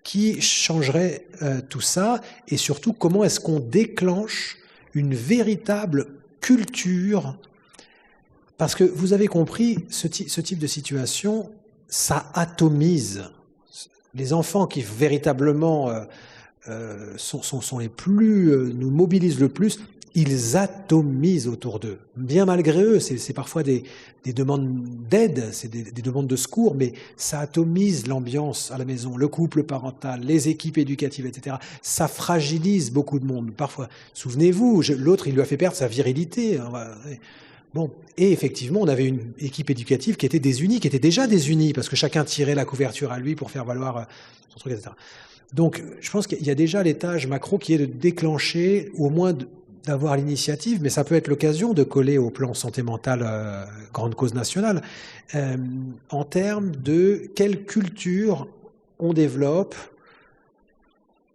qui changeraient tout ça, et surtout comment est-ce qu'on déclenche une véritable culture. Parce que vous avez compris, ce type de situation, ça atomise. Les enfants qui véritablement sont les plus, nous mobilisent le plus, ils atomisent autour d'eux. Bien malgré eux, c'est parfois des demandes d'aide, c'est des demandes de secours, mais ça atomise l'ambiance à la maison, le couple parental, les équipes éducatives, etc. Ça fragilise beaucoup de monde. Parfois, souvenez-vous, l'autre, il lui a fait perdre sa virilité. Bon, et effectivement, on avait une équipe éducative qui était désunie, qui était déjà désunie, parce que chacun tirait la couverture à lui pour faire valoir son truc, etc. Donc, je pense qu'il y a déjà l'étage macro qui est de déclencher, ou au moins d'avoir l'initiative, mais ça peut être l'occasion de coller au plan santé mentale, grande cause nationale, en termes de quelle culture on développe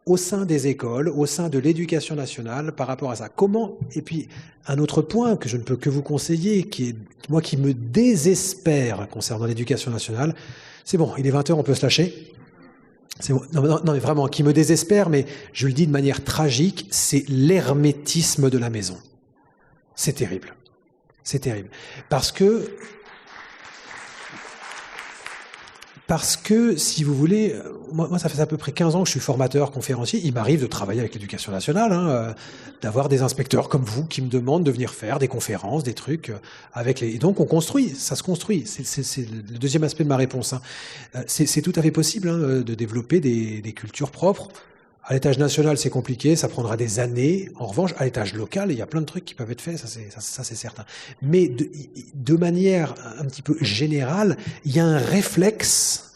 au sein des écoles, au sein de l'éducation nationale, par rapport à ça. Comment, et puis un autre point que je ne peux que vous conseiller, qui me désespère concernant l'éducation nationale, c'est bon, il est 20h, on peut se lâcher. C'est bon. Non, mais vraiment, qui me désespère, mais je le dis de manière tragique, c'est l'hermétisme de la maison. C'est terrible. C'est terrible. Parce que, si vous voulez, moi ça fait à peu près 15 ans que je suis formateur, conférencier, il m'arrive de travailler avec l'éducation nationale, d'avoir des inspecteurs comme vous qui me demandent de venir faire des conférences, des trucs, et donc on construit, ça se construit, c'est le deuxième aspect de ma réponse. C'est tout à fait possible de développer des cultures propres. À l'étage national, c'est compliqué, ça prendra des années. En revanche, à l'étage local, il y a plein de trucs qui peuvent être faits, ça c'est certain. Mais de manière un petit peu générale, il y a un réflexe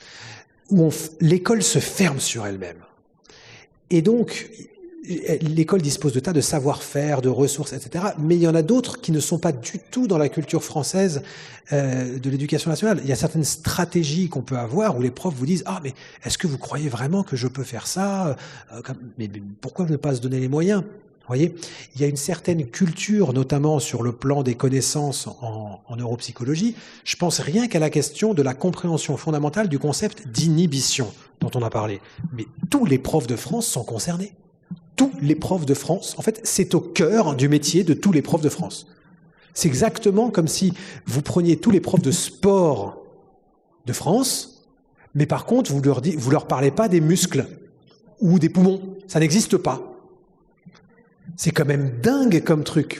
où l'école se ferme sur elle-même. Et donc, l'école dispose de tas de savoir-faire, de ressources, etc. Mais il y en a d'autres qui ne sont pas du tout dans la culture française de l'éducation nationale. Il y a certaines stratégies qu'on peut avoir où les profs vous disent « Ah, mais est-ce que vous croyez vraiment que je peux faire ça ? Mais pourquoi ne pas se donner les moyens ?» Vous voyez, il y a une certaine culture, notamment sur le plan des connaissances en neuropsychologie. Je pense rien qu'à la question de la compréhension fondamentale du concept d'inhibition dont on a parlé. Mais tous les profs de France sont concernés. Tous les profs de France, en fait, c'est au cœur du métier de tous les profs de France. C'est exactement comme si vous preniez tous les profs de sport de France, mais par contre, vous leur parlez pas des muscles ou des poumons. Ça n'existe pas. C'est quand même dingue comme truc.